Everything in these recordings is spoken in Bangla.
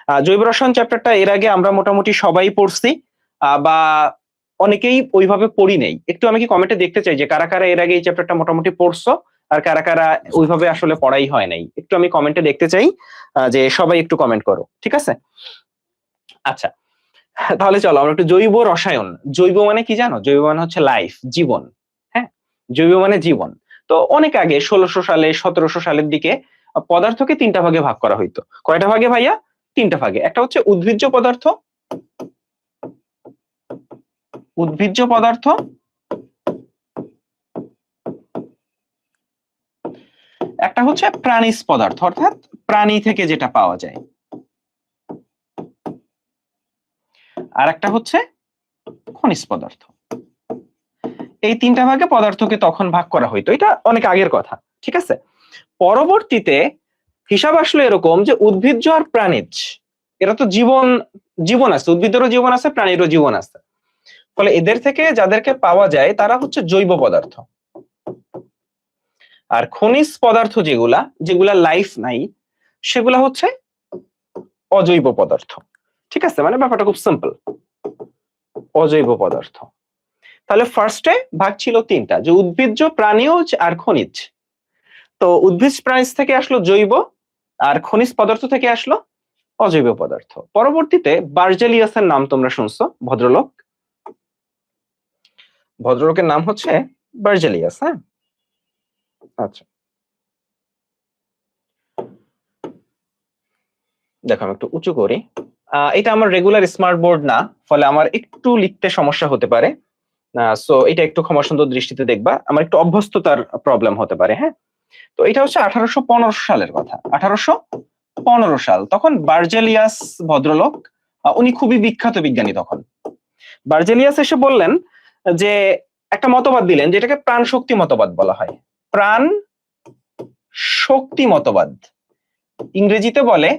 জৈব রসায়ন চ্যাপ্টারটা এর আগে আমরা মোটামুটি সবাই পড়ছি, বা অনেকেই ওইভাবে পড়ি নেই। একটু আমি কি কমেন্টে দেখতে চাই যে কারা কারা এর আগে এই চ্যাপ্টারটা মোটামুটি পড়ছো, আর কারা কারা ওইভাবে আসলে পড়াই হয় নাই। একটু আমি কমেন্টে দেখতে চাই যে সবাই একটু কমেন্ট করো, ঠিক আছে? আচ্ছা, তাহলে চলো আমরা একটু জৈব রসায়ন। জৈব মানে কি জানো? জৈব মানে হচ্ছে লাইফ, জীবন। হ্যাঁ, জৈব মানে জীবন। তো অনেক আগে 1600 সালে 1700 সালের দিকে পদার্থকে তিনটা ভাগে ভাগ করা হইতো। কয়টা ভাগে ভাইয়া? তিনটা ভাগে। একটা হচ্ছে উদ্ভিজ্জ পদার্থ, উদ্ভিজ্জ পদার্থ, একটা হচ্ছে প্রাণীজ পদার্থ অর্থাৎ প্রাণী থেকে যেটা পাওয়া যায়, আর একটা হচ্ছে খনিজ পদার্থ। এই তিনটা ভাগে পদার্থকে তখন ভাগ করা হইতো, এটা অনেক আগের কথা, ঠিক আছে? পরবর্তীতে হিসাব আসলে এরকম যে উদ্ভিজ্জ আর প্রাণীজ, এরা তো জীবন জীবন আছে, উদ্ভিদেরও জীবন আছে, প্রাণীরও জীবন আছে। ফলে এদের থেকে যাদেরকে পাওয়া যায় তারা হচ্ছে জৈব পদার্থ। আর খনিজ পদার্থ যেগুলা যেগুলা লাইফ নাই, সেগুলা হচ্ছে অজৈব পদার্থ। ঠিক আছে, মানে ব্যাপারটা খুব সিম্পল, অজৈব পদার্থ। তাহলে ফার্স্টে ভাগ ছিল তিনটা, যে উদ্ভিজ্জ, প্রাণীজ আর খনিজ। তো উদ্ভিজ প্রাণীজ থেকে আসলো জৈব, আর খনিজ পদার্থ থেকে আসলো অজৈব পদার্থ। পরবর্তীতে বার্জেলিয়াসের নাম তোমরা শুনছো, ভদ্রলোক, ভদ্রলোকের নাম হচ্ছে বার্জেলিয়াস। হ্যাঁ, আচ্ছা, দেখো আমি একটু উঁচু করি। এটা আমার রেগুলার স্মার্ট বোর্ড না, ফলে আমার একটু লিখতে সমস্যা হতে পারে। সো এটা একটু ক্ষমা সুন্দর দৃষ্টিতে দেখবা, আমার একটু অভ্যস্ততার প্রবলেম হতে পারে। হ্যাঁ, তো এটা হচ্ছে 1815 সালের কথা। 1815 সাল, তখন বার্জেলিয়াস ভদ্রলোক, উনি খুবই বিখ্যাত বিজ্ঞানী তখন। বার্জেলিয়াস এসে বললেন যে, একটা মতবাদ দিলেন যেটাকে প্রাণ শক্তি মতবাদ বলা হয়। প্রাণ শক্তি মতবাদ ইংরেজিতে বলে,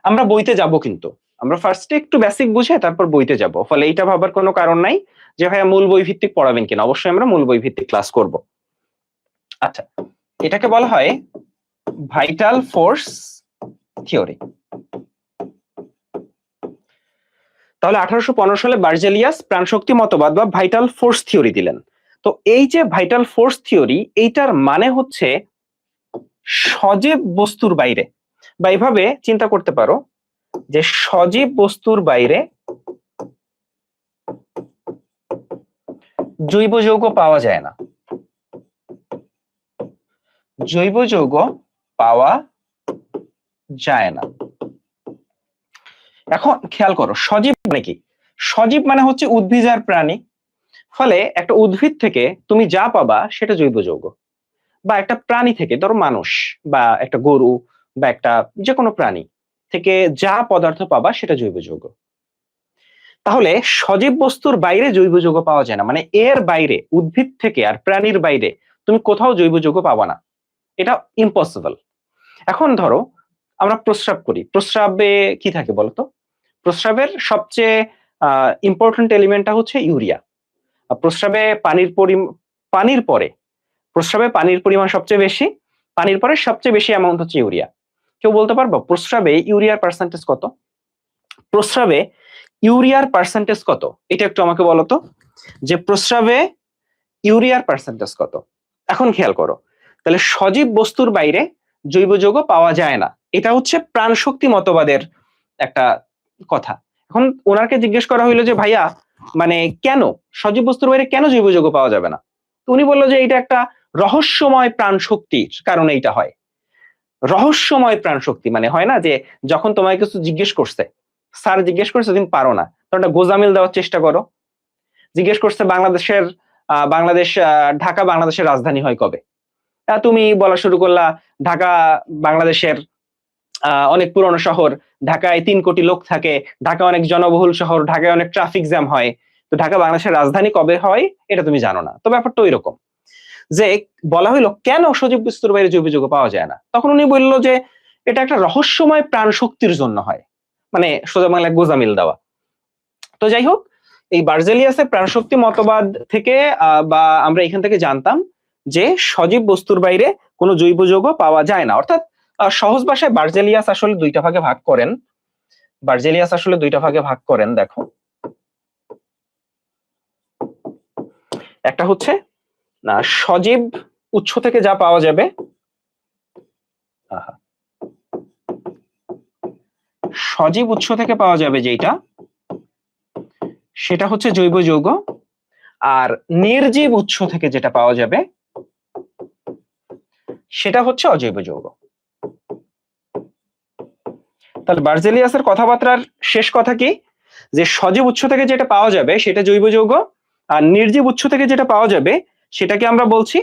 আমরা বইতে যাব, কিন্তু আমরা ফার্স্টে একটু বেসিক বুঝে তারপর বইতে যাব। ফলে এইটা ভাবার কোনো কারণ নাই যে ভাইয়া মূল বই ভিত্তিক পড়াবেন কিনা, অবশ্যই আমরা মূল বই ভিত্তিক ক্লাস করব। আচ্ছা, এটাকে বলা হয় ভাইটাল ফোর্স থিওরি। তাহলে 1815 সালে বার্জেলিয়াস প্রাণশক্তি মতবাদ বা ভাইটাল ফোর্স থিওরি দিলেন। তো এই যে ভাইটাল ফোর্স থিওরি, এইটার মানে হচ্ছে সজীব বস্তুর বাইরে, বা এভাবে চিন্তা করতে পারো যে সজীব বস্তুর বাইরে জৈব যৌগ পাওয়া যায় না, জৈব যৌগ পাওয়া যায় না। এখন খেয়াল করো, সজীব মানে কি? সজীব মানে হচ্ছে উদ্ভিদ আর প্রাণী। ফলে একটা উদ্ভিদ থেকে তুমি যা পাবা সেটা জৈব যৌগ, বা একটা প্রাণী থেকে, ধরো মানুষ বা একটা গরু বা একটা যে কোনো প্রাণী থেকে যা পদার্থ পাবা সেটা জৈব যৌগ। তাহলে সজীব বস্তুর বাইরে জৈব যৌগ পাওয়া যায় না, মানে এর বাইরে, উদ্ভিদ থেকে আর প্রাণীর বাইরে তুমি কোথাও জৈব যৌগ পাবা না, এটা ইম্পসিবল। এখন ধরো আমরা প্রস্রাব করি, প্রস্রাবে কি থাকে বলতো? প্রস্রাবের সবচেয়ে ইম্পর্টেন্ট এলিমেন্টটা হচ্ছে ইউরিয়া। প্রস্রাবে পানির পরে প্রস্রাবে পানির পরিমাণ সবচেয়ে বেশি, পানির পরে সবচেয়ে বেশি অ্যামাউন্ট হচ্ছে ইউরিয়া। কেউ বলতে পারবো প্রস্রাবে ইউরিয়ার পার্সেন্টেজ কত? প্রস্রাবে ইউরিয়ার পার্সেন্টেজ কত, এটা একটু আমাকে বলো তো, যে প্রস্রাবে ইউরিয়ার পার্সেন্টেজ কত? এখন খেয়াল করো, তাহলে সজীব বস্তুর বাইরে জৈব যৌগ পাওয়া যায় না, এটা হচ্ছে প্রাণ শক্তি মতবাদের একটা কথা। এখন ওনাকে জিজ্ঞেস করা হইলো যে ভাইয়া, মানে কেন সজীব বস্তুর বাইরে কেন জৈব যৌগ পাওয়া যাবে না? উনি বললো যে এটা একটা রহস্যময় প্রাণ শক্তির কারণে এটা হয়। রহস্যময় প্রাণ শক্তি মানে হয় না যে যখন তোমায় কিছু জিজ্ঞেস করছে, স্যার জিজ্ঞেস করছে তুমি পারো না, তখন একটা গোজামিল দেওয়ার চেষ্টা করো। জিজ্ঞেস করছে ঢাকা বাংলাদেশের রাজধানী হয় কবে? তুমি বলা শুরু করলা ঢাকা বাংলাদেশের অনেক পুরনো শহর, ঢাকায় 3 কোটি লোক থাকে, ঢাকা অনেক জনবহুল শহর, ঢাকায় অনেক ট্রাফিক জ্যাম হয়, তো ঢাকা বাংলাদেশের রাজধানী কবে হয় এটা তুমি জানো না। তো ব্যাপারটা ওই রকম, যে বলা হইলো কেন সজীব বস্তুর বাইরে জৈব যৌগ পাওয়া যায় না, তখন উনি বললো যে এটা একটা রহস্যময় প্রাণ শক্তির জন্য হয়, মানে সোজা বাংলায় গোজামিল দেওয়া। তো যাই হোক, এই বার্জেলিয়াসের প্রাণশক্তি মতবাদ থেকে বা আমরা এখান থেকে জানতাম যে সজীব বস্তুর বাইরে কোনো জৈব যৌগ পাওয়া যায় না। অর্থাৎ সহজ ভাষায় বার্জেলিয়াস আসলে দুইটা ভাগে ভাগ করেন, বার্জেলিয়াস আসলে দুইটা ভাগে ভাগ করেন, দেখো একটা হচ্ছে না সজীব উৎস থেকে যা পাওয়া যাবে, সজীব উৎস থেকে পাওয়া যাবে যেটা, সেটা হচ্ছে জৈব যৌগ। আর নির্জীব উৎস থেকে যেটা পাওয়া যাবে সেটা হচ্ছে অজৈব যৌগ। তাহলে বার্জেলিয়াসের কথাবার্তার শেষ কথা কি, যে সজীব উৎস থেকে যেটা পাওয়া যাবে সেটা জৈব যৌগ, আর নির্জীব উৎস থেকে যেটা পাওয়া যাবে সেটাকে আমরা বলছি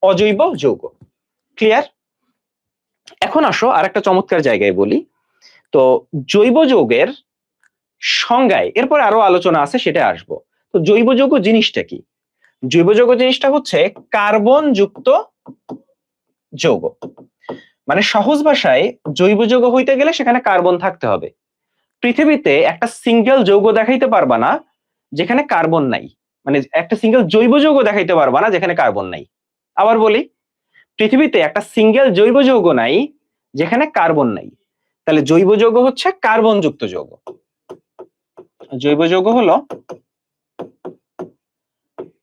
অজৈব যৌগ। ক্লিয়ার? এখন আসো আর একটা চমৎকার জায়গায় বলি। তো জৈব যৌগের সংজ্ঞায় এরপর আরো আলোচনা আছে, সেটা আসবো। তো জৈব যৌগ জিনিসটা কি? জৈব যৌগ জিনিসটা হচ্ছে কার্বন যুক্ত যৌগ। মানে সহজ ভাষায় জৈব যৌগ হইতে গেলে সেখানে কার্বন থাকতে হবে। পৃথিবীতে একটা সিঙ্গেল যৌগ দেখাইতে পারবা না যেখানে কার্বন নাই, মানে একটা সিঙ্গেল জৈব যৌগ দেখাইতে পারবা না যেখানে কার্বন নাই। আবার বলি, পৃথিবীতে একটা সিঙ্গেল জৈব যৌগ নাই যেখানে কার্বন নাই। তাহলে জৈব যৌগ হচ্ছে কার্বন যুক্ত যৌগ। জৈব যৌগ হলো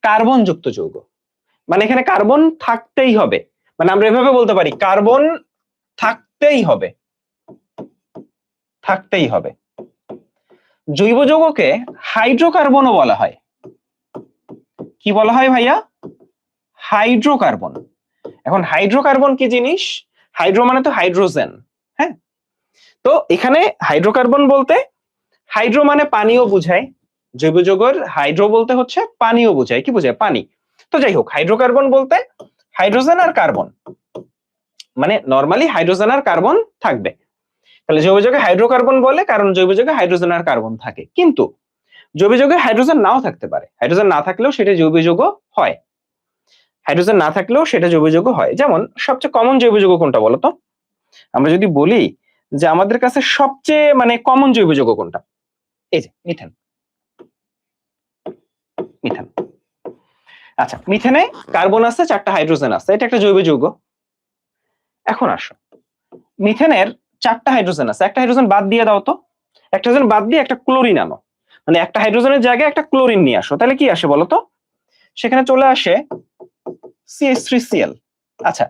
কার্বন যুক্ত যৌগ, মানে এখানে কার্বন থাকতেই হবে। মানে আমরা এভাবে বলতে পারি কার্বন থাকতেই হবে, থাকতেই হবে। জৈব যৌগকে হাইড্রোকার্বনও বলা হয়। কি বলা হয় ভাইয়া? হাইড্রোকার্বন। এখন হাইড্রোকার্বন কি জিনিস? হাইড্রো মানে তো হাইড্রোজেন, হ্যাঁ। তো এখানে হাইড্রোকার্বন বলতে হাইড্রো মানে পানিও বুঝায়, জৈব যৌগের হাইড্রো বলতে হচ্ছে পানিও বুঝায়। কি বুঝায়? পানি। তো যাই হোক, হাইড্রোকার্বন বলতে হাইড্রোজেন আর কার্বন, মানে নরমালি হাইড্রোজেন আর কার্বন থাকবে। তাহলে জৈব যৌগে হাইড্রোকার্বন বলে কারণ জৈব যৌগে হাইড্রোজেন আর কার্বন থাকে। কিন্তু জৈব যৌগে হাইড্রোজেন নাও থাকতে পারে, হাইড্রোজেন না থাকলেও সেটা জৈব যৌগ হয়। হাইড্রোজেন না থাকলেও সেটা জৈব যৌগ হয়। যেমন সবচেয়ে কমন জৈব যৌগ কোনটা বলতো? আমরা যদি বলি যে আমাদের কাছে সবচেয়ে মানে কমন জৈব যৌগ কোনটা, এই যে মিথেন। মিথেন। আচ্ছা, মিথেনে কার্বন আছে, 4টা হাইড্রোজেন আছে, এটা একটা জৈব যৌগ। এখন আসো, মিথেনের 4টা হাইড্রোজেন আছে, একটা হাইড্রোজেন বাদ দিয়ে দাও তো, একটা হাইড্রোজেন বাদ দিয়ে একটা ক্লোরিন আনো, মানে একটা হাইড্রোজেনের জায়গায় একটা ক্লোরিন নিয়ে আসো, তাহলে কি আসে বলো তো? সেখানে চলে আসে CH3Cl। আচ্ছা,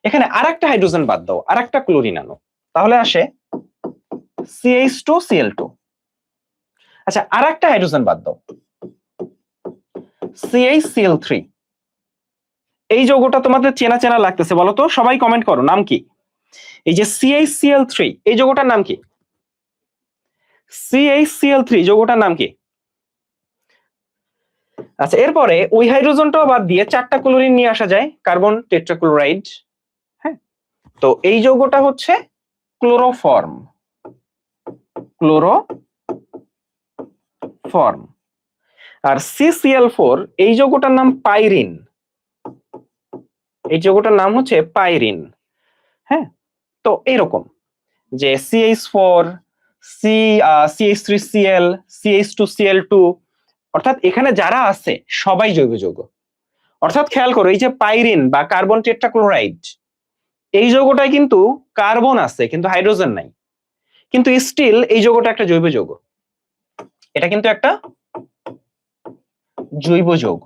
এখানে আরেকটা হাইড্রোজেন বাদ দাও, আরেকটা ক্লোরিন আনো, তাহলে আসে CH2Cl2। আচ্ছা, আরেকটা হাইড্রোজেন বাদ দাও, CHCl3। এই যৌগটা তোমাদের চেনা চেনা লাগতেছে বলো তো? সবাই কমেন্ট করো, নাম কি? এই যে CHCl3, এই যৌগটার নাম কি? CHCl3 যৌগটার নাম কি? আচ্ছা, এরপরে ওই হাইড্রোজেনটাও বাদ দিয়ে 4টা ক্লোরিন নিয়ে আসা যায়, কার্বন টেট্রাক্লোরাইড। হ্যাঁ, তো এই যৌগটা হচ্ছে ক্লোরোফর্ম। ক্লোরোফর্ম। আর CCl4 এই যৌগটার নাম পাইরিন। এই যৌগটার নাম হচ্ছে পাইরিন। হ্যাঁ, তো এইরকম যে CH4, CH3Cl, CH2Cl2, অর্থাৎ এখানে যারা আছে সবাই জৈব যৌগ। অর্থাৎ খেয়াল করো, এই যে পাইরিন বা কার্বন টেট্রাক্লোরাইড, এই যৌগটায় কিন্তু কার্বন আছে কিন্তু হাইড্রোজেন নাই, কিন্তু স্টিল এই যৌগটা একটা জৈব যৌগ। এটা কিন্তু একটা জৈব যৌগ।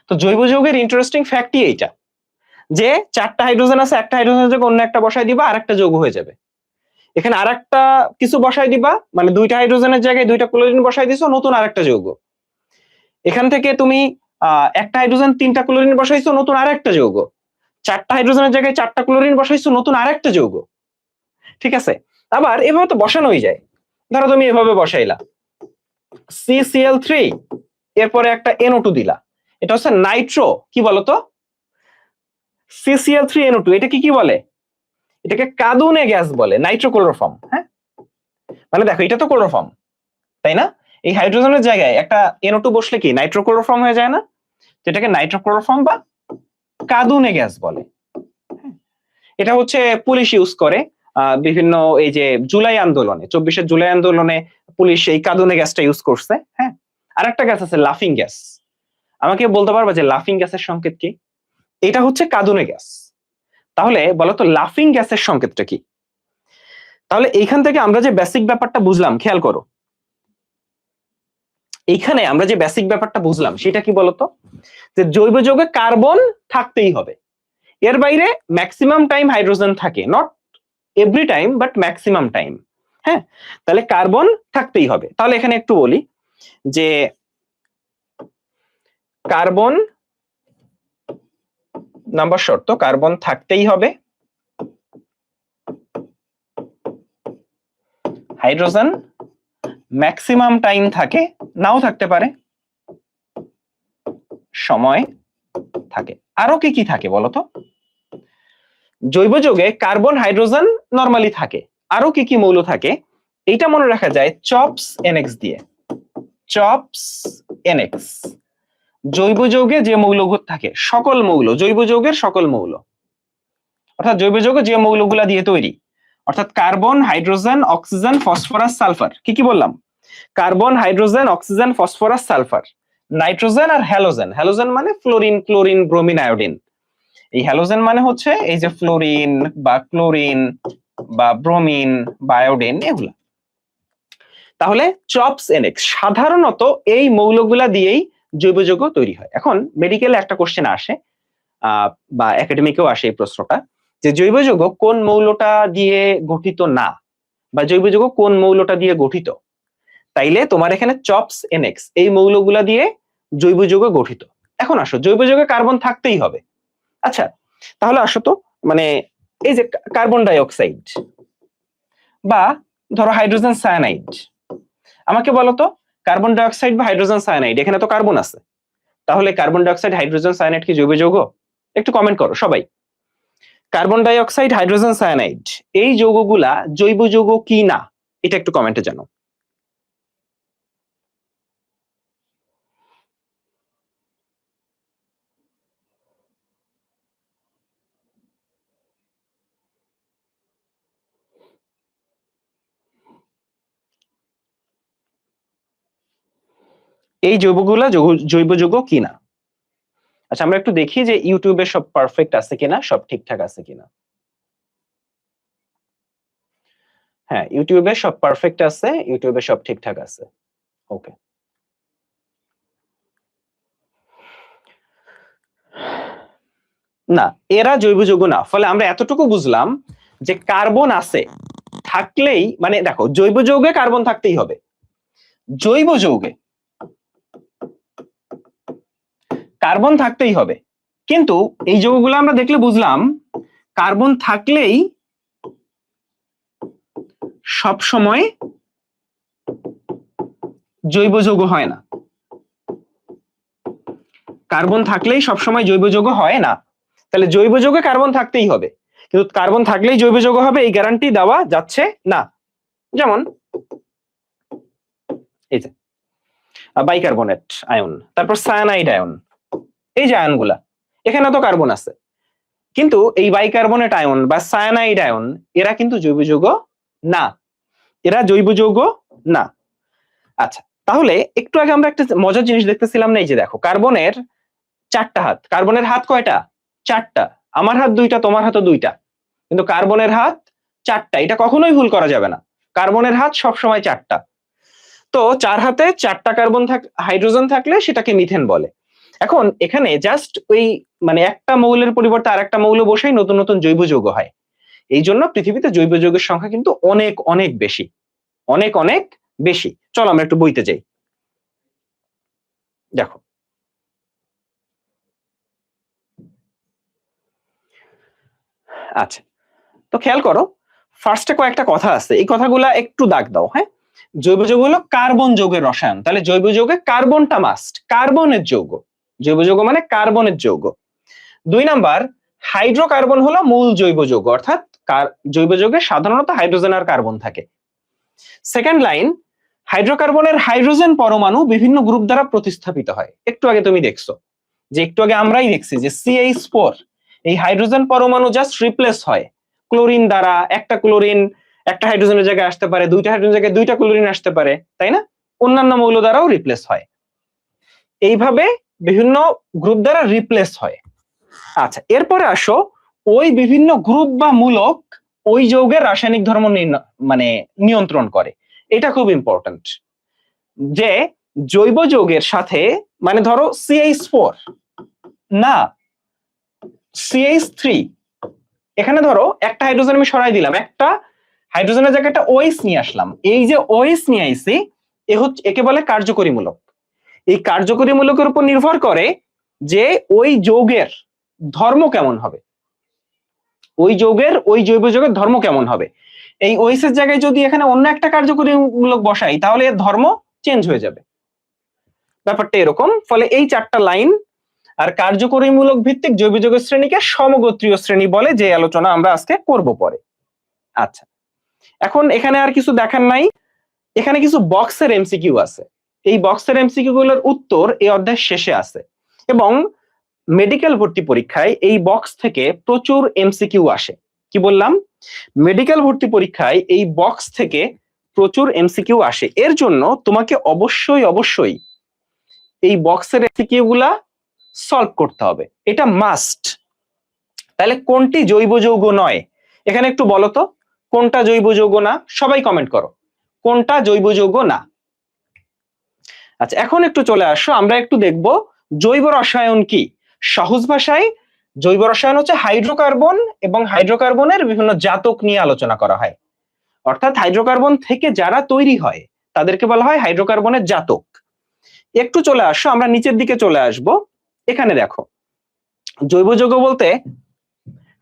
তো জৈব যৌগের ইন্টারেস্টিং ফ্যাক্টই এইটা, যে 4টা হাইড্রোজেন আছে, একটা হাইড্রোজেনের জায়গায় অন্য একটা বসাই দিবা, আরেকটা যৌগ হয়ে যাবে। এখানে আরেকটা কিছু বসাই দিবা, মানে 2টা হাইড্রোজেনের জায়গায় 2টা ক্লোরিন বসাই দিছো, নতুন আরেকটা যৌগ। এখান থেকে তুমি একটা হাইড্রোজেন 3টা ক্লোরিন বসাইছো, নতুন আরেকটা যৌগ। 4টা হাইড্রোজেনের জায়গায় 4টা ক্লোরিন বসাইছো, নতুন আরেকটা যৌগ। ঠিক আছে? আবার এভাবে তো বসানোই যায়। ধরো তুমি এভাবে বসাইলা CCl3, এরপরে একটা NO2 দিলা, এটা হচ্ছে নাইট্রো, কি বলতো? CCl3NO2, এটা কি বলে? এটাকে কাঁদুনে গ্যাস বলে, নাইট্রোক্লোরোফর্ম। হ্যাঁ, মানে দেখো এটা তো ক্লোরোফর্ম, তাই না? এই হাইড্রোজেনের জায়গায় একটা NO2 বসলে কি নাইট্রোক্লোরোফর্ম হয়ে যায় না? যেটাকে নাইট্রোক্লোরোফর্ম বা কাঁদুনে গ্যাস বলে। এটা হচ্ছে পুলিশ ইউজ করে বিভিন্ন, এই যে জুলাই আন্দোলনে, 24 জুলাই আন্দোলনে পুলিশ এই কাঁদুনে গ্যাসটা ইউজ করছে। হ্যাঁ, আরেকটা গ্যাস আছে লাফিং গ্যাস। আমাকে বলতে পারবা যে লাফিং গ্যাসের সংকেত কি? এটা হচ্ছে কাঁদুনে গ্যাস। তাহলে বলো তো লাফিং গ্যাসের সংকেতটা কি? তাহলে এইখান থেকে আমরা যে বেসিক ব্যাপারটা বুঝলাম, খেয়াল করো, এইখানে আমরা যে বেসিক ব্যাপারটা বুঝলাম সেটা কি বলতো, যে জৈব যৌগে কার্বন থাকতেই হবে, এর বাইরে ম্যাক্সিমাম টাইম হাইড্রোজেন থাকে, not every time but maximum time. হ্যাঁ, তাহলে কার্বন থাকতেই হবে। তাহলে এখানে একটু বলি যে কার্বন নাম্বার শর্ত, কার্বন থাকতেই হবে, হাইড্রোজেন ম্যাক্সিমাম টাইম থাকে, নাও থাকতে পারে, সময় থাকে। আরো কি কি থাকে বলতো? জৈব যৌগে কার্বন হাইড্রোজেন নরমালি থাকে, আরো কি কি মৌল থাকে এইটা মনে রাখা যায় চপস এনএক্স দিয়ে। চপস এনএক্স জৈব যৌগে যে মৌলগুলো থাকে, সকল মৌল, জৈব যৌগের সকল মৌল, অর্থাৎ জৈব যৌগ যে মৌলগুলা দিয়ে তৈরি, অর্থাৎ carbon hydrogen oxygen phosphorus sulphur. কি কি বললাম? Carbon hydrogen oxygen phosphorus sulphur, nitrogen আর হ্যালোজেন। হ্যালোজেন মানে ফ্লোরিন ক্লোরিন ব্রোমিন আয়োডিন। এই হ্যালোজেন মানে হচ্ছে এই যে ফ্লোরিন বা ক্লোরিন বা ব্রোমিন বা আয়োডিন, এগুলা। তাহলে চপস এনএক্স সাধারণত এই মৌলগুলা দিয়েই জৈব যৌগ তৈরি হয়। এখন মেডিকেলে একটা কোশ্চেন আসে বা একাডেমিকেও আসে এই প্রশ্নটা, যে জৈব যৌগ কোন মৌলটা দিয়ে গঠিত না, বা জৈব যৌগ কোন মৌলটা দিয়ে গঠিত। তাইলে তোমার এখানে চপস এনএক্স এই মৌলগুলা দিয়ে জৈব যৌগ গঠিত। এখন আসো, জৈব যৌগে কার্বন থাকতেই হবে। আচ্ছা, তাহলে আসো তো, মানে এই যে কার্বন ডাই অক্সাইড বা ধরো হাইড্রোজেন সায়ানাইড, আমাকে বলো তো কার্বন ডাই অক্সাইড বা হাইড্রোজেন সায়ানাইড, এখানে তো কার্বন আছে, তাহলে carbon die oxide hydrogen cyanide কি জৈব যৌগ? একটু কমেন্ট করো সবাই। Carbon die oxide hydrogen cyanide এই যৌগগুলা জৈব যৌগ কি না, এটা একটু কমেন্টে জানাও। এই যৌগগুলা জৈব যৌগ কিনা। আচ্ছা, আমরা একটু দেখি যে ইউটিউবে সব পারফেক্ট আছে কিনা, সব ঠিকঠাক আছে কিনা। হ্যাঁ, ইউটিউবে সব পারফেক্ট আছে, ইউটিউবে সব ঠিকঠাক আছে। ওকে, না এরা জৈব যৌগ না। ফলে আমরা এতটুকু বুঝলাম যে কার্বন আছে, থাকলেই, মানে দেখো জৈব যৌগে কার্বন থাকতেই হবে, জৈব যৌগে কার্বন থাকতেই হবে, কিন্তু এই যৌগগুলো আমরা দেখলে বুঝলাম কার্বন থাকলেই সব সময় জৈব যৌগ হয় না। কার্বন থাকলেই সব সময় জৈব যৌগ হয় না। তাহলে জৈব যৌগে কার্বন থাকতেই হবে, কিন্তু কার্বন থাকলেই জৈব যৌগ হবে এই গ্যারান্টি দেওয়া যাচ্ছে না। যেমন এই যে বাইকার্বনেট আয়ন, তারপর সায়ানাইড আয়ন, এই যে আয়নগুলা, এখানে তো কার্বন আছে, কিন্তু এই বাইকার্বনেট আয়ন বা সায়ানাইড আয়ন এরা কিন্তু জৈব যৌগ না, এরা জৈব যৌগ না। আচ্ছা, তাহলে একটু আগে আমরা একটা মজার জিনিস দেখতেছিলাম না, এই যে দেখো কার্বনের 4টা হাত, কার্বনের হাত কয়টা? 4টা। আমার হাত 2টা, তোমার হাতও 2টা, কিন্তু কার্বনের হাত 4টা। এটা কখনোই ভুল করা যাবে না, কার্বনের হাত সবসময় 4টা। তো 4 হাতে 4টা কার্বন হাইড্রোজেন থাকলে সেটাকে মিথেন বলে। এখন এখানে জাস্ট ওই মানে একটা মৌলের পরিবর্তে আরেকটা মৌল বসেই নতুন নতুন জৈব যৌগ হয়। এই জন্য পৃথিবীতে জৈব যৌগের সংখ্যা কিন্তু অনেক অনেক বেশি, অনেক অনেক বেশি। চলো আমরা একটু বইতে যাই। দেখো, আচ্ছা, তো খেয়াল করো, ফার্স্টে কয়েকটা কথা আছে, এই কথাগুলা একটু দাগ দাও। হ্যাঁ, জৈব যৌগ হলো কার্বন যৌগের রসায়ন, তাহলে জৈব যৌগে কার্বনটা মাস্ট, কার্বনের যৌগ, জৈব যৌগ মানে কার্বনের যৌগ। 2 নাম্বার, হাইড্রোকার্বন হলো মূল জৈব যৌগ, অর্থাৎ জৈব যৌগে সাধারণত হাইড্রোজেন আর কার্বন থাকে। সেকেন্ড লাইন, হাইড্রোকার্বনের হাইড্রোজেন পরমাণু বিভিন্ন গ্রুপ দ্বারা প্রতিস্থাপিত হয়। একটু আগে তুমি দেখছো যে, একটু আগে আমরাই দেখছি যে CH4 এই হাইড্রোজেন পরমাণু জাস্ট রিপ্লেস হয় ক্লোরিন দ্বারা। একটা ক্লোরিন একটা হাইড্রোজেনের জায়গায় আসতে পারে, 2টা হাইড্রোজেনের জায়গায় 2টা ক্লোরিন আসতে পারে, তাই না? অন্যান্য মৌল দ্বারাও রিপ্লেস হয়, এইভাবে বিভিন্ন গ্রুপ দ্বারা রিপ্লেস হয়। আচ্ছা, এরপরে আসো, ওই বিভিন্ন গ্রুপ বা মূলক ওই যৌগের রাসায়নিক ধর্ম মানে নিয়ন্ত্রণ করে। এটা খুব ইম্পর্টেন্ট যে জৈব যৌগের সাথে, মানে ধরো CH4 না CH3, এখানে ধরো একটা হাইড্রোজেন আমি সরাই দিলাম, একটা হাইড্রোজেনের জায়গায় একটা OH নিয়ে আসলাম। এই যে OH নিয়ে আইছি একে বলে কার্যকরী মূলক। এই কার্যকরী মূলকের উপর নির্ভর করে যে ওই যৌগের ধর্ম কেমন হবে, ওই যৌগের ওই জৈব যৌগের ধর্ম কেমন হবে। এই OH এর জায়গায় যদি এখানে অন্য একটা কার্যকরী মূলক বসাই তাহলে এর ধর্ম চেঞ্জ হয়ে যাবে, ব্যাপারটা এরকম। ফলে এই চারটা লাইন আর কার্যকরী মূলক ভিত্তিক জৈব যৌগের শ্রেণীকে সমগোত্রীয় শ্রেণী বলে, যে আলোচনা আমরা আজকে করব পরে। আচ্ছা, এখন এখানে আর কিছু দেখার নাই, এখানে কিছু বক্সের এমসিকিউ আছে। এই বক্সের এমসিকিউ গুলোর উত্তর এই অধ্যায়ের শেষে আছে, এবং মেডিকেল ভর্তি পরীক্ষায় এই বক্স থেকে প্রচুর এমসিকিউ আসে। কি বললাম? মেডিকেল ভর্তি পরীক্ষায় এই বক্স থেকে প্রচুর এমসিকিউ আসে। এর জন্য তোমাকে অবশ্যই অবশ্যই এই বক্সের এমসিকিউ গুলা সলভ করতে হবে, এটা মাস্ট। তাহলে কোনটি জৈব যৌগ নয় এখানে একটু বলো তো, কোনটা জৈব যৌগ না? সবাই কমেন্ট করো কোনটা জৈব যৌগ না। আচ্ছা, এখন একটু চলে আসো, আমরা একটু দেখব জৈব রসায়ন কি। সহজ ভাষায় জৈব রসায়ন হচ্ছে হাইড্রোকার্বন এবং হাইড্রোকার্বনের বিভিন্ন জাতক নিয়ে আলোচনা করা হয়। অর্থাৎ হাইড্রোকার্বন থেকে যারা তৈরি হয় তাদেরকে বলা হয় হাইড্রোকার্বনের জাতক। একটু চলে আসো, আমরা নিচের দিকে চলে আসব। এখানে দেখো, জৈব যৌগ বলতে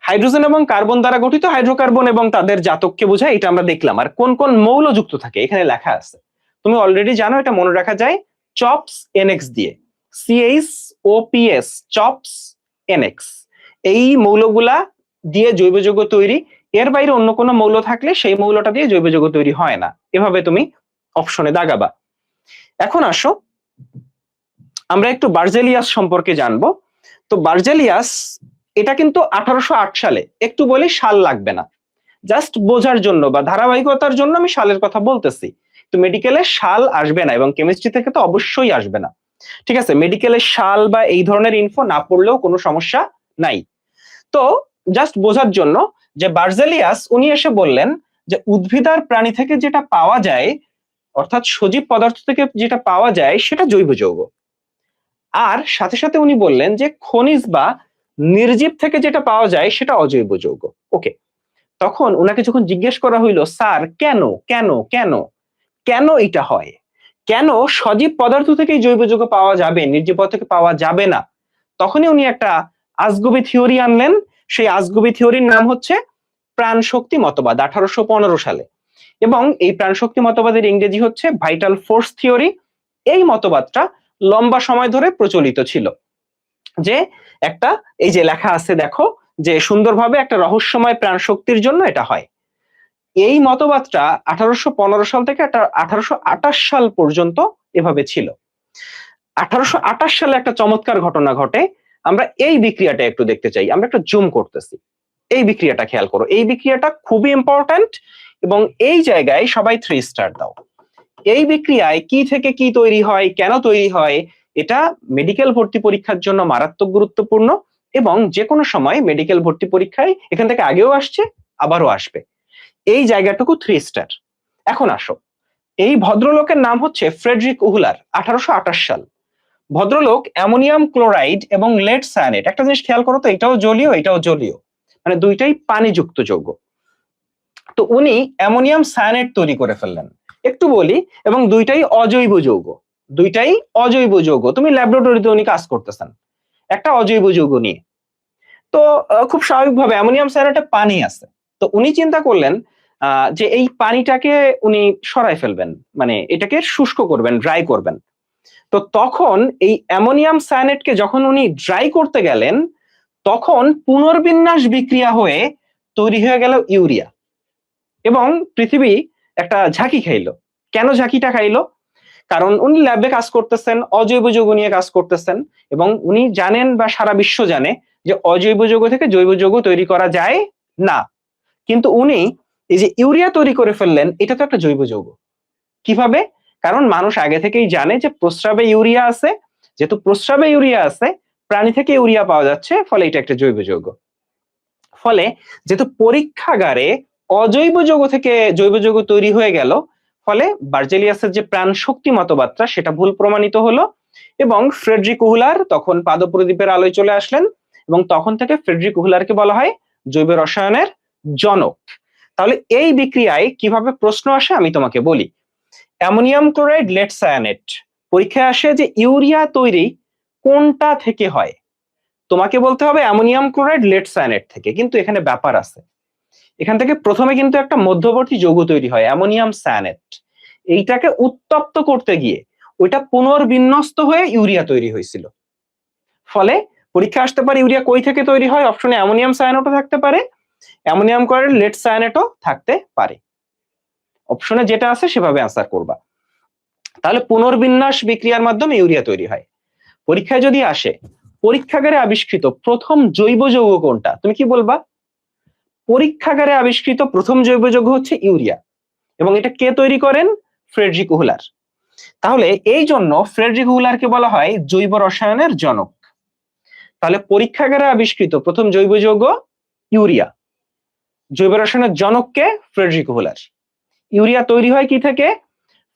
হাইড্রোজেন এবং কার্বন দ্বারা গঠিত হাইড্রোকার্বন এবং তাদের জাতককে বোঝায়, এটা আমরা দেখলাম। আর কোন কোন মৌল যুক্ত থাকে এখানে লেখা আছে, তুমি অলরেডি জানো, এটা মনে রাখা যায় চপস এনএক্স দিয়ে, CHOPS চপস এনএক্স। এই মৌলগুলা দিয়ে জৈব যৌগ তৈরি। এর বাইরে অন্য কোনো মৌল থাকলে সেই মৌলটা দিয়ে জৈব যৌগ তৈরি হয় না। এভাবে তুমি অপশনে দাগাবা। এখন আসো, আমরা একটু বার্জেলিয়াস সম্পর্কে জানবো। তো বার্জেলিয়াস এটা কিন্তু 1808 সালে, একটু বলি সাল লাগবে না, জাস্ট বোঝার জন্য বা ধারাবাহিকতার জন্য আমি সালের কথা বলতেছি। তো মেডিকেলে সাল আসবে না, এবং কেমিস্ট্রি থেকে তো অবশ্যই আসবে না, ঠিক আছে? মেডিকেলে সাল বা এই ধরনের ইনফো না পড়লেও কোনো সমস্যা নাই। তো জাস্ট বোঝার জন্য যে বার্জেলিয়াস উনি এসে বললেন যে উদ্ভিদ আর প্রাণী থেকে যেটা পাওয়া যায়, অর্থাৎ সজীব পদার্থ থেকে যেটা পাওয়া যায় সেটা জৈব যৌগ। আর সাথে সাথে উনি বললেন যে খনিজ বা নির্জীব থেকে যেটা পাওয়া যায় সেটা অজৈব যৌগ। ওকে, তখন ওনাকে যখন জিজ্ঞেস করা হইলো, স্যার কেন কেন কেন কেন এটা হয়, কেন সজীব পদার্থ থেকেই জৈব যৌগ পাওয়া যাবে, নির্জীব পদার্থ থেকে পাওয়া যাবে না, তখনই উনি একটা আজগুবি থিওরি আনলেন। সেই আজগুবি থিওরির নাম হচ্ছে প্রাণ শক্তি মতবাদ, 1815 সালে। এবং এই প্রাণ শক্তি মতবাদের ইংরেজি হচ্ছে ভাইটাল ফোর্স থিওরি। এই মতবাদটা লম্বা সময় ধরে প্রচলিত ছিল, যে একটা, এই যে লেখা আছে দেখো, যে সুন্দরভাবে একটা রহস্যময় প্রাণ শক্তির জন্য এটা হয়। এই মতবাদটা 1815 সাল থেকে 1828 সাল পর্যন্ত এভাবে ছিল। 1828 সালে একটা চমৎকার ঘটনা ঘটে, আমরা এই বিক্রিয়াটা একটু দেখতে চাই। আমরা একটু জুম করতেছি, এই বিক্রিয়াটা খেয়াল করো। এই বিক্রিয়াটা খুবই ইম্পর্ট্যান্ট, এবং এই জায়গায় সবাই 3 স্টার দাও। এই বিক্রিয়ায় কি থেকে কি তৈরি হয়, কেন তৈরি হয়, এটা মেডিকেল ভর্তি পরীক্ষার জন্য মারাত্মক গুরুত্বপূর্ণ, এবং যে কোনো সময় মেডিকেল ভর্তি পরীক্ষায় এখান থেকে আগেও আসছে, আবারও আসবে। এই জায়গাটুকু 3 স্টার। এখন আসো, এই ভদ্রলোকের নাম হচ্ছে ফ্রেডরিক উহলার, 1828 সাল। ভদ্রলোক অ্যামোনিয়াম ক্লোরাইড এবং লেড সায়ানেট, একটা জিনিস খেয়াল করো তো, এটাও জলীয় এটাও জলীয়, মানে দুইটাই পানিযুক্ত যৌগ। তো উনি অ্যামোনিয়াম সায়ানেট তৈরি করে ফেললেন, একটু বলি, এবং দুইটাই অজৈব যৌগ, দুইটাই অজৈব যৌগ। তুমি ল্যাবরেটরিতে উনি কাজ করতেছেন একটা অজৈব যৌগ নিয়ে। তো খুব স্বাভাবিকভাবে অ্যামোনিয়াম সায়ানেটে পানি আছে, তো উনি চিন্তা করলেন যে এই পানিটাকে উনি সরাই ফেলবেন, মানে এটাকে শুষ্ক করবেন, ড্রাই করবেন। তো তখন এই অ্যামোনিয়াম সায়ানেটকে যখন উনি ড্রাই করতে গেলেন, তখন পুনর্বিন্যাস বিক্রিয়া হয়ে তৈরি হয়ে গেল ইউরিয়া, এবং পৃথিবী একটা ঝাঁকি খাইলো। কেন ঝাঁকিটা খাইলো? কারণ উনি ল্যাবে কাজ করতেছেন, অজৈব যৌগ নিয়ে কাজ করতেছেন, এবং উনি জানেন বা সারা বিশ্ব জানে যে অজৈব যৌগ থেকে জৈব যৌগ তৈরি করা যায় না। কিন্তু উনি এই যে ইউরিয়া তৈরি করে ফেললেন, এটা তো একটা জৈব যৌগ। কিভাবে? কারণ মানুষ আগে থেকেই জানে যে প্রস্রাবে ইউরিয়া আছে, যেহেতু প্রস্রাবে ইউরিয়া আছে, প্রাণী থেকে ইউরিয়া পাওয়া যাচ্ছে, ফলে এটা একটা জৈব যৌগ। ফলে যেহেতু পরীক্ষাগারে অজৈব যৌগ থেকে জৈব যৌগ তৈরি হয়ে গেল, ফলে বার্জেলিয়াসের যে প্রাণ শক্তি মতবাদটা সেটা ভুল প্রমাণিত হলো এবং ফ্রেডরিক উহলার তখন পাদপ্রদীপের আলোয় চলে আসলেন এবং তখন থেকে ফ্রেডরিক উহলারকে বলা হয় জৈব রসায়নের জনক। তাহলে এই বিক্রিয়ায় কিভাবে প্রশ্ন আসে আমি তোমাকে বলি। অ্যামোনিয়াম ক্লোরাইড লেড সায়ানেট পরীক্ষায় আসে যে ইউরিয়া তৈরি কোনটা থেকে হয়, তোমাকে বলতে হবে অ্যামোনিয়াম ক্লোরাইড লেড সায়ানেট থেকে। কিন্তু এখানে ব্যাপার আছে, এখান থেকে প্রথমে কিন্তু একটা মধ্যবর্তী যৌগ তৈরি হয় অ্যামোনিয়াম সায়ানেট, এইটাকে উত্তপ্ত করতে গিয়ে ওইটা পুনর্বিন্যস্ত হয়ে ইউরিয়া তৈরি হয়েছিল। ফলে পরীক্ষা আসতে পারে ইউরিয়া কই থেকে তৈরি হয়, অপশনে অ্যামোনিয়াম সায়ানেটও থাকতে পারে, অ্যামোনিয়াম ক্লোরাইড লেড সায়ানেটও থাকতে পারে। অপশনে যেটা আছে সেভাবে আনসার করবা। তাহলে পুনর্বিন্যাস বিক্রিয়ার মাধ্যমে ইউরিয়া তৈরি হয়। পরীক্ষায় যদি আসে পরীক্ষাগারে আবিষ্কৃত প্রথম জৈব যৌগ কোনটা, তুমি কি বলবা? পরীক্ষাগারে আবিষ্কৃত প্রথম জৈব যৌগ হচ্ছে ইউরিয়া এবং এটা কে তৈরি করেন? ফ্রেডরিক উহলার। তাহলে এই জন্য ফ্রেডরিক উহলারকে বলা হয় জৈব রসায়নের জনক। তাহলে পরীক্ষাগারে আবিষ্কৃত প্রথম জৈব যৌগ ইউরিয়া, জৈব রসায়নের জনককে ফ্রেডরিক উহলার। ইউরিয়া তৈরি হয় কি থেকে?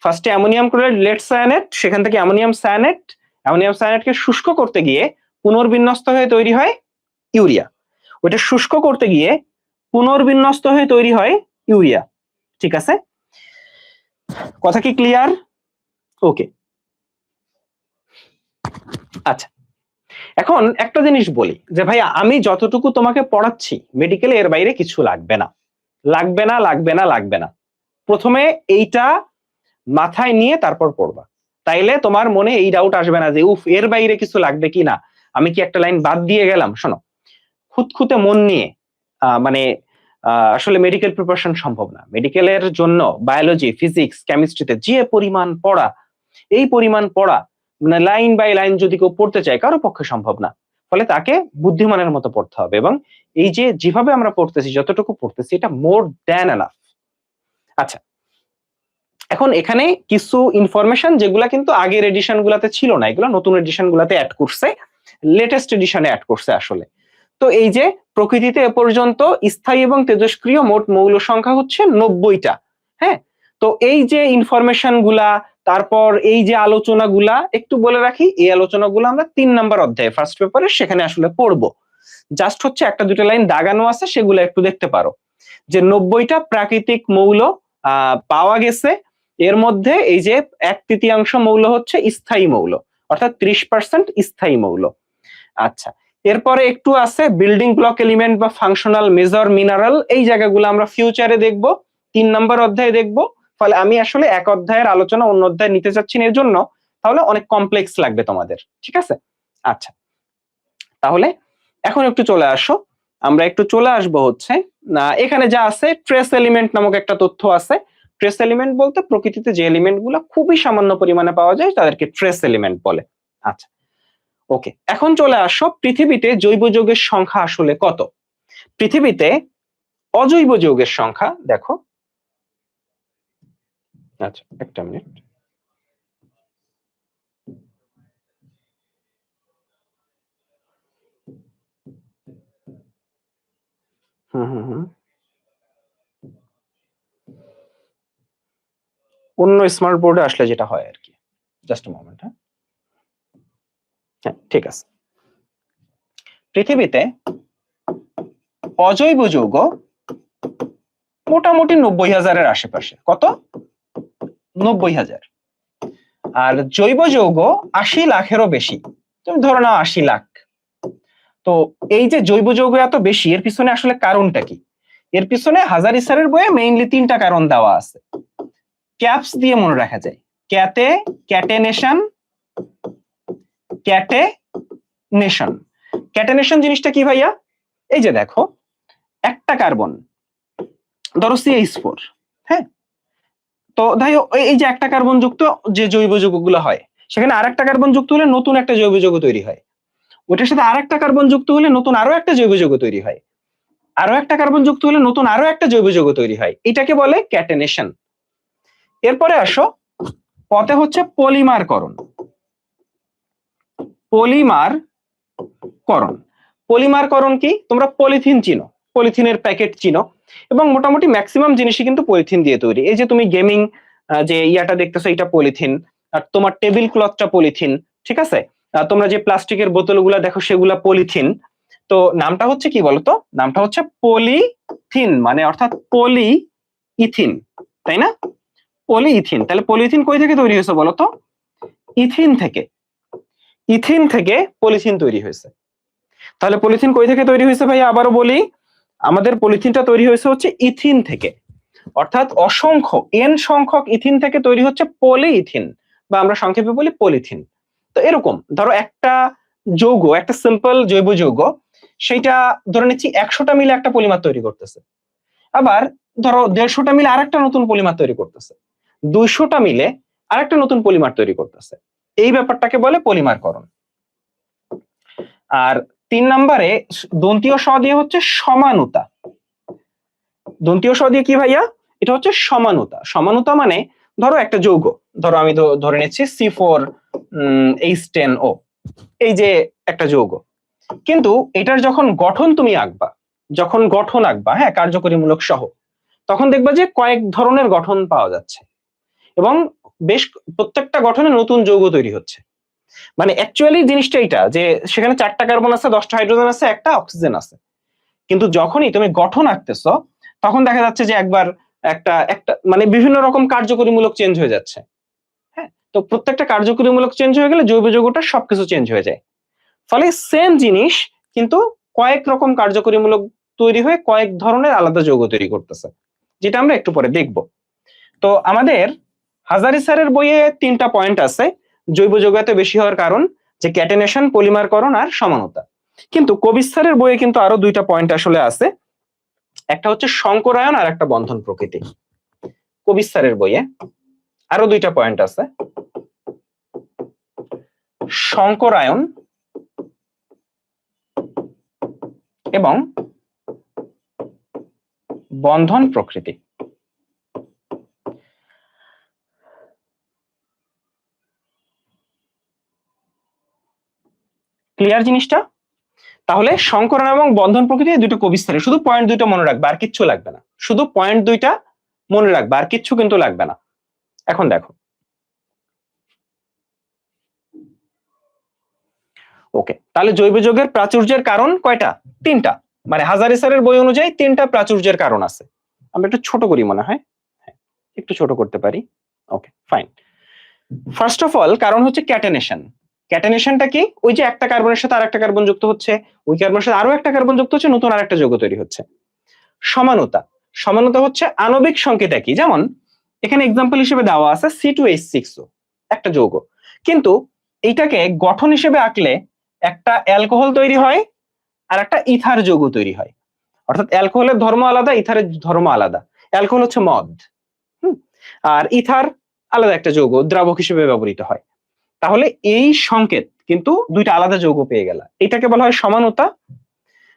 ফার্স্টে অ্যামোনিয়াম ক্লোরাইড লেড সায়ানেট, সেখান থেকে অ্যামোনিয়াম সায়ানেট, অ্যামোনিয়াম সায়ানেটকে শুষ্ক করতে গিয়ে পুনর্বিন্যস্ত হয়ে তৈরি হয় ইউরিয়া, ওইটা শুষ্ক করতে গিয়ে পুনর্বিন্যস্ত হয়ে তৈরি হয় ইউরিয়া। ঠিক আছে, কথা কি ক্লিয়ার? ওকে, আচ্ছা এখন একটা জিনিস বলি যে ভাইয়া আমি যতটুকু তোমাকে পড়াচ্ছি মেডিকেলে এর বাইরে কিছু লাগবে না, লাগবে না, লাগবে না, লাগবে না। প্রথমে এইটা মাথায় নিয়ে তারপর পড়বা, তাইলে তোমার মনে এই ডাউট আসবে না যে উফ এর বাইরে কিছু লাগবে কি না, আমি কি একটা লাইন বাদ দিয়ে গেলাম। শোনো, খুঁতখুঁতে মন নিয়ে মানে আসলে মেডিকেল প্রিপারেশন সম্ভব না। মেডিকেলের জন্য বায়োলজি, ফিজিক্স, কেমিস্ট্রিতে যে পরিমাণ পড়া, এই পরিমাণ পড়া মানে লাইন বাই লাইন যদি কেউ পড়তে চায় কারো পক্ষে সম্ভব না। ফলে তাকে বুদ্ধিমানের মতো পড়তে হবে এবং এই যে যেভাবে আমরা পড়তেছি, যতটুকু পড়তেছি এটা মোর দ্যান এনাফ। আচ্ছা, এখন এখানে কিছু ইনফরমেশন যেগুলা কিন্তু আগের এডিশন গুলাতে ছিল না, এগুলো নতুন এডিশন গুলাতে অ্যাড করছে, লেটেস্ট এডিশনে অ্যাড করছে আসলে। তো এই যে প্রকৃতিতে এ পর্যন্ত স্থায়ী এবং তেজস্ক্রিয় মোট মৌল সংখ্যা হচ্ছে 90টা। হ্যাঁ, তো এই যে ইনফরমেশন গুলা, তারপর এই যে আলোচনাগুলা একটু বলে রাখি, এই আলোচনাগুলো আমরা 3 নাম্বার অধ্যায়ে ফার্স্ট পেপারে সেখানে আসলে পড়বো। জাস্ট হচ্ছে একটা দুটো লাইন দাগানো আছে, সেগুলো একটু দেখতে পারো যে 90টা প্রাকৃতিক মৌল পাওয়া গেছে। এর মধ্যে এই যে 1/3 মৌল হচ্ছে স্থায়ী মৌল, অর্থাৎ 30% স্থায়ী মৌল। আচ্ছা, এরপরে একটু আছে বিল্ডিং ব্লক এলিমেন্ট বা ফাংশনাল মেজর মিনারেল, এই জায়গাগুলো আমরা ফিউচারে দেখব, 3 নাম্বার অধ্যায়ে দেখব। ফলে আমি আসলে এক অধ্যায়ের আলোচনা অন্য অধ্যায়ে নিতে চাচ্ছি না, এর জন্য তাহলে অনেক কমপ্লেক্স লাগবে তোমাদের। ঠিক আছে, আচ্ছা তাহলে এখন একটু চলে আসো, আমরা একটু চলে আসবো হচ্ছে এখানে যা আছে ট্রেস এলিমেন্ট নামক একটা তথ্য আছে। ট্রেস এলিমেন্ট বলতে প্রকৃতিতে যে এলিমেন্ট গুলো খুবই সামান্য পরিমাণে পাওয়া যায় তাদেরকে ট্রেস এলিমেন্ট বলে। আচ্ছা ওকে, এখন চলে আসো পৃথিবীতে জৈব যৌগের সংখ্যা আসলে কত। পৃথিবীতে অজৈব যৌগের সংখ্যা দেখো, আচ্ছা একটা মিনিট, অন্য স্মার্ট বোর্ডে আসলে যেটা হয় আর কি। Just a moment. হ্যাঁ ঠিক আছে, পৃথিবীতে অজৈব যৌগ মোটামুটি 90,000-এর আশেপাশে। কত? 90,000। আর জৈব যৌগ 80 লাখেরও বেশি, তুমি ধরো না 80 লাখ। তো এই যে জৈব যৌগ এত বেশি, এর পিছনে আসলে কারণটা কি? এর পিছনে হাজারি স্যারের বইয়ে মেইনলি 3টা কারণ দেওয়া আছে, ক্যাপস দিয়ে মনে রাখা যায়। ক্যাটে, ক্যাটেনেশন, ক্যাটেনেশন। ক্যাটেনেশন জিনিসটা কি ভাইয়া? এই যে দেখো একটা কার্বন, ধরো CH4, হ্যাঁ, তো এই যে একটা কার্বন যুক্ত যে জৈব যৌগগুলো হয়, সেখানে আরেকটা কার্বন যুক্ত হলে নতুন একটা জৈব যৌগ তৈরি হয়, ওটার সাথে আরেকটা কার্বন যুক্ত হলে নতুন আরো একটা জৈব যৌগ তৈরি হয়, আরো একটা কার্বন যুক্ত হলে নতুন আরো একটা জৈব যৌগ তৈরি হয়, এটাকে বলে ক্যাটেনেশন। এরপরে আসো পথে হচ্ছে পলিমারকরণ। পলিমারকরণ, পলিমারকরণ কি? তোমরা পলিথিন চিনো, পলিথিনের প্যাকেট চিনো, এবং মোটামুটি ম্যাক্সিমাম জিনিসই কিন্তু পলিথিন দিয়ে তৈরি। এই যে তুমি গেমিং যে ইয়াটা দেখতেছো, এটা পলিথিন, আর তোমার টেবিল ক্লথটা পলিথিন, ঠিক আছে? তোমরা যে প্লাস্টিকের বোতলগুলা দেখো সেগুলা পলিথিন। তো নামটা হচ্ছে কি বলতো? নামটা হচ্ছে পলিথিন, মানে অর্থাৎ পলি ইথিন, তাই না? পলিইথিন। তাহলে পলিথিন কই থেকে তৈরি হয়েছে বলতো? ইথিন থেকে। ইথিন থেকে পলিথিন তৈরি হয়েছে। তাহলে পলিথিন কই থেকে তৈরি হয়েছে ভাই? আবারও বলি, আমাদের পলিথিনটা তৈরি হয়েছে হচ্ছে ইথিন থেকে, অর্থাৎ অসংখ্য এন সংখ্যক ইথিন থেকে তৈরি হচ্ছে পলিইথিন, বা আমরা সংক্ষেপে বলি পলিথিন। তো এরকম ধরো একটা যৌগ, একটা সিম্পল জৈব যৌগ, সেইটা ধরে নিচ্ছি 100টা মিলে একটা পলিমার তৈরি করতেছে। আবার ধরো 150টা মিলে আরেকটা নতুন পলিমার তৈরি করতেছে, 200টা মিলে আরেকটা নতুন পলিমার তৈরি করতেছে। এই ব্যাপারটাকে বলে পলিমারকরণ। আর 3 নম্বরে দন্তীয় স দিয়ে হচ্ছে সমানুতা। দন্তীয় স দিয়ে কি ভাইয়া? এটা হচ্ছে সমানুতা। সমানুতা মানে ধরো একটা যৌগ, ধরো আমি তো ধরে নিচ্ছি C4H10O, এই যে একটা যৌগ, কিন্তু এটার যখন গঠন তুমি আঁকবা, যখন গঠন আঁকবা, হ্যাঁ, কার্যকরীমূলক সহ, তখন দেখবা যে কয়েক ধরনের গঠন পাওয়া যাচ্ছে, এবং বেশ প্রত্যেকটা গঠনে নতুন যৌগ তৈরি হচ্ছে। মানে অ্যাকচুয়ালি জিনিসটা এটা যে সেখানে 4টা কার্বন আছে, 10টা হাইড্রোজেন আছে, একটা অক্সিজেন আছে, কিন্তু যখনই তুমি গঠন আঁকতেছো তখন দেখা যাচ্ছে যে একবার একটা একটা মানে বিভিন্ন রকম কার্যকরীমূলক চেঞ্জ হয়ে যাচ্ছে। হ্যাঁ, তো প্রত্যেকটা কার্যকরীমূলক চেঞ্জ হয়ে গেলে জৈব যৌগটার সবকিছু চেঞ্জ হয়ে যায়। ফলে সেম জিনিস কিন্তু কয়েক রকম কার্যকরীমূলক তৈরি হয়ে কয়েক ধরনের আলাদা যৌগ তৈরি করতেছে, যেটা আমরা একটু পরে দেখব। তো আমাদের হাজারি স্যারের বইয়ে 3টা পয়েন্ট আছে জৈব যৌগাতে বেশি হওয়ার কারণ, যে ক্যাটেনেশন, পলিমারকরণ আর সমানতা। কিন্তু কবির স্যারের বইয়ে কিন্তু আরো 2টা পয়েন্ট আসলে আছে, একটা হচ্ছে সংকরায়ন আর একটা বন্ধন প্রকৃতি। কবির স্যারের বইয়ে আরো 2টা পয়েন্ট আছে, সংকরায়ন এবং বন্ধন প্রকৃতি। ক্লিয়ার জিনিসটা? তাহলে সংকরায়ন এবং বন্ধন প্রকৃতি দুটো কবির স্যারের, শুধু পয়েন্ট 2টা মনে রাখবে, আর কিচ্ছু লাগবে না। শুধু পয়েন্ট 2টা মনে রাখবে, আর কিচ্ছু কিন্তু লাগবে না। এখন দেখো, ওকে, তাহলে জৈব যৌগের প্রাচুর্যের কারণ কয়টা? 3টা। মানে হাজারি স্যারের বই অনুযায়ী 3টা প্রাচুর্যের কারণ আছে। আমরা একটু ছোট করি মনে হয়, একটু ছোট করতে পারি। ওকে, ফাইন। ফার্স্ট অফ অল কারণ হচ্ছে ক্যাটেনেশন। ক্যাটেনেশনটা কি? ওই যে একটা কার্বনের সাথে আরেকটা কার্বন যুক্ত হচ্ছে, ওই কার্বনের সাথে আরো একটা কার্বন যুক্ত হচ্ছে, নতুন আরেকটা যৌগ তৈরি হচ্ছে। সমানতা। সমানতা হচ্ছে আণবিক সংকেত একই, যেমন এখানে এক্সাম্পল হিসেবে দেওয়া আছে C2H6O, একটা যৌগ, কিন্তু এইটাকে গঠন হিসেবে আঁকলে একটা অ্যালকোহল তৈরি হয় আর একটা ইথার যৌগ তৈরি হয়। অর্থাৎ অ্যালকোহলের ধর্ম আলাদা, ইথারের ধর্ম আলাদা। অ্যালকোহল হচ্ছে মদ, আর ইথার আলাদা একটা যৌগ, দ্রাবক হিসেবে ব্যবহৃত হয়। তাহলে এই সংকেত কিন্তু 2টা আলাদা যৌগ পেয়ে গেল, এটাকে বলা হয় সমানতা।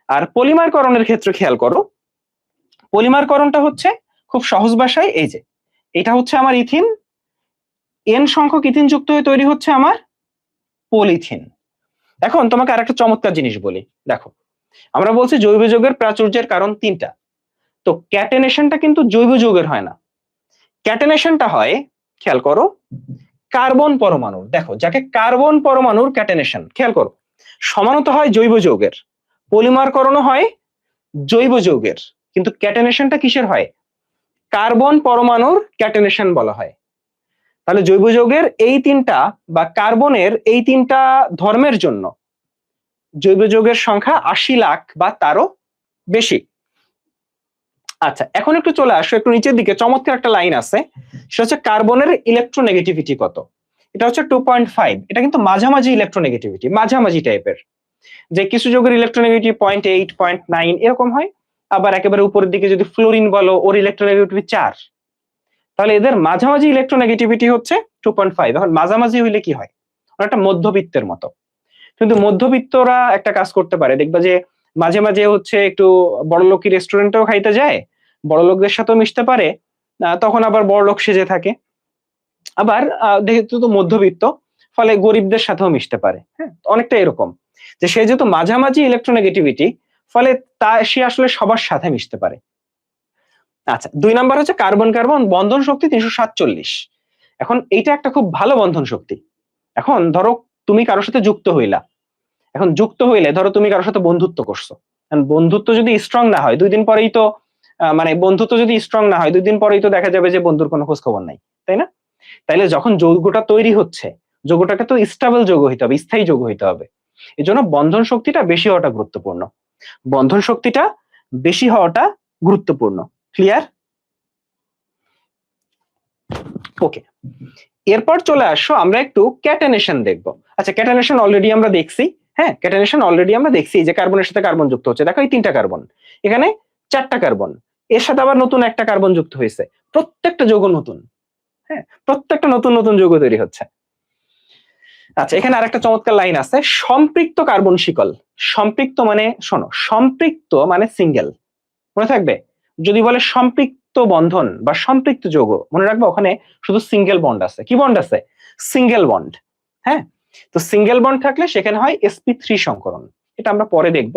আর পলিমারকরণের ক্ষেত্রে খেয়াল করো, পলিমারকরণটা হচ্ছে খুব সহজ ভাষায় এই যে এটা হচ্ছে আমার ইথিন, এন সংখ্যক ইথিন যুক্ত হয়ে তৈরি হচ্ছে আমার পলিথিন। এখন তোমাকে আরেকটা চমৎকার জিনিস বলি, দেখো আমরা বলছি জৈব যৌগের প্রাচুর্যের কারণ 3টা, তো ক্যাটেনেশনটা কিন্তু জৈব যৌগের হয় না, ক্যাটেনেশনটা হয়, খেয়াল করো, কার্বন পরমাণুর। দেখো, যাকে কার্বন পরমাণুর ক্যাটেনেশন, খেয়াল করো, সমানতা হয় জৈব যৌগের, পলিমারকরণও হয় জৈব যৌগের, কিন্তু ক্যাটেনেশনটা কিসের হয়? কার্বন পরমাণুর ক্যাটেনেশন বলা হয়। তাহলে জৈব যৌগের এই 3টা বা কার্বনের এই 3টা ধর্মের জন্য জৈব যৌগের সংখ্যা 80 লাখ বা তারও বেশি। আচ্ছা, এখন একটু চলে আসো একটু নিচের দিকে, চমৎকার একটা লাইন আছে, সেটা হচ্ছে কার্বনের ইলেকট্রোনেগেটিভিটি কত। এটা হচ্ছে 2.5। এটা কিন্তু মাঝামাঝি ইলেকট্রোনেগেটিভিটি, মাঝামাঝি টাইপের, যে কিছু যৌগের ইলেকট্রোনেগেটিভিটি 0.8, 0.9 এরকম হয়, আবার একেবারে উপরের দিকে যদি ফ্লোরিন বলো, ওর ইলেকট্রোনেগেটিভিটি 4। তাহলে এদের মাঝামাঝি ইলেকট্রোনেগেটিভিটি হচ্ছে 2.5। এখন মাঝামাঝি হইলে কি হয়? একটা মধ্যবিত্তের মতো। কিন্তু মধ্যবিত্তরা একটা কাজ করতে পারে, দেখবা যে মাঝে মাঝে হচ্ছে একটু বড়লোকি রেস্টুরেন্টেও খাইতে যায়, বড়লোকদের সাথেও মিশতে পারে, তখন আবার বড়লোক সেজে থাকে। আবার যেহেতু তো মধ্যবিত্ত, ফলে গরিবদের সাথেও মিশতে পারে। হ্যাঁ, অনেকটা এরকম যে সে যেহেতু মাঝামাঝি ইলেকট্রোনেগেটিভিটি, ফলে সে আসলে সবার সাথে মিশতে পারে। আচ্ছা, 2 নাম্বার হচ্ছে কার্বন কার্বন বন্ধন শক্তি 347। এখন এইটা একটা খুব ভালো বন্ধন শক্তি। এখন ধরো তুমি কারোর সাথে যুক্ত হইলা, এখন যুক্ত হইলে ধরো তুমি কারোর সাথে বন্ধুত্ব করছো, বন্ধুত্ব যদি স্ট্রং না হয় 2 দিন পরেই তো মানে বন্ধুত্ব যদি স্ট্রং না হয় 2 দিন পরেই তো দেখা যাবে যে বন্ধুর কোনো খোঁজ খবর নাই, তাই না? তাইলে যখন যৌগটা তৈরি হচ্ছে, যৌগটাকে তো স্টেবল যৌগ হইতে হবে, স্থায়ী যৌগ হইতে হবে। এই জন্য বন্ধন শক্তিটা বেশি হওয়াটা গুরুত্বপূর্ণ, বন্ধন শক্তিটা বেশি হওয়াটা গুরুত্বপূর্ণ। ক্লিয়ার? ওকে, এরপর চলে আসো আমরা একটু ক্যাটানেশন দেখব। আচ্ছা, ক্যাটানেশন অলরেডি আমরা দেখছি। হ্যাঁ, ক্যাটানেশন অলরেডি আমরা দেখছি, যে কার্বনের সাথে কার্বন যুক্ত হচ্ছে। দেখো এই 3টা কার্বন, এখানে 4টা কার্বন, এর সাথে আবার নতুন একটা কার্বন যুক্ত হয়েছে। প্রত্যেকটা যৌগ নতুন, হ্যাঁ, প্রত্যেকটা নতুন নতুন যৌগ তৈরি হচ্ছে। আচ্ছা, এখানে আরেকটা চমৎকার লাইন আছে, সম্পৃক্ত কার্বন শিকল। সম্পৃক্ত মানে শোনো, সম্পৃক্ত মানে সিঙ্গেল, মনে থাকবে। যদি বলে সম্পৃক্ত বন্ধন বা সম্পৃক্ত যৌগ, মনে রাখবো ওখানে শুধু সিঙ্গেল বন্ড আছে। কি বন্ড আছে? Single bond. হ্যাঁ, তো সিঙ্গেল বন্ড থাকলে সেখানে হয় sp3 সংকরণ, এটা আমরা পরে দেখব।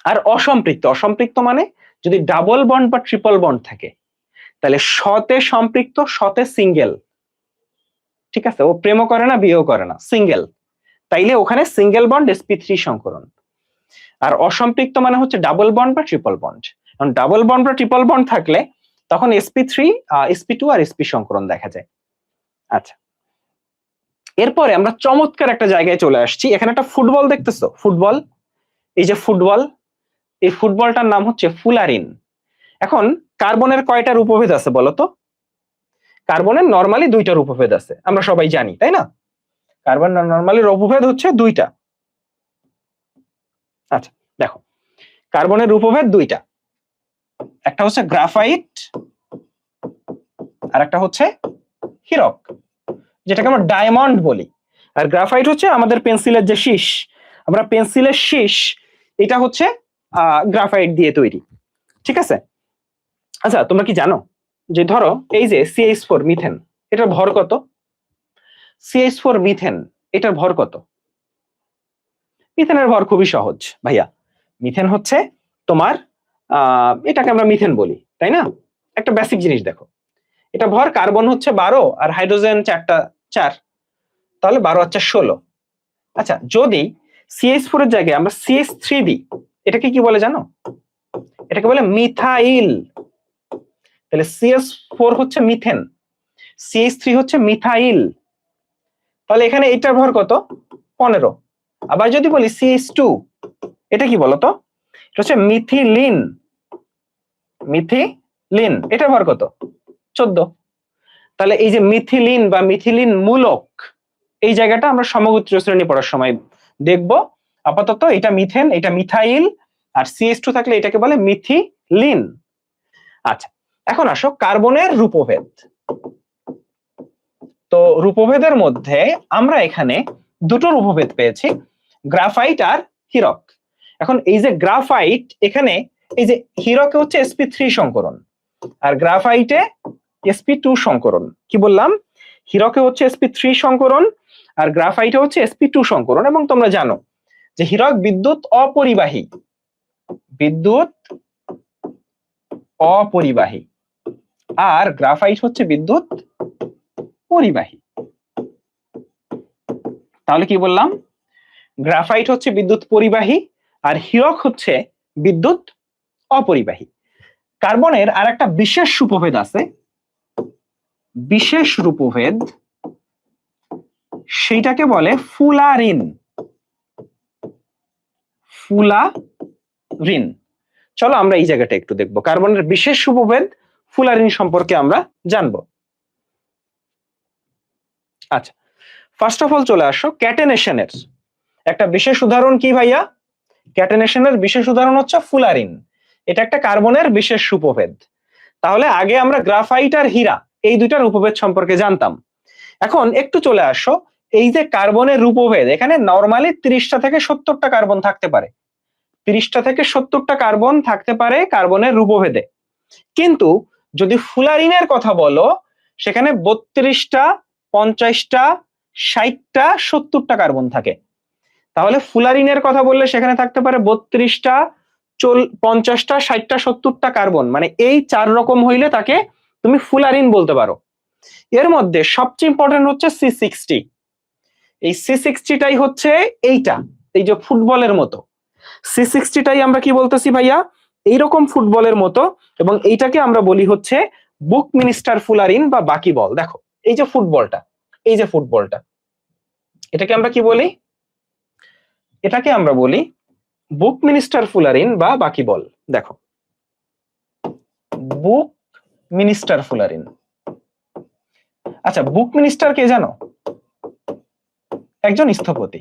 আর অসম্পৃক্ত, অসম্পৃক্ত মানে যদি ডাবল বন্ড বা ট্রিপল বন্ড থাকে, তাহলে শতে সম্পৃক্ত, শতে সিঙ্গেল। ঠিক আছে, ও প্রেমও করে না বিয়েও করে না, সিঙ্গেল, তাইলে ওখানে সিঙ্গেল বন্ড sp3 সংকরণ। আর অসম্পৃক্ত মানে হচ্ছে ডাবল বন্ড বা ট্রিপল বন্ড। কারণ ডাবল বন্ড বা ট্রিপল বন্ড থাকলে তখন sp3 sp2 আর sp সংকরণ দেখা যায়। আচ্ছা, এরপরে আমরা চমৎকার একটা জায়গায় চলে আসছি। এখানে একটা ফুটবল দেখতেছো, ফুটবল, এই যে ফুটবল, এই ফুটবলটার নাম হচ্ছে ফুলারিন। এখন কার্বনের কয়টা রূপভেদ আছে বলতো? কার্বনের নরমালি 2টা রূপভেদ আছে, আমরা সবাই জানি, তাই না? কার্বন নরমালি রূপভেদ হচ্ছে 2টা। আচ্ছা দেখো, কার্বনের রূপভেদ 2টা, একটা হচ্ছে গ্রাফাইট আর একটা হচ্ছে হীরক, যেটাকে আমরা ডায়মন্ড বলি। আর গ্রাফাইট হচ্ছে আমাদের পেন্সিলের যে শীষ, আমরা পেন্সিলের শীষ, এটা হচ্ছে গ্রাফাইট দিয়ে তৈরি। ঠিক আছে? আচ্ছা, তোমরা কি জানো যে ধরো এই যে CH4 মিথেন, এটার ভর কত? CH4 মিথেন, এটার ভর কত? মিথেনের ভর খুবই সহজ ভাইয়া। মিথেন হচ্ছে তোমার এটাকে আমরা মিথেন বলি, তাই না? একটা বেসিক জিনিস দেখো, এটা ভর, কার্বন হচ্ছে 12 আর হাইড্রোজেন 4, তাহলে 12 আর 4 16। আচ্ছা, যদি CH4 এর জায়গায় আমরা CH3 দিই, এটাকে কি বলে জানো? এটাকে বলে মিথাইল। তাহলে CH4 হচ্ছে মিথেন, CH3 হচ্ছে মিথাইল, তাহলে এখানে এটার ভর কত? 15। আবার যদি বলি CH2, এটা কি বলতো? এটা হচ্ছে মিথিলিন, মিথিলিন, এটার ভর কত? 14। তাহলে এই যে মিথিলিন বা মিথিলিন মূলক, এই জায়গাটা আমরা সমগোত্রীয় শ্রেণী পড়ার সময় দেখব। আপাতত এটা মিথেন, এটা মিথাইল, আর CH2 থাকলে এটাকে বলে মিথিলিন। আচ্ছা, এখন আসো কার্বনের রূপভেদ। তো রূপভেদের মধ্যে আমরা এখানে 2টো রূপভেদ পেয়েছি, গ্রাফাইট আর হীরক। এখন এই যে গ্রাফাইট, এখানে এই যে হীরকে হচ্ছে sp3 সংকরণ আর গ্রাফাইটে sp2 সংকরণ। কি বললাম? হীরকে হচ্ছে sp3 সংকরণ আর গ্রাফাইটে হচ্ছে sp2 সংকরণ। এবং তোমরা জানো যে হীরক বিদ্যুৎ অপরিবাহী, বিদ্যুৎ অপরিবাহী, আর গ্রাফাইট হচ্ছে বিদ্যুৎ পরিবাহী। তাহলে কি বললাম? গ্রাফাইট হচ্ছে বিদ্যুৎ পরিবাহী আর হীরক হচ্ছে বিদ্যুৎ অপরিবাহী। কার্বনের আর একটা বিশেষ রূপভেদ আছে, বিশেষ রূপভেদ, সেইটাকে বলে ফুলারিন। ফুলারিন, চলো আমরা এই জায়গাটা একটু দেখবো। কার্বনের বিশেষ রূপভেদ ফুলারিন সম্পর্কে আমরা জানবো। আচ্ছা, ফার্স্ট অফ অল চলে আসো ক্যাটেনেশনের একটা বিশেষ উদাহরণ। কি ভাইয়া? ক্যাটেনেশনের বিশেষ উদাহরণ হচ্ছে ফুলারিন, এটা একটা কার্বনের বিশেষ রূপভেদ। তাহলে আগে আমরা গ্রাফাইট আর হীরা, এই 2টার রূপভেদ সম্পর্কে জানতাম। এখন একটু চলে আসো, এই যে কার্বনের রূপভেদ, এখানে নরমালি 30টা থেকে 70টা কার্বন থাকতে পারে, 30টা থেকে 70টা কার্বন থাকতে পারে কার্বনের রূপভেদে। কিন্তু যদি ফুলারিনের কথা বলো, সেখানে 32টা, 50টা, 60টা, 70টা কার্বন থাকে। তাহলে ফুলারিনের কথা বললে সেখানে থাকতে পারে 32টা 50টা 60টা 70টা কার্বন, মানে এই 4 রকম হইলে তাকে তুমি ফুলারিন বলতে পারো। এর মধ্যে সবচেয়ে ইম্পর্টেন্ট হচ্ছে C60। এই C60টাই হচ্ছে এইটা, এই যে ফুটবলের মতো C60টাই আমরা কি বলতেছি ভাইয়া, এইরকম ফুটবলের মতো, এবং এইটাকে আমরা বলি হচ্ছে বুকমিনিস্টার ফুলারিন বা বাকিবল। দেখো এই যে ফুটবলটা, এই যে ফুটবলটা, এটাকে আমরা কি বলি, এটাকে আমরা বলি বুকমিনিস্টার ফুলারিন বা বাকিবল। দেখো বুকমিনিস্টার ফুলারিন। আচ্ছা, বুকমিনিস্টার কে জানো? একজন স্থপতি।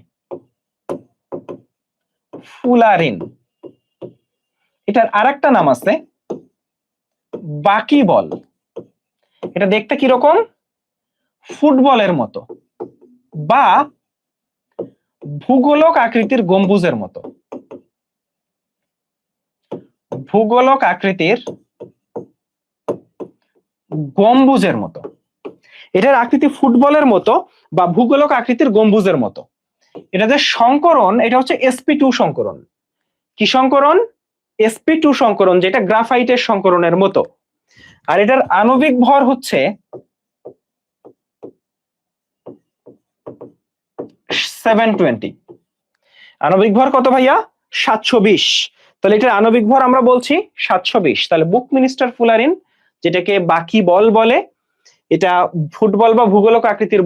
ফুলারিন এটার আরেকটা নাম আছে বাকিবল। এটা দেখতে কিরকম? ফুটবলের মতো বা ভূগোলক আকৃতির গম্বুজের মতো। ভূগোলক আকৃতির গম্বুজের মতো, এটার আকৃতি ফুটবলের মতো বা ভূগোলক আকৃতির গম্বুজের মতো। এটা যে সংকরণ, এটা হচ্ছে sp2 সংকরণ। কি সংকরণ? sp2 সংকরণ, যেটা গ্রাফাইটের সংকরণের মতো। আর এটার আণবিক ভর হচ্ছে 720। আণবিক ভর কত ভাইয়া? 720। তাহলে এটার আণবিক ভর আমরা বলছি 720। তাহলে বুকমিনিস্টার ফুলারিন, যেটাকে বাকিবল বলে, এটা ফুটবল বা ভূগোলক আকৃতির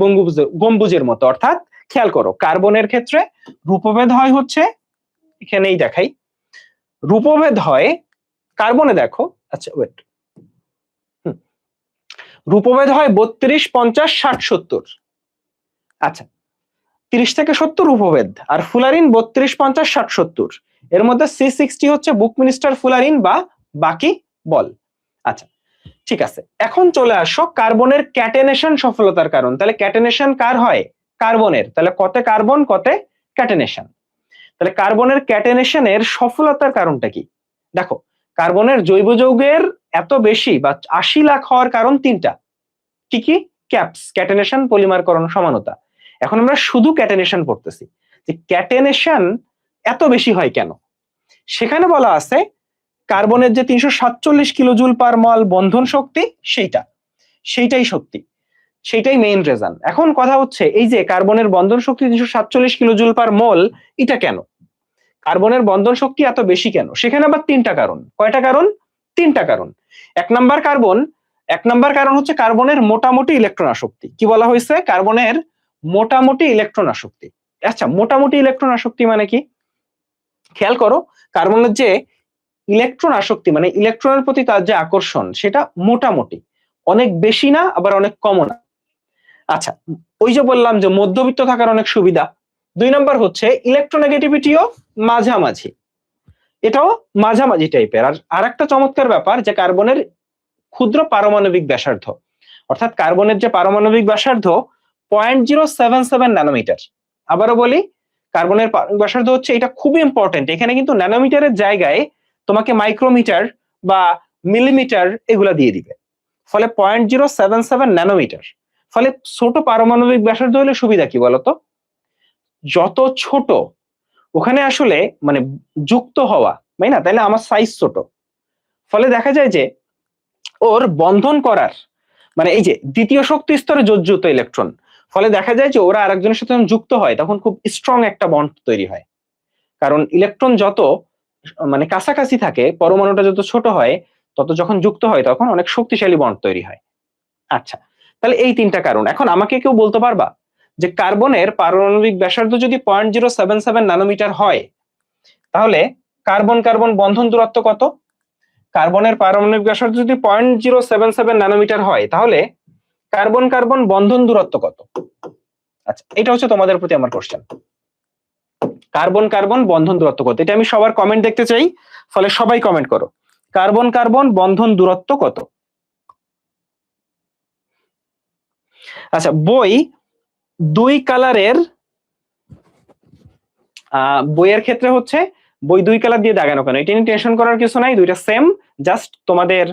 গম্বুজের মতো। অর্থাৎ খেয়াল করো, কার্বনের ক্ষেত্রে রূপভেদ হয় হচ্ছে, এখানেই দেখাই, রূপভেদ হয় কার্বনে। দেখো, আচ্ছা ওয়েট, রূপভেদ হয় 32, 50, 60, 70। আচ্ছা, 30 থেকে 70 রূপভেদ। আর ফুলারিন 32, 50, 60, 70। এর মধ্যে C60 হচ্ছে বুকমিনিস্টার ফুলারিন বা বাকি বল। আচ্ছা ঠিক আছে, এখন চলে আসো কার্বনের ক্যাটেনেশন সফলতার কারণ। তাহলে ক্যাটেনেশন কার হয়? কার্বনের। তাহলে কতে কার্বন কতে ক্যাটেনেশন। তাহলে কার্বনের ক্যাটেনেশনের সফলতার কারণটা কি? দেখো, কার্বনের জৈব যৌগের এত বেশি বা 80 লাখ হওয়ার কারণ 3টা। কি কি? ক্যাপস, ক্যাটেনেশন, পলিমারকরণ, সমানতা। এখন আমরা শুধু ক্যাটেনেশন পড়তেছি, যে ক্যাটেনেশন এত বেশি হয় কেন। সেখানে বলা আছে কার্বনের যে 347 কিলোজুল পার মল বন্ধন শক্তি, সেইটাই সত্যি, সেইটাই মেইন রিজন। এখন কথা হচ্ছে, এই যে কার্বনের বন্ধন শক্তি 347 কিলোজুল পার মোল, এটা কেন? কার্বনের বন্ধন শক্তি এত বেশি কেন? সেখানে আবার 3টা কারণ। কয়টা কারণ? 3টা কারণ। এক নাম্বার কারণ হচ্ছে কার্বনের মোটামুটি ইলেকট্রন আসক্তি। কি বলা হয়েছে? কার্বনের মোটামুটি ইলেকট্রন আসক্তি। আচ্ছা, মোটামুটি ইলেকট্রন আসক্তি মানে কি? খেয়াল করো, কার্বনের যে ইলেকট্রন আসক্তি মানে ইলেকট্রনের প্রতি তার যে আকর্ষণ, সেটা মোটামুটি, অনেক বেশি না আবার অনেক কমও না। আচ্ছা, ওই যে বললাম যে মধ্যবিত্ত থাকার অনেক সুবিধা। 2 নাম্বার হচ্ছে ইলেকট্রোনেগেটিভিটিও মাঝামাঝি, এটাও মাঝামাঝি টাইপের। আর আরেকটা চমৎকার ব্যাপার, যে কার্বনের ক্ষুদ্র পারমাণবিক ব্যাসার্ধ, অর্থাৎ কার্বনের যে পারমাণবিক ব্যাসার্ধ 0.077 ন্যানোমিটার। আবারও বলি, কার্বনের ব্যাসার্ধ হচ্ছে, এটা খুবই ইম্পর্টেন্ট। এখানে কিন্তু ন্যানোমিটারের জায়গায় তোমাকে মাইক্রোমিটার বা মিলিমিটার এগুলা দিয়ে দিবে। ফলে 0.077 ন্যানোমিটার। ফলে ছোট পারমাণবিক ব্যাসার্ধ হলে সুবিধা কি বলতো? যত ছোট ওখানে আসলে মানে যুক্ত হওয়া, তাই না? তাইলে আমার সাইজ ছোট, ফলে দেখা যায় যে ওর বন্ধন করার মানে এই যে দ্বিতীয় শক্তি স্তরে যোজ্যুত ইলেকট্রন, ফলে দেখা যায় যে ওরা আরেকজনের সাথে যখন যুক্ত হয় তখন খুব স্ট্রং একটা বন্ড তৈরি হয়। কারণ ইলেকট্রন যত মানে কাছাকাছি থাকে, পরমাণুটা যত ছোট হয়, তত যখন যুক্ত হয় তখন অনেক শক্তিশালী বন্ড তৈরি হয়। আচ্ছা, তাহলে এই 3টা কারণ। এখন আমাকে কেউ বলতে পারবা যে কার্বনের পারমাণবিক ব্যাসার্ধ যদি 0.077 ন্যানোমিটার হয়, তাহলে কার্বন কার্বন বন্ধন দূরত্ব কত? কার্বনের পারমাণবিক ব্যাসার্ধ যদি 0.077 ন্যানোমিটার হয়, তাহলে কার্বন কার্বন বন্ধন দূরত্ব কত? আচ্ছা, এটা হচ্ছে তোমাদের প্রতি আমার কোশ্চেন। কার্বন কার্বন বন্ধন দূরত্ব কত? এটা আমি সবার কমেন্ট দেখতে চাই, ফলে সবাই কমেন্ট করো, কার্বন কার্বন বন্ধন দূরত্ব কত? আচ্ছা, বই 2 কালারের, বইয়ের ক্ষেত্রে হচ্ছে বই 2 কালার দিয়ে দাগানো কেন? এটা নিয়ে টেনশন করার কিছু নাই, দুইটা সেম, জাস্ট তোমাদের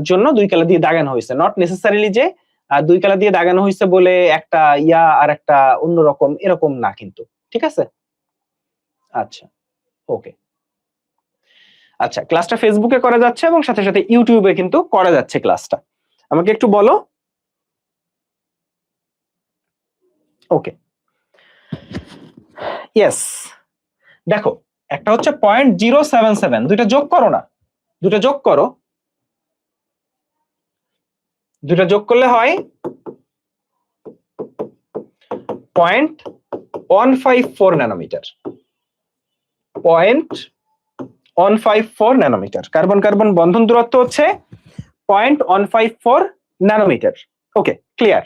জন্য 2 কালার দিয়ে দাগানো হয়েছে। নট নেসেসারিলি যে 2 কালার দিয়ে দাগানো হয়েছে বলে একটা ইয়া আর একটা অন্যরকম, এরকম না কিন্তু, ঠিক আছে? আচ্ছা, ওকে। আচ্ছা, ক্লাসটা ফেসবুকে করা যাচ্ছে এবং সাথে সাথে ইউটিউবে কিন্তু করা যাচ্ছে ক্লাসটা। আমাকে একটু বলো। ওকে, ইয়েস। দেখো, একটা হচ্ছে 0.077, দুইটা যোগ করো না, দুটো যোগ করো, দুটো যোগ করলে হয় 0.154 ন্যানোমিটার। 0.154 ন্যানোমিটার। কার্বন কার্বন বন্ধন দূরত্ব হচ্ছে 0.154 ন্যানোমিটার। ওকে, ক্লিয়ার।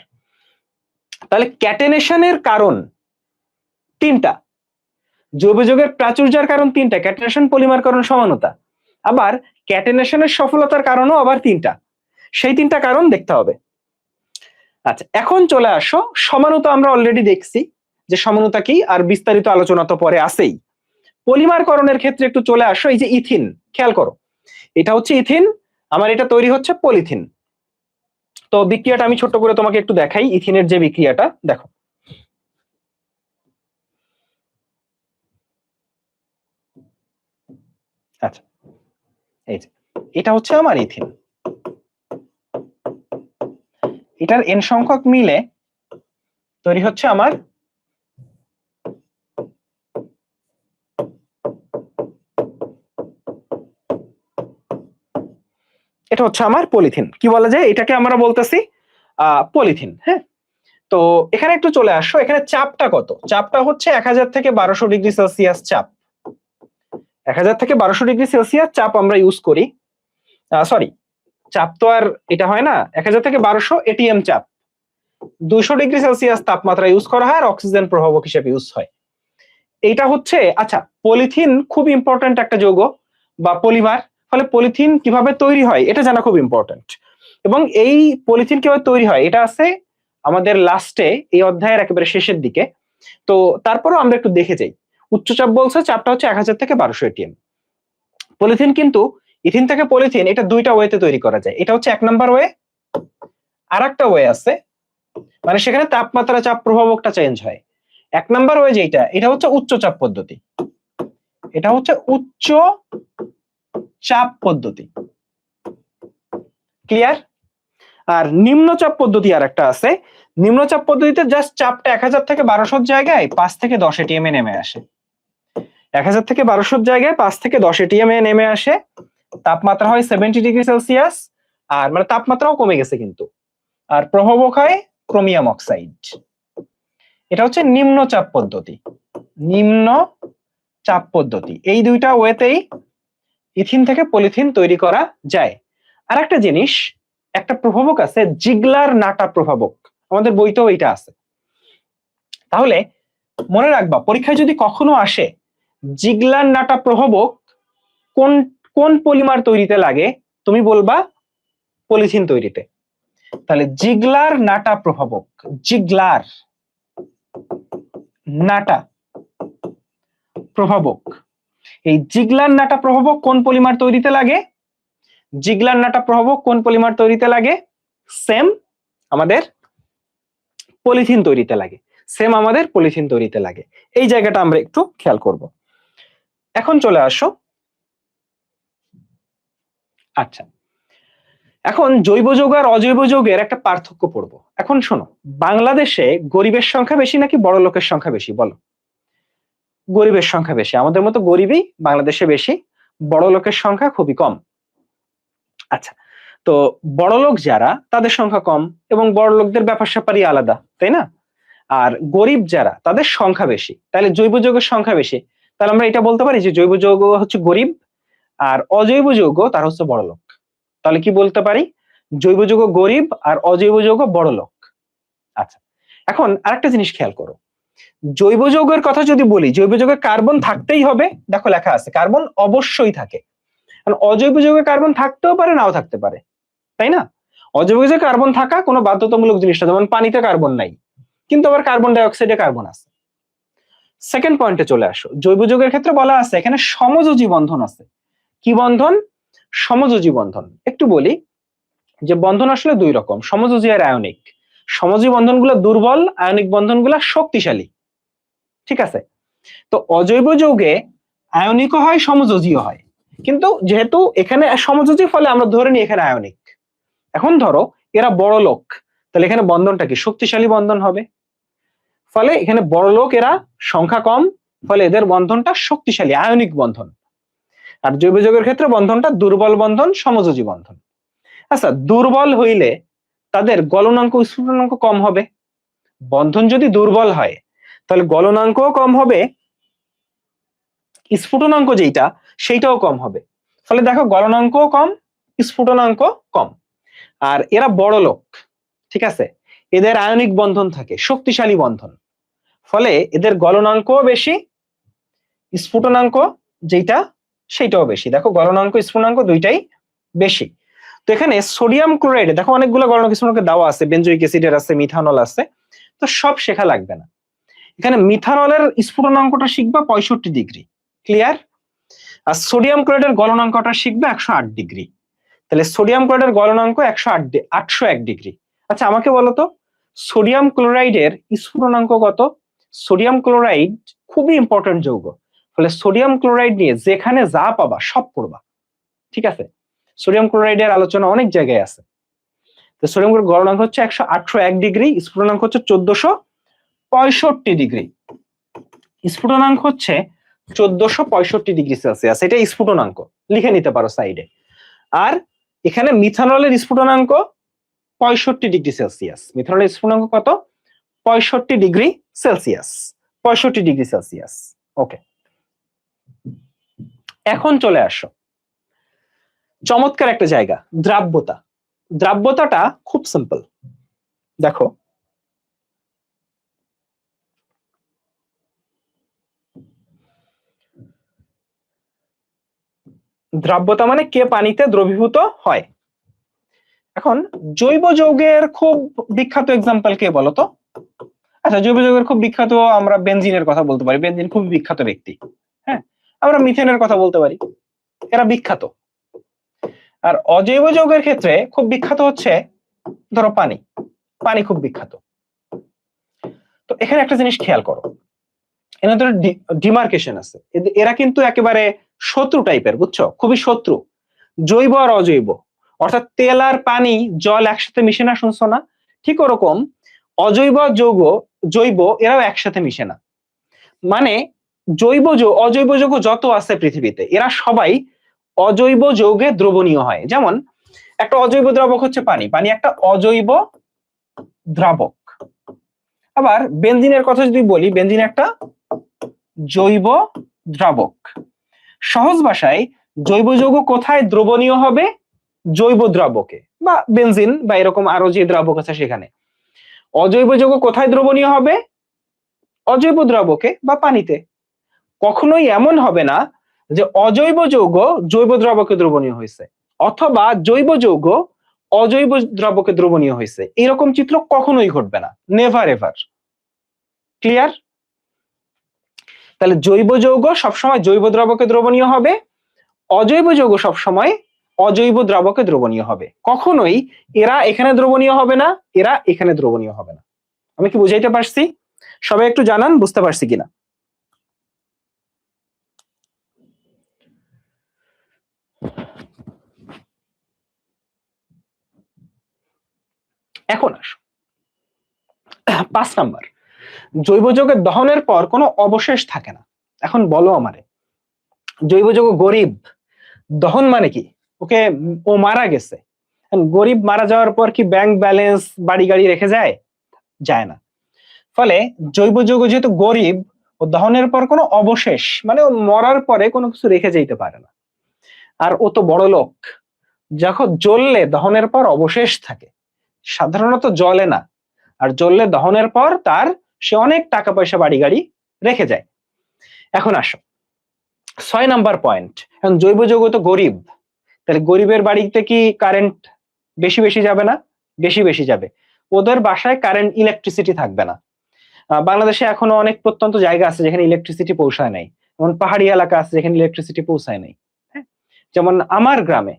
তাহলে ক্যাটেনেশনের কারণ তিনটা, জৈব যৌগের প্রাচুর্যের কারণ তিনটা, ক্যাটেনেশন, পলিমারকরণ, সমানতা। আবার ক্যাটেনেশনের সফলতার কারণও আবার তিনটা, সেই তিনটা কারণ দেখতে হবে। আচ্ছা, এখন চলে আসো সমানতা। আমরা অলরেডি দেখছি যে সমানতা কি, আর বিস্তারিত আলোচনা তো পরে আসেই। পলিমারকরণের ক্ষেত্রে একটু চলে আসো। এই যে ইথিন, খেয়াল করো, এটা হচ্ছে ইথিন, আমার এটা তৈরি হচ্ছে পলিথিন। তো বিক্রিয়াটা আমি ছোট্ট করে তোমাকে একটু দেখাই, ইথিনের যে বিক্রিয়াটা দেখো। আচ্ছা, এই যে এটা হচ্ছে আমার ইথিন, এটার এন সংখ্যক মিলে তৈরি হচ্ছে আমার এটা হচ্ছে আমার পলিথিন। কি বলা যায় এটাকে, আমরা বলতেছি পলিথিন। হ্যাঁ, তো এখানে একটু চলে আসো, এখানে চাপটা কত? চাপটা হচ্ছে 1000 থেকে 1200 ডিগ্রি সেলসিয়াস চাপ। 1000 থেকে 1200 ডিগ্রি সেলসিয়াস চাপ আমরা ইউজ করি। সরি, চাপ তো আর এটা হয় না, 1000 থেকে 1200 এটিএম চাপ, 200 ডিগ্রি সেলসিয়াস তাপমাত্রা ইউজ করা হয়, আর অক্সিজেন প্রভাবক হিসেবে ইউজ হয়। এইটা হচ্ছে, আচ্ছা, পলিথিন খুব ইম্পর্টেন্ট একটা যৌগ বা পলিমার। ফলে পলিথিন কিভাবে তৈরি হয় এটা জানা খুব ইম্পর্টেন্ট। এবং এই পলিথিন কিভাবে তৈরি হয় এটা আছে আমাদের লাস্টে, এই অধ্যায়ের একেবারে শেষের দিকে। তো তারপরও আমরা একটু দেখে যাই। উচ্চচাপ বলছে, চাপটা হচ্ছে 1000 থেকে 1200 এটিএম। পলিথিন কিন্তু ইথিন থেকে পলিথিন এটা দুইটা ওয়েতে তৈরি করা যায়। এটা হচ্ছে 1 নাম্বার ওয়ে, আর একটা ওয়ে আছে, মানে সেখানে তাপমাত্রা, চাপ প্রভাবকটা চেঞ্জ হয়। 1 নাম্বার ওয়ে যেটা, এটা হচ্ছে উচ্চ চাপ পদ্ধতি, এটা হচ্ছে উচ্চ চাপ পদ্ধতি। ক্লিয়ার? আর নিম্নচাপ পদ্ধতি আর একটা আছে। নিম্নচাপ পদ্ধতিতে জাস্ট চাপটা 1000 থেকে 1200 জায়গায় 5 থেকে 10 এটিএম এ নেমে আসে। 1000 থেকে 1200 জায়গায় 5 থেকে 10 এটিএম এ নেমে আসে। তাপমাত্রা হয় 70 ডিগ্রি সেলসিয়াস, আর মানে তাপমাত্রাও কমে গেছে কিন্তু। আর প্রভাবক হয় ক্রোমিয়াম অক্সাইড। এটা হচ্ছে নিম্নচাপ পদ্ধতি। নিম্ন চাপ পদ্ধতি, এই দুইটা ওয়েতেই ইথিন থেকে পলিথিন তৈরি করা যায়। আর একটা জিনিস, একটা প্রভাবক আছে জিগলার নাটা প্রভাবক, আমাদের বইতেও এটা আছে। তাহলে মনে রাখবা, পরীক্ষায় যদি কখনো আসে জিগলার নাটা প্রভাবক কোন কোন পলিমার তৈরিতে লাগে, তুমি বলবা পলিথিন তৈরিতে। তাহলে জিগলার নাটা প্রভাবক, জিগলার নাটা প্রভাবক, এই জিগলার নাটা প্রভাবক কোন পলিমার তৈরিতে লাগে? জিগলার নাটা প্রভাবক কোন পলিমার তৈরিতে লাগে? সেম আমাদের পলিথিন তৈরিতে লাগে, সেম আমাদের পলিথিন তৈরিতে লাগে। এই জায়গাটা আমরা একটু খেয়াল করব। এখন চলে আসো। আচ্ছা, এখন জৈব যৌগ আর অজৈব যৌগের একটা পার্থক্য পড়বো। এখন শোনো, বাংলাদেশে গরিবের সংখ্যা বেশি নাকি বড় লোকের সংখ্যা বেশি বলো? গরিবের সংখ্যা বেশি। আমাদের মতো গরিবই বাংলাদেশে বেশি, বড় লোকের সংখ্যা খুবই কম। আচ্ছা, তো বড় লোক যারা তাদের সংখ্যা কম, এবং বড় লোকদের ব্যাপার স্যাপারই আলাদা, তাই না? আর গরিব যারা তাদের সংখ্যা বেশি, তাহলে জৈব যৌগের সংখ্যা বেশি। তাহলে আমরা এটা বলতে পারি যে জৈব যৌগ হচ্ছে গরিব, আর অজৈব যৌগ তার হচ্ছে বড় লোক। তাহলে কি বলতে পারি? জৈব যৌগ গরিব আর অজৈব যৌগ বড় লোক। আচ্ছা, এখন আরেকটা জিনিস খেয়াল করো, জৈব যৌগের কথা যদি বলি, জৈব যৌগে কার্বন থাকতেই হবে। দেখো লেখা আছে কার্বন অবশ্যই থাকে। কারণ অজৈব যৌগে কার্বন থাকতেও পারে, নাও থাকতে পারে, তাই না? অজৈব যৌগে কার্বন থাকা কোনো বাধ্যতামূলক জিনিস না, যেমন পানিতে কার্বন নাই, কিন্তু আবার কার্বন ডাই অক্সাইডে কার্বন আছে। সেকেন্ড পয়েন্টে চলে আসো, জৈব যৌগের ক্ষেত্রে বলা আছে এখানে সমযোজী বন্ধন আছে। কি বন্ধন? সমযোজী বন্ধন। একটু বলি যে বন্ধন আসলে দুই রকম, সমযোজী আর আয়নিক। সমযোজী বন্ধনগুলো দুর্বল, আয়নিক বন্ধনগুলো শক্তিশালী। ঠিক আছে? তো অজৈব যৌগে আয়নিকও হয়, সমযোজীও হয়, কিন্তু যেহেতু এখানে সমযোজী, ফলে আমরা ধরে নিই এখানে আয়নিক। এখন ধরো এরা বড় লোক, তাহলে এখানে বন্ধনটা কি শক্তিশালী বন্ধন হবে, ফলে এখানে বড় লোক, এরা সংখ্যা কম, ফলে এদের বন্ধনটা শক্তিশালী আয়নিক বন্ধন। আর জৈব যৌগের ক্ষেত্রে বন্ধনটা দুর্বল বন্ধন, সমযোজী বন্ধন। আচ্ছা, দুর্বল হইলে তাদের গলনাঙ্ক স্ফুটনাঙ্ক কম হবে। বন্ধন যদি দুর্বল হয় তাহলে গলনাঙ্কও কম হবে, স্ফুটনাঙ্ক যেটা সেইটাও কম হবে। ফলে দেখো গলনাঙ্কও কম, স্ফুটনাঙ্ক কম। আর এরা বড় লোক, ঠিক আছে, এদের আয়নিক বন্ধন থাকে, শক্তিশালী বন্ধন, ফলে এদের গলনাঙ্কও বেশি, স্ফুটনাঙ্ক যেটা সেইটাও বেশি। দেখো গলনাঙ্ক স্ফুটনাঙ্ক দুইটাই বেশি। তো এখানে সোডিয়াম ক্লোরাইডে দেখো অনেকগুলো গলনাঙ্ক স্ফুটনাঙ্ক দেওয়া আছে, বেনজোইক অ্যাসিডের আছে, মিথানল আছে, তো সব শেখা লাগবে না। এখানে মিথানলের স্ফুটনাঙ্কটা শিখবা 65 ডিগ্রি, ক্লিয়ার। আর সোডিয়াম ক্লোরাইডের গলনাঙ্কটা শিখবে 108 ডিগ্রি। তাহলে সোডিয়াম ক্লোরাইডের গলনাঙ্ক 801 ডিগ্রি। আচ্ছা আমাকে বলো তো, সোডিয়াম ক্লোরাইডের স্ফুটনাঙ্ক কত? সোডিয়াম ক্লোরাইড খুবই ইম্পর্টেন্ট যৌগ, ফলে সোডিয়াম ক্লোরাইড নিয়ে যেখানে যা পাবা সব পড়বা, ঠিক আছে। সোডিয়াম ক্লোরাইডের আলোচনা অনেক জায়গায় আছে। তো সোডিয়াম ক্লোরাইড গলনাঙ্ক হচ্ছে 108 ডিগ্রি, স্ফুটনাঙ্ক হচ্ছে 1465 ডিগ্রি। স্ফুটনাঙ্ক হচ্ছে 1465 ডিগ্রি সেলসিয়াস, এটা স্ফুটনাঙ্ক, লিখে নিতে পারো সাইডে। আর এখানে মিথানলের স্ফুটনাঙ্ক 65 ডিগ্রি সেলসিয়াস। মিথানলের স্ফুটনাঙ্ক কত? 65 ডিগ্রি সেলসিয়াস, 65 ডিগ্রি সেলসিয়াস। ওকে, এখন চলে আসো চমৎকার একটা জায়গা, দ্রাব্যতা। দ্রাব্যতাটা খুব সিম্পল, দেখো দ্রাব্যতা মানে কে পানিতে দ্রবীভূত হয়। এখন জৈব যৌগের খুব বিখ্যাত এক্সাম্পল কে বলতো? আচ্ছা, জৈব যৌগের খুব বিখ্যাত আমরা বেনজিনের কথা বলতে পারি, বেনজিন খুব বিখ্যাত ব্যক্তি। হ্যাঁ, আমরা মিথেনের কথা বলতে পারি, এরা বিখ্যাত। আর অজৈব যৌগের ক্ষেত্রে খুব বিখ্যাত হচ্ছে ধরো পানি, পানি খুব বিখ্যাত। তো এখানে একটা জিনিস খেয়াল করো, এনাদের ডিমার্কেশন আছে, এরা কিন্তু একেবারে শত্রু টাইপের, বুঝছো, খুবই শত্রু, জৈব আর অজৈব। অর্থাৎ তেল আর পানি, জল একসাথে মিশে না, শুনছো না? ঠিক ওরকম অজৈব যৌগ, জৈব, এরাও একসাথে মিশে না। মানে অজৈব যৌগ যত আছে পৃথিবীতে, এরা সবাই অজৈব যৌগে দ্রবণীয় হয়। যেমন একটা অজৈব দ্রাবক হচ্ছে পানি, পানি একটা অজৈব দ্রাবক। আবার বেনজিনের কথা যদি বলি, বেনজিন একটা জৈব দ্রাবক। সহজ ভাষায় জৈব যৌগ কোথায় দ্রবণীয় হবে? জৈব দ্রাবকে বা বেনজিন বা এরকম আরো যে দ্রাবক আছে সেখানে। অজৈব যৌগ কোথায় দ্রবণীয় হবে? অজৈব দ্রাবকে বা পানিতে। কখনোই এমন হবে না যে অজৈব যৌগ জৈব দ্রাবকে দ্রবণীয় হয়েছে, অথবা জৈব যৌগ অজৈব দ্রাবকে দ্রবণীয় হয়েছে, এরকম চিত্র কখনোই ঘটবে না, নেভার এভার। ক্লিয়ার? তাহলে জৈব যৌগ সবসময় জৈব দ্রাবকে দ্রবণীয় হবে, অজৈব যৌগ সবসময় অজৈব দ্রাবকে দ্রবণীয় হবে। কখনোই এরা এখানে দ্রবণীয় হবে না, এরা এখানে দ্রবণীয় হবে না। আমি কি বুঝাইতে পারছি? সবাই একটু জানান বুঝতে পারছি কিনা। এখন আসো 5 নাম্বার, জৈব যৌগের দহনের পর কোনো অবশেষ থাকে না। এখন বলো আমারে, জৈব যৌগ গরিব, দহন মানে কি? ওকে, ও মারা গেছে, গরিব মারা যাওয়ার পর কি ব্যাংক ব্যালেন্স, বাড়ি গাড়ি রেখে যায়? যায় না। ফলে জৈব যৌগ যেহেতু গরিব, ও দহনের পর কোনো অবশেষ মানে ও মরার পরে কোনো কিছু রেখে যেতে পারে না। আর ও তো বড় লোক, যখন জ্বললে দহনের পর অবশেষ থাকে, সাধারণত জ্বলে না, আর জ্বললে দহনের পর সে অনেক টাকা পয়সা বাড়ি গাড়ি রেখে যায়। এখন আসো 6 নাম্বার পয়েন্ট। এখন জৈব যৌগ তো গরিব, তাহলে গরিবের বাড়িতে কি কারেন্ট বেশি বেশি যাবে না? বেশি বেশি যাবে। ওদের বাসায় কারেন্ট, ইলেকট্রিসিটি থাকবে না। বাংলাদেশে এখনো অনেক প্রত্যন্ত জায়গা আছে যেখানে ইলেকট্রিসিটি পৌঁছায় নাই, যেমন পাহাড়ি এলাকা আছে যেখানে ইলেকট্রিসিটি পৌঁছায় নাই। হ্যাঁ, যেমন আমার গ্রামে,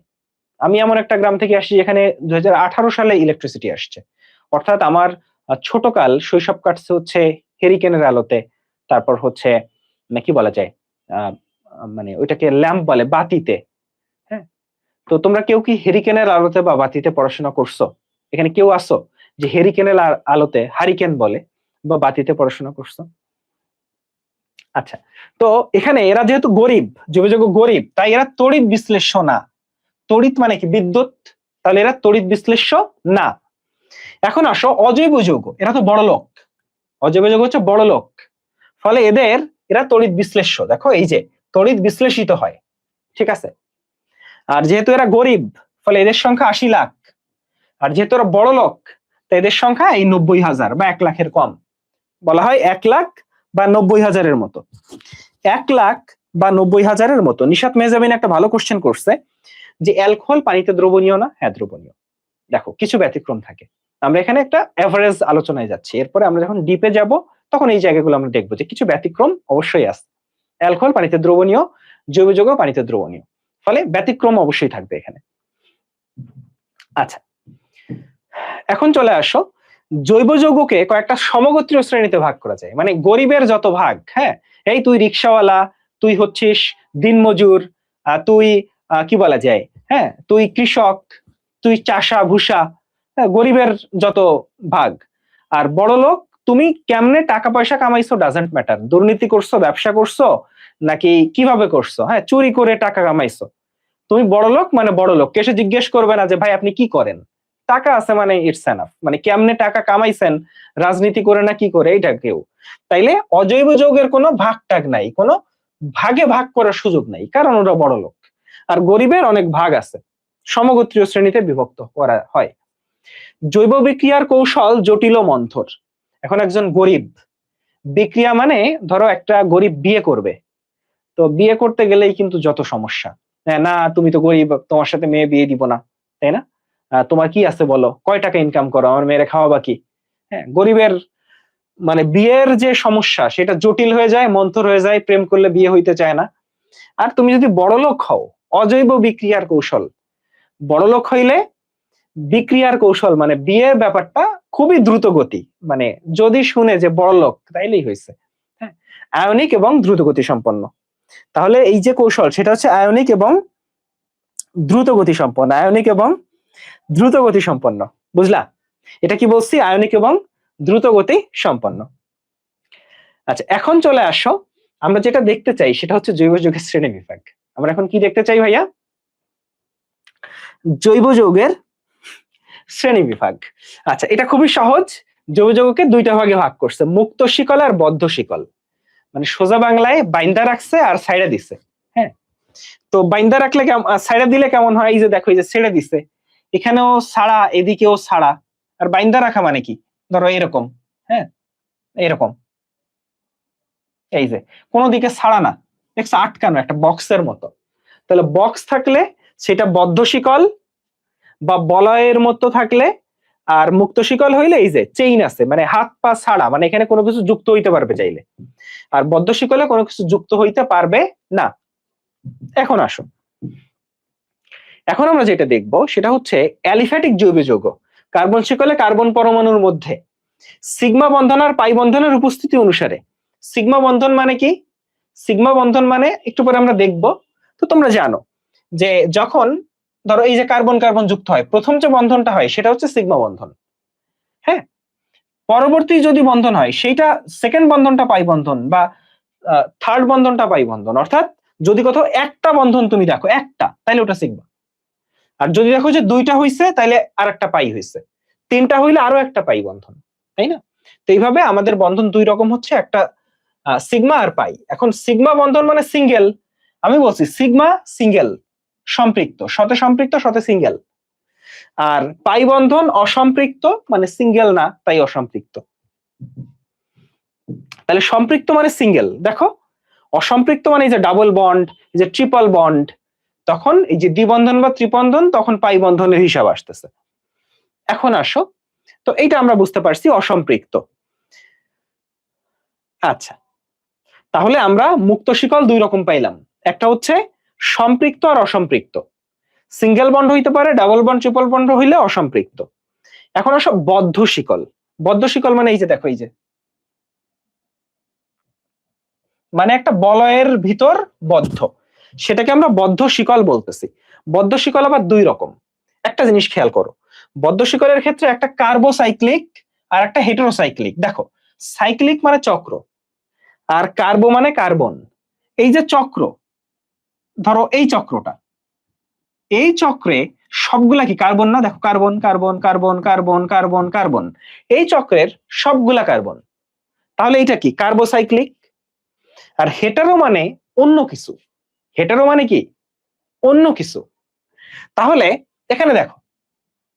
আমি এমন একটা গ্রাম থেকে আসছি যেখানে 2018 সালে ইলেকট্রিসিটি আসছে। অর্থাৎ আমার ছোটকাল, শৈশব কাটছে হচ্ছে হেরিকেনের আলোতে, তারপর হচ্ছে কি বলা যায়, মানে ওইটাকে ল্যাম্প বলে, বাতিতে। হ্যাঁ, তো তোমরা কেউ কি হেরিকেনের আলোতে বা বাতিতে পড়াশোনা করছো? এখানে কেউ আসো যে হেরিকেনের আলোতে, হারিকেন বলে, বা বাতিতে পড়াশোনা করছো? আচ্ছা, তো এখানে এরা যেহেতু গরিব, জৈবযৌগ গরিব, তাই এরা তড়িৎ বিশ্লেষ্য না। তড়িৎ মানে কি? বিদ্যুৎ। তাহলে এরা তড়িৎ বিশ্লেষ্য না। এখন আসো অজৈব যৌগ, এরা তো বড় লোক। অজৈব যৌগ হচ্ছে বড় লোক, ফলে এরা তড়িৎ বিশ্লেষ্য। দেখো এই যে তড়িৎ বিশ্লেষিত হয়, ঠিক আছে। আর যেহেতু এরা গরিব, ফলে এদের সংখ্যা ৮০ লাখ। আর যেহেতু এরা বড় লোক, তো এদের সংখ্যা এই ৯০,০০০ বা ১ লাখের কম। বলা হয় ১ লাখ বা ৯০,০০০-এর মতো। ১ লাখ বা ৯০,০০০-এর মতো। নিশাত মেহজাবিন একটা ভালো কোশ্চেন করছে যে অ্যালকোহল পানিতে দ্রবণীয় না? হ্যাঁ, দ্রবণীয়। দেখো কিছু ব্যতিক্রম থাকে। আমরা এখানে একটা এভারেজ আলোচনায় যাচ্ছি, এরপরে আমরা যখন ডিপে যাব তখন এই জায়গাগুলো আমরা দেখবো যে কিছু ব্যতিক্রম অবশ্যই আছে। অ্যালকোহল পানিতে দ্রবণীয়, জৈব যৌগ পানিতে দ্রবণীয়, ফলে ব্যতিক্রম অবশ্যই থাকবে এখানে। আচ্ছা, এখন চলে আসো জৈব যৌগকে কয়েকটা সমগোত্রীয় শ্রেণীতে ভাগ করা যায়। মানে গরিবের যত ভাগ, হ্যাঁ, এই তুই রিক্সাওয়ালা, তুই হচ্ছিস দিনমজুর, তুই কি বলা যায়, হ্যাঁ, তুই কৃষক, তুই চাষা ভুষা, গরিবের যত ভাগ। আর বড় লোক, তুমি কেমনে টাকা পয়সা কামাইছো ডাজন্ট ম্যাটার। দুর্নীতি করছো, ব্যবসা করছো, নাকি কিভাবে করছো, হ্যাঁ, চুরি করে টাকা কামাইছো, তুমি বড় লোক মানে বড় লোক। কে সে জিজ্ঞেস করবে না যে ভাই আপনি কি করেন, টাকা আছে মানে ইটস এনাফ। মানে কেমনে টাকা কামাইছেন, রাজনীতি করে না কি করে, এটা কেউ। তাইলে অজৈব যৌগের কোনো ভাগ টাগ নাই, কোনো ভাগে ভাগ করার সুযোগ নাই, কারণ ওরা বড় লোক। আর গরিবের অনেক ভাগ আছে, সমগোত্রীয় শ্রেণীতে বিভক্ত করা হয়। জৈব বিক্রিয়ার কৌশল জটিল ও মন্থর। এখন একজন গরিব, বিক্রিয়া মানে ধরো একটা গরিব বিয়ে করবে, তো বিয়ে করতে গেলেই কিন্তু যত সমস্যা। হ্যাঁ, না তুমি তো গরিব, তোমার সাথে মেয়ে বিয়ে দিব না, তাই না? তোমার কি আছে বলো, কয় টাকা ইনকাম করো, আমার মেয়েরে খাওয়াবা কি? হ্যাঁ, গরিবের মানে বিয়ের যে সমস্যা সেটা জটিল হয়ে যায়, মন্থর হয়ে যায়, প্রেম করলে বিয়ে হইতে চায় না। আর তুমি যদি বড়লোক হও, অজৈব বিক্রিয়ার কৌশল, বড়লোক হইলে বিক্রিয়ার কৌশল মানে বিয়ের ব্যাপারটা খুবই দ্রুত গতি। মানে যদি শুনে যে বড়লোক, তাইলেই হয়েছে। হ্যাঁ, আয়নিক এবং দ্রুত গতি সম্পন্ন। তাহলে এই যে কৌশল, সেটা হচ্ছে আয়নিক এবং দ্রুত গতি সম্পন্ন। আয়নিক এবং দ্রুত গতি সম্পন্ন, বুঝলা? এটা কি বলছি? আয়নিক এবং দ্রুত গতি সম্পন্ন। আচ্ছা, এখন চলে আসো, আমরা যেটা দেখতে চাই সেটা হচ্ছে জৈব যৌগের শ্রেণী বিভাগ। আমরা এখন কি দেখতে চাই ভাইয়া? জৈব যৌগের শ্রেণী বিভাগ। আচ্ছা, এটা খুবই সহজ। জৈব যৌগকে দুইটা ভাগে ভাগ করছে, মুক্ত শিকল আর বদ্ধ শিকল। মানে সোজা বাংলায় বাইন্দা রাখছে আর সাইডা দিছে। হ্যাঁ, তো বাইন্দা রাখলে সাইডা দিলে কেমন হয়? এই যে দেখো, এই যে ছেড়ে দিছে, এখানেও ছাড়া, এদিকেও ছাড়া। আর বাইন্দা রাখা মানে কি? ধরো এরকম, হ্যাঁ, এরকম, এই যে কোনো দিকে ছাড়া না, দেখছো, আটকানো একটা বক্সের মতো। তাহলে বক্স থাকলে সেটা বদ্ধ শিকল বা বলয়ের মতো থাকলে, আর মুক্ত শিকল হইলে এই যে চেইন আছে, মানে হাত পা ছাড়া, মানে এখানে কোনো কিছু যুক্ত হইতে পারবে চাইলে। আর বদ্ধ শিকলে কোনো কিছু যুক্ত হইতে পারবে না। এখন আসো, এখন আমরা যেটা দেখব সেটা হচ্ছে অ্যালিফ্যাটিক জৈব যৌগ। কার্বন শিকলে কার্বন পরমাণুর মধ্যে সিগমা বন্ধন আর পাই বন্ধনের উপস্থিতি অনুসারে। সিগমা বন্ধন মানে কি? সিগমা বন্ধন মানে একটু পরে আমরা দেখব। তো তোমরা জানো যে যখন ধরো এই যে কার্বন কার্বন যুক্ত হয়, প্রথম যে বন্ধনটা হয় সেটা হচ্ছে সিগমা বন্ধন। হ্যাঁ, পরবর্তী যদি বন্ধন হয় সেইটা সেকেন্ড বন্ধনটা পাই বন্ধন, বা থার্ড বন্ধনটা পাই বন্ধন। অর্থাৎ যদি কোথাও একটা বন্ধন তুমি দেখো, একটা, তাহলে ওটা সিগমা। আর যদি দেখো যে দুইটা হইছে, তাহলে আর একটা পাই হইছে, তিনটা হইলে আরো একটা পাই বন্ধন, তাই না? তো এইভাবে আমাদের বন্ধন দুই রকম হচ্ছে, একটা সিগমা আর পাই। এখন সিগমা বন্ধন মানে সিঙ্গেল, আমি বলছি সিগমা সিঙ্গেল, সম্পৃক্ত, শতে সম্পৃক্ত, শতে সিঙ্গেল। আর পাই বন্ধন অসম্পৃক্ত, মানে সিঙ্গেল না, তাই অসম্পৃক্ত। তাহলে সম্পৃক্ত মানে সিঙ্গেল, দেখো, অসম্পৃক্ত মানে এই যে ডাবল বন্ড, এই যে ট্রিপল বন্ড, তখন এই যে দ্বিবন্ধন বা ত্রিবন্ধন, তখন পাই বন্ধনের হিসাব আসতেছে। এখন আসো, তো এইটা আমরা বুঝতে পারছি অসম্পৃক্ত। আচ্ছা, তাহলে আমরা মুক্ত শিকল দুই রকম পাইলাম, একটা হচ্ছে সম্পৃক্ত আর অসম্পৃক্ত। সিঙ্গেল বন্ড হইতে পারে, ডাবল বন্ড, ট্রিপল বন্ড হইলে অসম্পৃক্ত। এখন আসো বদ্ধ শিকল। বদ্ধ শিকল মানে এই যে দেখো, এই যে মানে একটা বলয়ের ভিতর বদ্ধ, সেটাকে আমরা বদ্ধ শিকল বলতেছি। বদ্ধ শিকল আবার দুই রকম। একটা জিনিস খেয়াল করো, বদ্ধ শিকলের ক্ষেত্রে একটা কার্বোসাইক্লিক আর একটা হেটেরোসাইক্লিক। দেখো, সাইক্লিক মানে চক্র, আর কার্বো মানে কার্বন। এই যে চক্র, ধরো এই চক্রটা, এই চক্রে সবগুলা কি কার্বন না? দেখো, carbon carbon carbon carbon carbon carbon, এই চক্রের সবগুলা কার্বন। তাহলে এটা কি? কার্বোসাইক্লিক। আর হেটারো মানে অন্য কিছু। হেটারো মানে কি? অন্য কিছু। তাহলে এখানে দেখো,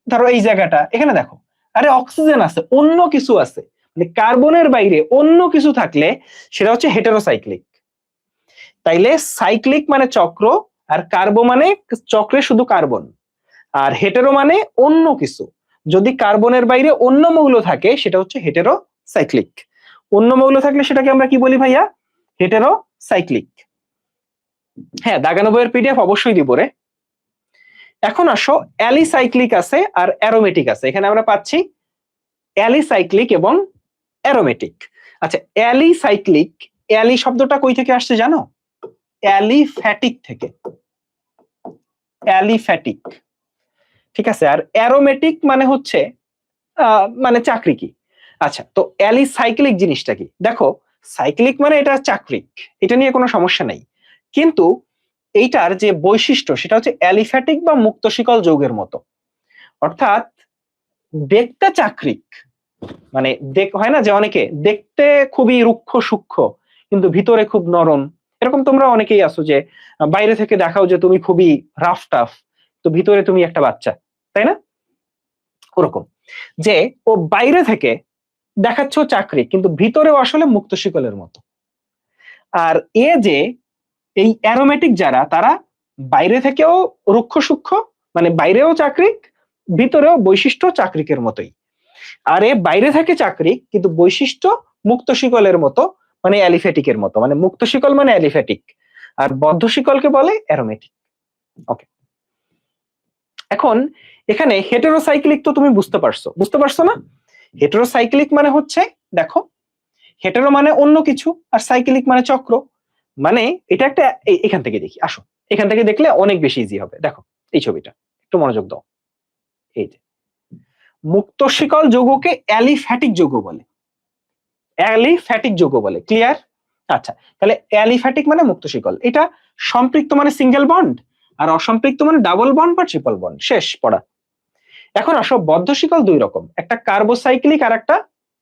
ধরো এই জায়গাটা, এখানে দেখো, আরে অক্সিজেন আছে, অন্য কিছু আছে, মানে কার্বনের বাইরে অন্য কিছু থাকলে সেটা হচ্ছে হেটারোসাইক্লিক। তাইলে সাইক্লিক মানে চক্র, আর কার্বো মানে চক্রে শুধু কার্বন, আর হেটেরো মানে অন্য কিছু। যদি কার্বনের বাইরে অন্য মৌল থাকে সেটা হচ্ছে হেটেরোসাইক্লিক। অন্য মৌল থাকলে সেটাকে আমরা কি বলি ভাইয়া? হেটেরোসাইক্লিক। হ্যাঁ, দাগানো বইয়ের পিডিএফ অবশ্যই দিব রে। এখন আসো, অ্যালিসাইক্লিক আছে আর অ্যারোমেটিক আছে। এখানে আমরা পাচ্ছি অ্যালিসাইক্লিক এবং অ্যারোমেটিক। আচ্ছা, অ্যালিসাইক্লিক, অ্যালি শব্দটা কই থেকে আসছে জানো? অ্যালিফ্যাটিক থেকে। অ্যালিফ্যাটিক, ঠিক আছে। আর অ্যারোমেটিক মানে হচ্ছে মানে চাকরি কি। আচ্ছা, তো অ্যালিসাইক্লিক জিনিসটা কি? দেখো, সাইক্লিক মানে এটা চাকরিক, এটা নিয়ে কোনো সমস্যা নাই। কিন্তু এইটার যে বৈশিষ্ট্য সেটা হচ্ছে অ্যালিফ্যাটিক বা মুক্ত শিকল যৌগের মতো। অর্থাৎ দেখতে চাকরিক, মানে হয় না যে অনেকে দেখতে খুবই রুক্ষ সূক্ষ্ম কিন্তু ভিতরে খুব নরম। এরকম তোমরা অনেকেই আছো যে বাইরে থেকে দেখাও যে তুমি খুবই রাফ টাফ, তো ভিতরে তুমি একটা বাচ্চা, তাই না? ওরকম যে ও বাইরে থেকে দেখাচ্ছ চাকরি কিন্তু ভিতরেও আসলে মুক্ত শিকলের মতো। আর এ যে এই অ্যারোমেটিক যারা, তারা বাইরে থেকেও রুক্ষ সূক্ষ্ম, মানে বাইরেও চাকরিক, ভিতরেও বৈশিষ্ট্য চাকরিকের মতোই। আর এ বাইরে থেকে চাকরিক কিন্তু বৈশিষ্ট্য মুক্ত শিকলের মতো, মানে অ্যালিফ্যাটিকের মতো। মানে মুক্ত শিকল মানে অ্যালিফ্যাটিক, আর বদ্ধ শিকলকে বলে অ্যারোমেটিক। ওকে, এখন এখানে হেটেরোসাইক্লিক তো তুমি বুঝতে পারছো না? হেটেরোসাইক্লিক মানে হচ্ছে, দেখো, হেটেরো মানে অন্য কিছু আর সাইক্লিক মানে চক্র। মানে এটা একটা, এখান থেকে দেখি, আসো এখান থেকে দেখলে অনেক বেশি ইজি হবে। দেখো এই ছবিটা, একটু মনোযোগ দাও। এই যে মুক্ত শিকল যৌগকে অ্যালিফ্যাটিক যৌগ বলে। অ্যালিফ্যাটিক যৌগ বলে, ক্লিয়ার? আচ্ছা, তাহলে অ্যালিফ্যাটিক মানে মুক্ত শিকল, এটা সম্পৃক্ত মানে সিঙ্গেল বন্ড, আর অসম্পৃক্ত মানে ডাবল বন্ড বা ট্রিপল বন্ড। শেষ পড়া। এখন আসো, বদ্ধ শিকল দুই রকম, একটা কার্বোসাইক্লিক আর একটা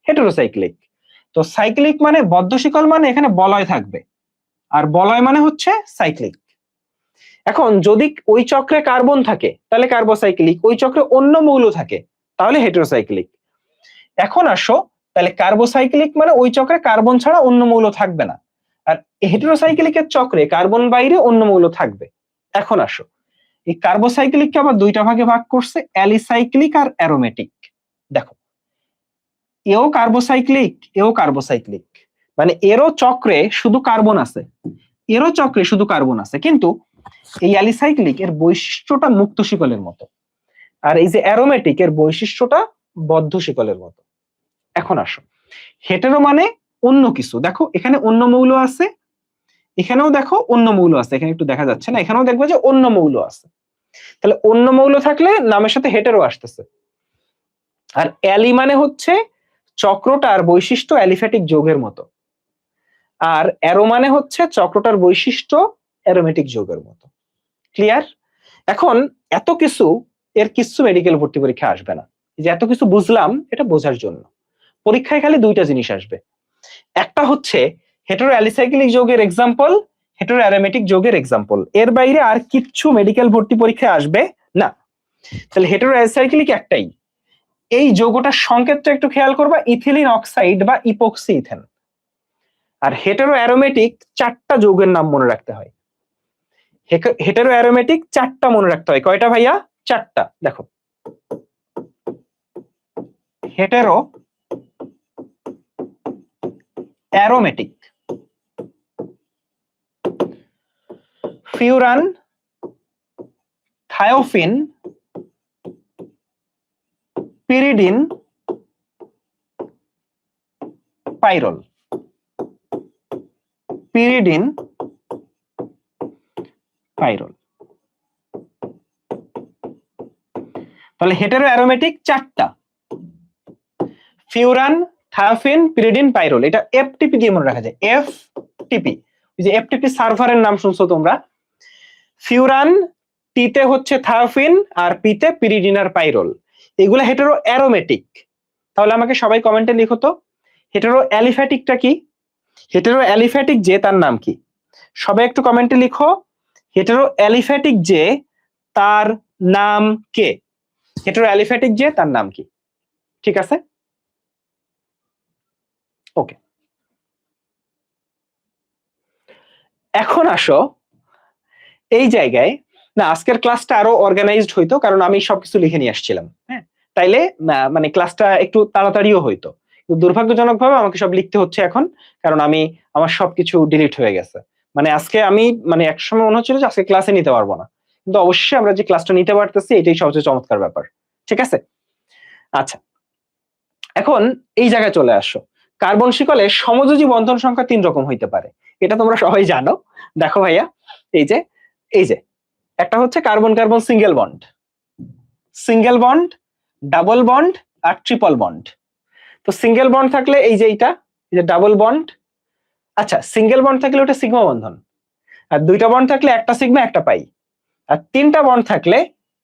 হেটেরোসাইক্লিক। তো সাইক্লিক মানে বদ্ধ শিকল মানে এখানে বলয় থাকবে, আর বলয় মানে হচ্ছে সাইক্লিক। এখন যদি ওই চক্রে কার্বন থাকে তাহলে কার্বোসাইক্লিক, ওই চক্রে অন্য মৌল থাকে তাহলে হেটেরোসাইক্লিক। এখন আসো, তাহলে কার্বোসাইক্লিক মানে ওই চক্রে কার্বন ছাড়া অন্য মৌল থাকবে না, আর হেটেরোসাইক্লিকের চক্রে কার্বন বাইরে অন্য মৌল থাকবে। এখন আসো, এই কার্বোসাইক্লিককে আবার দুইটা ভাগে ভাগ করছে, অ্যালিসাইক্লিক আর অ্যারোমেটিক। দেখো, এও কার্বোসাইক্লিক, এও কার্বোসাইক্লিক, মানে এরও চক্রে শুধু কার্বন আছে, এরও চক্রে শুধু কার্বন আছে, কিন্তু এই অ্যালিসাইক্লিক এর বৈশিষ্ট্যটা মুক্ত শিকলের মতো, আর এই যে অ্যারোমেটিক এর বৈশিষ্ট্যটা বদ্ধ শিকলের মতো। এখন আসো, হেটেরো মানে অন্য কিছু। দেখো এখানে অন্য মৌল আছে, এখানেও দেখো অন্য মৌল আছে, এখানে একটু দেখা যাচ্ছে না, এখানেও দেখবে যে অন্য মৌল আছে। তাহলে অন্য মৌল থাকলে নামের সাথে হেটেরো আসতেছে। আর অ্যালি মানে হচ্ছে চক্রটার বৈশিষ্ট্য অ্যালিফ্যাটিক যৌগের মতো, আর অ্যারো মানে হচ্ছে চক্রটার বৈশিষ্ট্য অ্যারোমেটিক যৌগের মতো। ক্লিয়ার? এখন এত কিছু, এর কিছু মেডিকেল ভর্তি পরীক্ষা আসবে না, যে এত কিছু বুঝলাম এটা বোঝার জন্য। পরীক্ষায় খালি দুইটা জিনিস আসবে, একটা হচ্ছে হেটেরো অ্যালিসাইক্লিক যৌগের এক্সাম্পল, হেটেরো অ্যারোমেটিক যৌগের এক্সাম্পল। এর বাইরে আর কিচ্ছু মেডিকেল ভর্তি পরীক্ষায় আসবে না। তাহলে হেটেরো অ্যালিসাইক্লিক একটাই, এই যৌগটার সংকেতটা একটু খেয়াল করবা, ইথিলিন অক্সাইড বা ইপক্সি ইথেন। আর হেটেরো অ্যারোমেটিক চারটা যৌগের নাম মনে রাখতে হয়। হেটেরো অ্যারোমেটিক চারটা মনে রাখতে হয়। কয়টা ভাইয়া? চারটা। দেখো, hetero aromatic, furan, thiophene, pyridine, পাইরল। Pyridine pyrrole. তাহলে হেটেরো অ্যারোমেটিক চারটা, ফিউরান, থায়োফিন, পিরিডিন, পাইরোল। এটা এফটিপি দিয়ে মনে রাখা যায়, এফটিপি। এই যে এফটিপি সার্ভারের নাম শুনছো তোমরা। ফিউরান টিতে হচ্ছে থায়োফিন আর পিতে পিরিডিন আর পাইরোল, এগুলা হেটেরো অ্যারোমেটিক। তাহলে আমাকে সবাই কমেন্টে লিখো তো হেটেরো অ্যালিফ্যাটিকটা কি, হেটেরো অ্যালিফ্যাটিক যে তার নাম কি? সবাই একটু কমেন্টে লিখো হেটেরো অ্যালিফ্যাটিক যে তার নাম কে, হেটেরো অ্যালিফ্যাটিক যে তার নাম কি? ঠিক আছে, ওকে। এখন আসো এই জায়গায়, না আজকের ক্লাসটা আরো অর্গানাইজড হইতো কারণ আমি সবকিছু লিখে নিয়ে আসছিলাম, হ্যাঁ, তাইলে মানে ক্লাসটা একটু তাড়াতাড়িও হইতো। দুর্ভাগ্যজনকভাবে আমাকে সব লিখতে হচ্ছে এখন, কারণ আমার সবকিছু ডিলিট হয়ে গেছে। মানে আজকে আমি একসময় মনে হচ্ছিল যে আজকে ক্লাসে নিতে পারবো না, কিন্তু অবশ্যই আমরা যে ক্লাসটা নিতে পারতেছি এটাই সবচেয়ে চমৎকার ব্যাপার। ঠিক আছে, আচ্ছা এখন এই জায়গায় চলে আসো। কার্বন শিকলে সমযোজী বন্ধন সংখ্যা 3 রকম হইতে পারে, এটা তোমরা সবাই জানো। দেখো ভাইয়া, এই যে একটা হচ্ছে carbon carbon single bond, single bond, double bond আর ট্রিপল বন্ড। তো সিঙ্গেল বন্ড থাকলে এই যে এইটা, এই যে ডাবল বন্ড। আচ্ছা, সিঙ্গেল বন্ড থাকলে ওটা সিগমা বন্ধন, আর দুইটা বন্ড থাকলে একটা সিগমা একটা পাই, আর তিনটা বন্ড থাকলে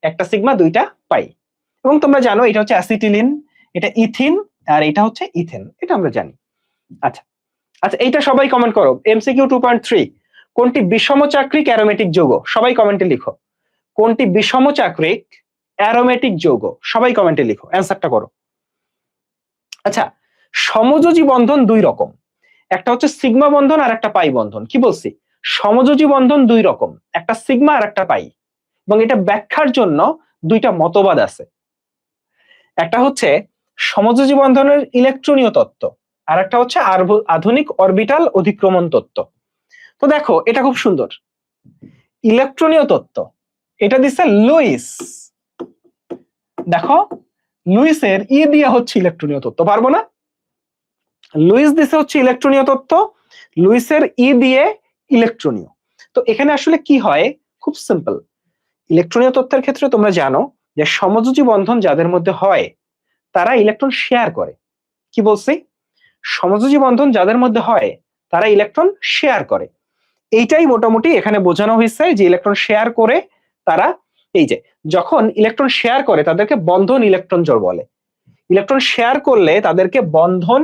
একটা সিগমা দুইটা পাই। এবং তোমরা জানো এটা হচ্ছে অ্যাসিটিলিন, এটা ইথিন, আর এটা হচ্ছে ইথেন, এটা আমরা জানি। আচ্ছা আচ্ছা, এইটা সবাই কমেন্ট করো। এমসিকিউ 2.3, কোনটি বিষমচাক্রিক অ্যারোমেটিক যৌগ? সবাই কমেন্টে লিখো কোনটি বিষমচাক্রিক অ্যারোমেটিক যৌগ, সবাই কমেন্টে লিখো, অ্যান্সারটা করো। আচ্ছা, সমযোজী বন্ধন দুই রকম, একটা হচ্ছে সিগমা বন্ধন আর একটা পাই বন্ধন। কি বলছি? সমযোজী বন্ধন দুই রকম, একটা সিগমা আর একটা পাই, এবং এটা ব্যাখ্যার জন্য দুইটা মতবাদ আছে। একটা হচ্ছে সমযোজী বন্ধনের ইলেকট্রনীয় তত্ত্ব, আর একটা হচ্ছে আধুনিক অরবিটাল অধিক্রমণ তত্ত্ব। তো দেখো এটা খুব সুন্দর, ইলেকট্রনীয় তত্ত্ব এটা দিচ্ছে লুইস। দেখো লুইসের ই দিয়ে হচ্ছে ইলেকট্রনীয় তত্ত্ব, পারবো না? লুইস দিছে হচ্ছে ইলেকট্রনীয় তত্ত্ব, লুইসের ই দিয়ে ইলেকট্রনীয়। তো এখানে আসলে কি হয়, খুব সিম্পল। ইলেকট্রনীয় তত্ত্বের ক্ষেত্রে তোমরা জানো যে সমযোজী বন্ধন যাদের মধ্যে হয় তারা ইলেকট্রন শেয়ার করে। কি বলছি? সমযোজী বন্ধন যাদের মধ্যে হয় তারা ইলেকট্রন শেয়ার করে, এইটাই মোটামুটি এখানে বোঝানো হয়েছে যে ইলেকট্রন শেয়ার করে তারা, এই যে যখন ইলেকট্রন শেয়ার করে তাদেরকে বন্ধন ইলেকট্রন জোড় বলে। ইলেকট্রন শেয়ার করলে তাদেরকে বন্ধন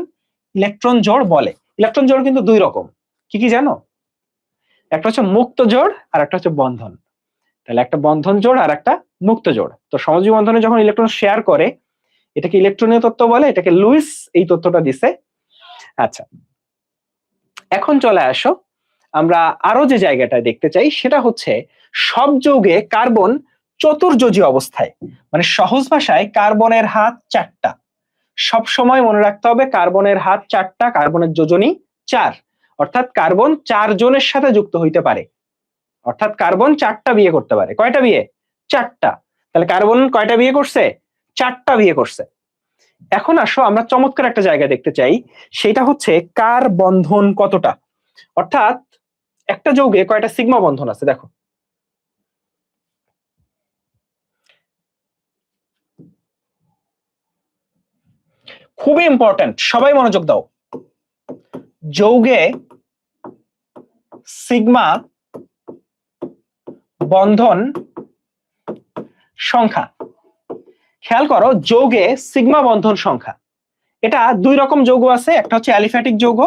ইলেকট্রন জোড় বলে। ইলেকট্রন জোড় কিন্তু দুই রকম, কি কি জানো? একটা হচ্ছে মুক্ত জোড় আর একটা হচ্ছে বন্ধন। তাহলে একটা বন্ধন জোড় আর একটা মুক্ত জোড়। তো সমযোজী বন্ধনে যখন ইলেকট্রন শেয়ার করে এটাকে ইলেকট্রনীয় তত্ত্ব বলে, এটাকে লুইস এই তত্ত্বটা দিছে। আচ্ছা এখন চলে আসো, আমরা আরো যে জায়গাটা দেখতে চাই সেটা হচ্ছে সব যৌগে কার্বন চতুর্যোজী অবস্থায়, মানে সহজ ভাষায় কার্বনের হাত চারটা। সব সময় মনে রাখতে হবে কার্বনের হাত চারটা, কার্বনের যোজনী 4, অর্থাৎ কার্বন 4 জনের সাথে যুক্ত হইতে পারে, অর্থাৎ কার্বন 4টা বিয়ে করতে পারে। কয়টা বিয়ে? 4টা। তাহলে কার্বন কয়টা বিয়ে করছে? 4টা বিয়ে করছে। এখন আসো আমরা চমৎকার একটা জায়গা দেখতে চাই, সেটা হচ্ছে কার বন্ধন কতটা, অর্থাৎ একটা যৌগে কয়টা সিগমা বন্ধন আছে। দেখো খুবই ইম্পর্টেন্ট, সবাই মনোযোগ দাও। যৌগে সিগমা বন্ধন সংখ্যা, খেয়াল করো যৌগে সিগমা বন্ধন সংখ্যা, এটা দুই রকম যৌগ আছে, একটা হচ্ছে অ্যালিফ্যাটিক যৌগ,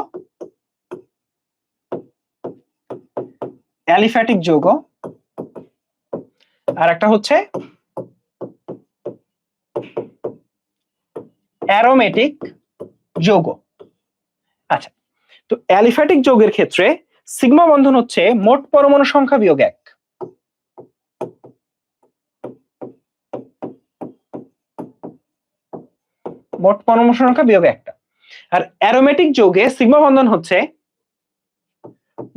অ্যালিফ্যাটিক যৌগ, আর একটা হচ্ছে অ্যারোমেটিক যৌগ। আচ্ছা, তো অ্যালিফ্যাটিক যৌগের ক্ষেত্রে সিগমা বন্ধন হচ্ছে মোট পরমাণু সংখ্যা বিয়োগ 1, মোট পরমাণু সংখ্যা বিয়োগ 1টা। আর অ্যারোমেটিক যৌগে সিগমা বন্ধন হচ্ছে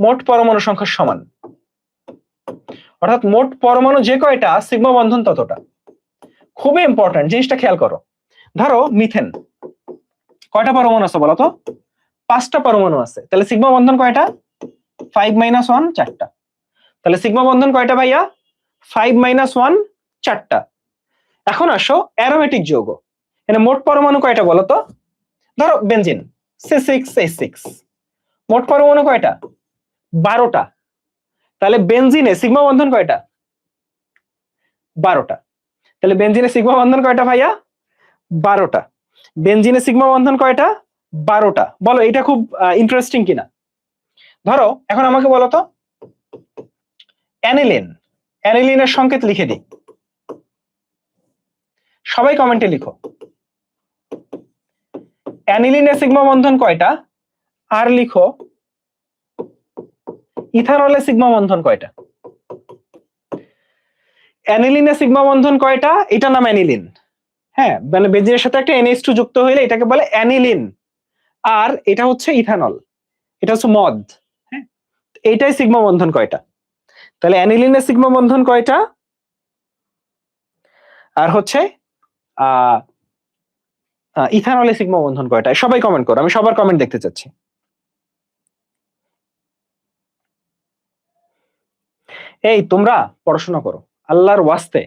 মোট পরমাণু সংখ্যার সমান, অর্থাৎ মোট পরমাণু যে কয়টা সিগমা বন্ধন ততটা। খুবই ইম্পর্টেন্ট জিনিসটা খেয়াল করো। ধরো মিথেন, কয়টা পরমাণু আছে বলতো? 5টা পরমাণু আছে, তাহলে সিগমা বন্ধন কয়টা? 5 - 1 4টা। তাহলে সিগমা বন্ধন কয়টা ভাইয়া? 5 - 1 4টা। এখন আসো অ্যারোমেটিক যৌগ, এখানে মোট পরমাণু কয়টা বলো তো? ধরো বেনজিন C6H6, মোট পরমাণু কয়টা? 12টা। তাহলে বেনজিনে সিগমা বন্ধন কয়টা? 12টা। তাহলে বেনজিনে সিগমা বন্ধন কয়টা ভাইয়া? 12টা। বেনজিনে সিগমা বন্ধন কয়টা? 12টা। বলো এটা খুব ইন্টারেস্টিং কিনা? ধরো এখন আমাকে বলো তো অ্যানিলিন, অ্যানিলিনের সংকেত লিখে দিই, সবাই কমেন্টে লিখো অ্যানিলিনের সিগমা বন্ধন কয়টা, আর লিখো ইথানলের সিগমা বন্ধন কয়টা। অ্যানিলিনের সিগমা বন্ধন কয়টা? এটা নাম অ্যানিলিন। হ্যাঁ, মানে বেনজিনের সাথে একটা NH2 যুক্ত হইলে এটাকে বলে অ্যানিলিন, আর এটা হচ্ছে ইথানল, এটা হচ্ছে মদ। হ্যাঁ, এইটাই সিগমা বন্ধন কয়টা? তাহলে অ্যানিলিনের সিগমা বন্ধন কয়টা, আর হচ্ছে ইথানলের সিগমা বন্ধন কয়টা? সবাই কমেন্ট করো, আমি সবার কমেন্ট দেখতে চাচ্ছি। এই তোমরা পড়াশোনা করো আল্লাহর ওয়াস্তে,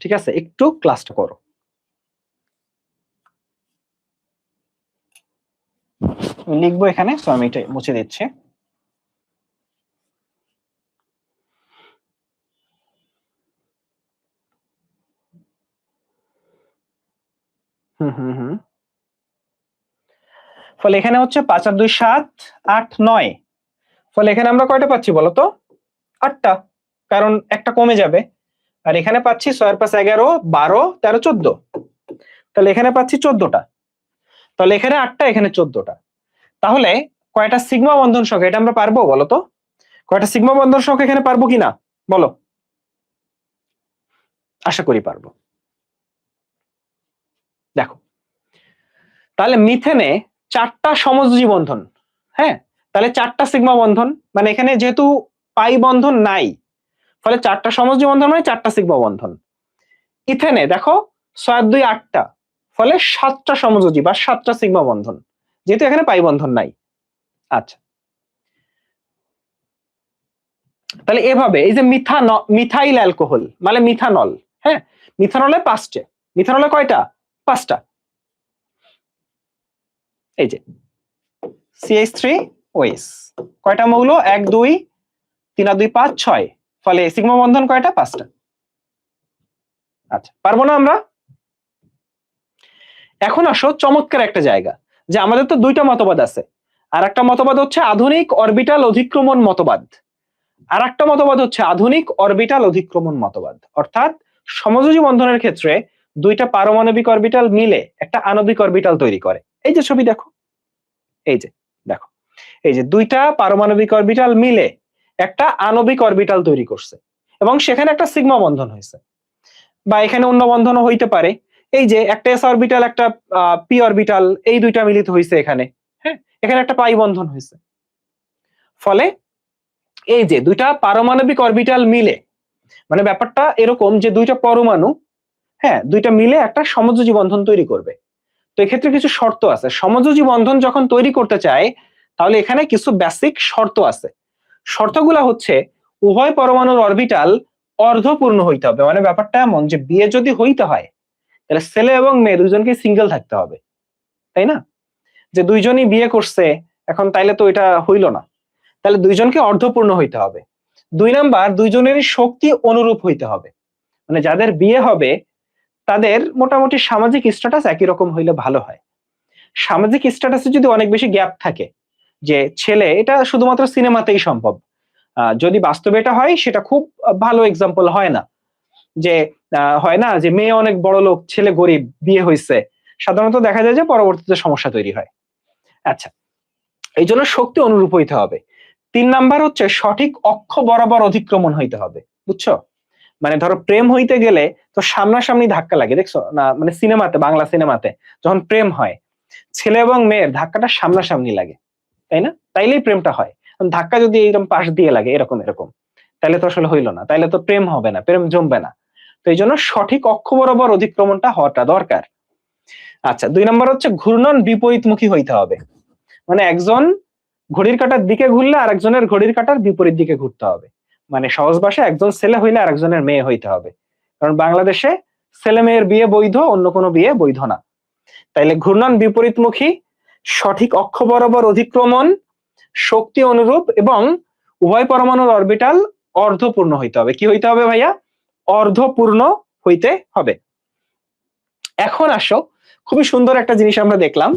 ঠিক আছে? একটু ক্লাসটা করো। লিখবো এখানে, তো আমি এটা মুছে দিচ্ছি। ফলে এখানে হচ্ছে 5 আর 2 7 8 9, ফলে এখানে আমরা কয়টা পাচ্ছি বলতো? 8টা, কারণ একটা কমে যাবে। আর এখানে পাচ্ছি 6 আর 5 11 12 13 14, তাহলে এখানে পাচ্ছি 14টা। তাহলে এখানে 8টা, এখানে 14টা। তাহলে কয়টা সিগমা বন্ধন সংখ্যা এটা আমরা পারবো বলতো? কয়টা সিগমা বন্ধন সংখ্যা এখানে পারবো কিনা বলো? আশা করি পারবো। দেখো তাহলে মিথেনে 4টা সমযোজী বন্ধন। হ্যাঁ, তাহলে 4টা সিগমা বন্ধন, মানে এখানে যেহেতু পাই বন্ধন নাই, ফলে 4টা সমযোজী বন্ধন মানে 4টা সিগমা বন্ধন। ইথেনে দেখো 6 আর 2 8টা, ফলে 7টা সমযোজী বা 7টা সিগমা বন্ধন, যেহেতু এখানে পাই বন্ধন নাই। আচ্ছা, তাহলে এভাবে এই যে মিথাইল অ্যালকোহল মানে মিথানল, হ্যাঁ, মিথানলে 5টে, মিথানলে কয়টা? 5টা। এই যে CH3OH কয়টা মৌল? 1 2 3 আর 2 5 6, ফলে সিগমা বন্ধন কয়টা? 5টা। আচ্ছা, পারবো না আমরা? এখন আসো চমৎকার একটা জায়গা, যে আমাদের তো দুইটা মতবাদ আছে। আর একটা মতবাদ হচ্ছে আধুনিক অরবিটাল অধিক্রমণ মতবাদ, আর একটা মতবাদ হচ্ছে আধুনিক অরবিটাল অধিক্রমণ মতবাদ। অর্থাৎ সমযোজী বন্ধনের ক্ষেত্রে দুইটা পারমাণবিক অরবিটাল মিলে একটা আণবিক অরবিটাল তৈরি করে। এই যে ছবি দেখো, এই যে দেখো, এই যে দুইটা পারমাণবিক অরবিটাল মিলে একটা আণবিক অরবিটাল তৈরি করছে, এবং সেখানে একটা সিগমা বন্ধন হয়েছে, বা এখানে অন্য বন্ধনও হইতে পারে। এই যে একটা এস অরবিটাল একটা পি অরবিটাল, এই দুইটা মিলিত হয়েছে এখানে। হ্যাঁ, এখানে একটা পাই বন্ধন হয়েছে। ফলে এই যে দুইটা পারমাণবিক অরবিটাল মিলে, মানে ব্যাপারটা এরকম যে দুইটা পরমাণু, হ্যাঁ, দুইটা মিলে একটা সমযোজী বন্ধন তৈরি করবে। তো এক্ষেত্রে কিছু শর্ত আছে। সমযোজী বন্ধন যখন তৈরি করতে চায়, তাহলে এখানে কিছু বেসিক শর্ত আছে। শর্তগুলা হচ্ছে উভয় পরমাণুর অরবিটাল অর্ধপূর্ণ হইতে হবে। মানে ব্যাপারটা এমন যে বিয়ে যদি হইতে হয়, তাহলে ছেলে এবং মেয়ে দুইজনকে সিঙ্গেল থাকতে হবে, তাই না? যে দুইজনই বিয়ে করছে এখন, তাইলে তো এটা হইল না। তাহলে দুইজনকে অর্ধপূর্ণ হইতে হবে। 2 নাম্বার, দুইজনেরই শক্তি অনুরূপ হইতে হবে। মানে যাদের বিয়ে হবে তাদের মোটামুটি সামাজিক স্ট্যাটাস একই রকম হইলে ভালো হয়। সামাজিক স্ট্যাটাসে যদি অনেক বেশি গ্যাপ থাকে, যে ছেলে, এটা শুধুমাত্র সিনেমাতেই সম্ভব, যদি বাস্তবে এটা হয় সেটা খুব ভালো এক্সাম্পল হয় না। যে হয় না যে মেয়ে অনেক বড় লোক, ছেলে গরিব, বিয়ে হয়েছে, সাধারণত দেখা যায় যে পরবর্তীতে সমস্যা তৈরি হয়। আচ্ছা, এই জন্য শক্তি অনুরূপ হইতে হবে। 3 নাম্বার হচ্ছে সঠিক অক্ষ বরাবর অধিক্রমণ হইতে হবে। বুঝছো? মানে ধরো প্রেম হইতে গেলে তো সামনাসামনি ধাক্কা লাগে, দেখছো না? মানে সিনেমাতে, বাংলা সিনেমাতে যখন প্রেম হয়, ছেলে এবং মেয়ের ধাক্কাটা সামনাসামনি লাগে, তাই না? তাইলেই প্রেমটা হয়। ধাক্কা যদি এরকম পাশ দিয়ে লাগে, এরকম এরকম, তাইলে তো আসলে হইলো না, তাইলে তো প্রেম হবে না, প্রেম জমবে না। তো এই জন্য সঠিক অক্ষ বরাবর অধিক্রমণটা হওয়াটা দরকার। আচ্ছা, 2 নম্বর হচ্ছে ঘূর্ণন বিপরীতমুখী হইতে হবে। মানে একজন ঘড়ির কাঁটার দিকে ঘুরলে আরেকজনের ঘড়ির কাঁটার বিপরীত দিকে ঘুরতে হবে, মানে সহজ ভাষায় একজন ছেলে হইলে আরেকজনের মেয়ে হইতে হবে, কারণ বাংলাদেশে ছেলে মেয়ের বিয়ে বৈধ, অন্য কোনো বিয়ে বৈধ না। তাইলে ঘূর্ণন বিপরীতমুখী, সঠিক অক্ষ বরাবর অধিক্রমণ, শক্তি অনুরূপ এবং উভয় পরমাণুর অরবিটাল অর্ধপূর্ণ হইতে হবে। কি হইতে হবে ভাইয়া? অর্ধপূর্ণ হইতে হবে। এখন আসো, খুবই সুন্দর একটা জিনিস আমরা দেখলাম।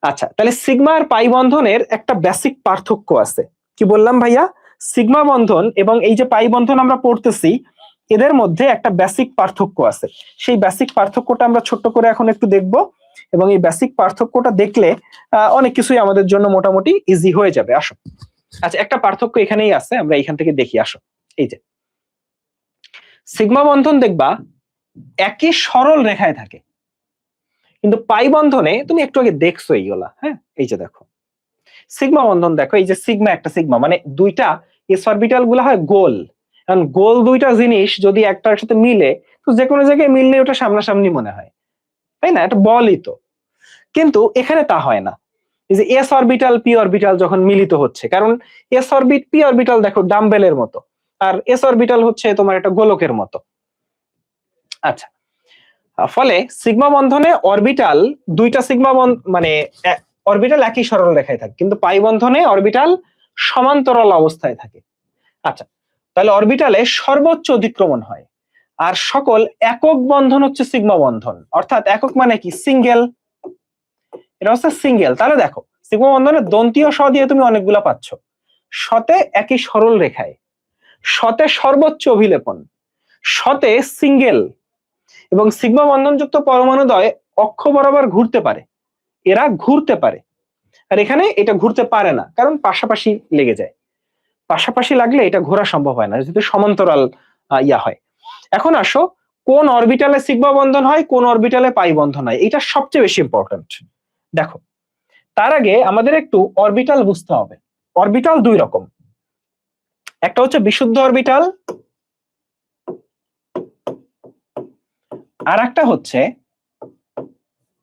আচ্ছা, তাহলে সিগমা আর পাই বন্ধনের একটা বেসিক পার্থক্য আছে। কি বললাম ভাইয়া? সিগমা বন্ধন এবং এই যে পাই বন্ধন আমরা পড়তেছি, এদের মধ্যে একটা বেসিক পার্থক্য আছে। সেই বেসিক পার্থক্যটা আমরা ছোট্ট করে এখন একটু দেখব, এবং এই বেসিক পার্থক্যটা দেখলে অনেক কিছুই আমাদের জন্য মোটামুটি ইজি হয়ে যাবে। আসো, আচ্ছা, একটা পার্থক্য এখানেই আছে, আমরা এখান থেকে দেখি। আসো, এই যে সিগমা বন্ধন দেখবা একই সরল রেখায় থাকে, কিন্তু পাই বন্ধনে তুমি একটু আগে দেখছো এইগুলা, হ্যাঁ, এই যে দেখো সিগমা বন্ধন, দেখো এই যে সিগমা, একটা সিগমা মানে দুইটা এস অরবিটাল গুলা হয় গোল। কারণ গোল দুইটা জিনিস যদি একটার সাথে মিলে, তো যে কোনো জায়গায় মিললে ওটা সামনাসামনি মনে হয়, তাই না? এটা বলই তো। কিন্তু এখানে তা হয় না। এই যে এস অরবিটাল পি অরবিটাল যখন মিলিত হচ্ছে, কারণ এস অরবিট পি অরবিটাল দেখো ডাম্বেলের মতো, আর এস অরবিটাল হচ্ছে তোমার একটা গোলকের মতো। আচ্ছা, ফলে সিগমা বন্ধনে অরবিটাল দুইটা সিগমা মানে অরবিটাল একই সরল রেখায় থাকে, কিন্তু পাই বন্ধনে অরবিটাল সমান্তরাল অবস্থায় থাকে। আচ্ছা, তাহলে অরবিটালে সর্বোচ্চ অধিক্রমণ হয়, আর সকল একক বন্ধন হচ্ছে সিগমা বন্ধন। অর্থাৎ একক মানে কি? সিঙ্গেল। এটা হচ্ছে সিঙ্গেল। তাহলে দেখো সিগমা বন্ধনের দন্তীয় স দিয়ে তুমি অনেকগুলা পাচ্ছ। শতে একই সরল রেখায়, শতে সর্বোচ্চ অভিলেপন, শতে সিঙ্গেল, এবং সিগমা বন্ধনযুক্ত পরমাণুদ্বয় অক্ষ বরাবর ঘুরতে পারে। এরা ঘুরতে পারে, আর এখানে এটা ঘুরতে পারে না, কারণ পাশাপাশি লেগে যায়। পাশাপাশি লাগলে এটা ঘোরা সম্ভব হয় না, যদি সমান্তরাল ইয়া হয়। এখন আসো, কোন অরবিটালে সিগমা বন্ধন হয়, কোন অরবিটালে পাই বন্ধন হয়, এটা সবচেয়ে বেশি ইম্পর্টেন্ট। দেখো, তার আগে আমাদের একটু অরবিটাল বুঝতে হবে। অরবিটাল দুই রকম, একটা হচ্ছে বিশুদ্ধ অরবিটাল, আর একটা হচ্ছে,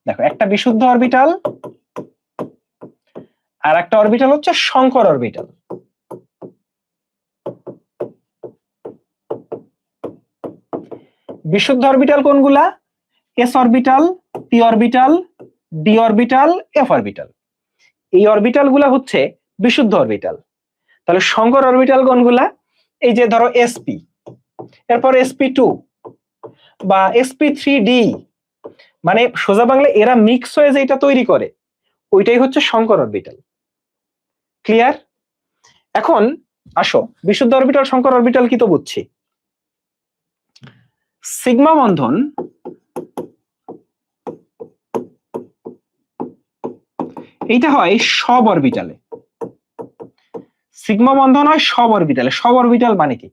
দেখো, একটা বিশুদ্ধ অরবিটাল আর একটা অরবিটাল হচ্ছে সংকর অরবিটাল। বিশুদ্ধ অরবিটাল কোনগুলা? S orbital, P orbital, D orbital, F orbital. এই অরবিটাল গুলা হচ্ছে বিশুদ্ধ অরবিটাল। তাহলে সংকর অরবিটাল কোনগুলা? এই যে ধরো sp, এরপর sp2 বা sp3d, মানে সোজা বাংলা এরা মিক্স হয়ে যেটা তৈরি করে ওইটাই হচ্ছে সংকর অরবিটাল। ক্লিয়ার? এখন আসো, বিশুদ্ধ অরবিটাল সংকর অরবিটাল কি তো বুঝছি। সিগমা বন্ধন এইটা হয় সব অরবিটালে। সিগমা বন্ধন হয় সব অরবিটালে। সব অরবিটাল মানে কি?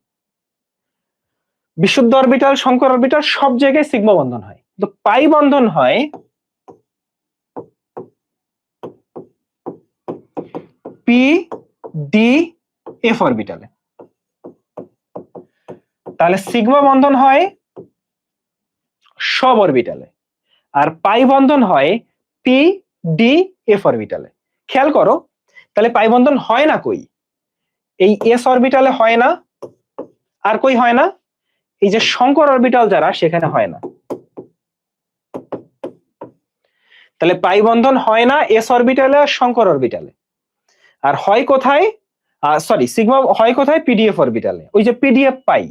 বিশুদ্ধ অরবিটাল, সংকর অরবিটাল সব জায়গায় সিগমা বন্ধন হয়, তো পাই বন্ধন হয় পি ডি এফ অরবিটালে। তাহলে সিগমা বন্ধন হয় সব অরবিটালে, আর পাই বন্ধন হয় পি ডি এফ অরবিটালে। খেয়াল করো, তাহলে পাই বন্ধন হয় না কই? এই এস অরবিটালে হয় না, আর কই হয় না? এই যে সংকর অরবিটাল যারা, সেখানে হয় না। তাহলে পাই বন্ধন হয় না এস অরবিটালে আর সংকর অরবিটালে, আর হয় কোথায়? সরি, সিগমা হয় কোথায়? পিডিএফ অরবিটালে। ওই যে পিডিএফ পাই,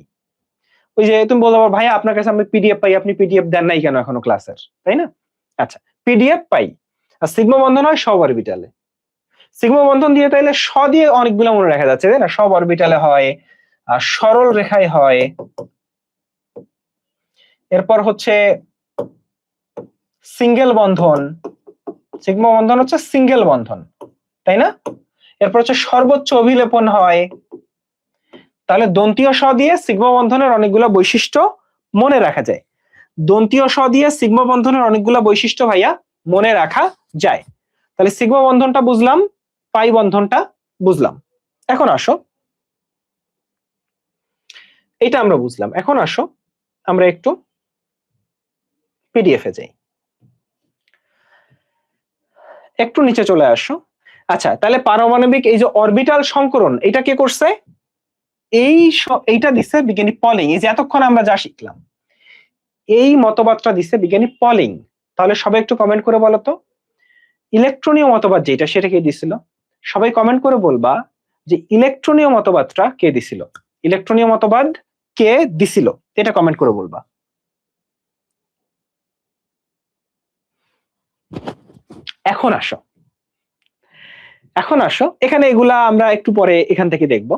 ওই যে তুমি বলতে পারো ভাই আপনার কাছে আমি পিডিএফ পাই, আপনি পিডিএফ দেন নাই কেন এখনো ক্লাসের, তাই না? আচ্ছা, পিডিএফ পাই। আর সিগমা বন্ধন হয় সব অরবিটালে। সিগমা বন্ধন দিয়ে তাইলে স দিয়ে অনেকগুলো মনে রাখা যাচ্ছে, তাই না? সব অরবিটালে হয়, আর সরল রেখায় হয়। এরপর হচ্ছে সিঙ্গেল বন্ধন, সিগমা বন্ধন হচ্ছে সিঙ্গেল বন্ধন, তাই না? এরপর হচ্ছে সর্বোচ্চ অভিলেপন হয়। তাহলে দন্তীয় স দিয়ে সিগমা বন্ধনের অনেকগুলো বৈশিষ্ট্য মনে রাখা যায়। দন্তীয় স দিয়ে সিগমা বন্ধনের অনেকগুলো বৈশিষ্ট্য ভাইয়া মনে রাখা যায়। তাহলে সিগমা বন্ধনটা বুঝলাম, পাই বন্ধনটা বুঝলাম। এখন আসো, এটা আমরা বুঝলাম। এখন আসো আমরা একটু পিডিএফ এ যাই। একটু নিচে চলে আসো। আচ্ছা, তাহলে পারমাণবিক এই যে অরবিটাল সংকরণ এটা কে করছে? এইটা দিচ্ছে বিজ্ঞানী পলিং। এই যে এতক্ষণ আমরা যা শিখলাম, এই মতবাদটা দিচ্ছে বিজ্ঞানী পলিং। তাহলে সবাই একটু কমেন্ট করে বলো তো, ইলেকট্রনীয় মতবাদ যেটা সেটা কে দিছিল? সবাই কমেন্ট করে বলবা যে ইলেকট্রনীয় মতবাদটা কে দিছিল, ইলেকট্রনীয় মতবাদ কে দিছিল, এটা কমেন্ট করে বলবা। এখন আসো, এখানে এগুলা আমরা একটু পরে এখান থেকে দেখব।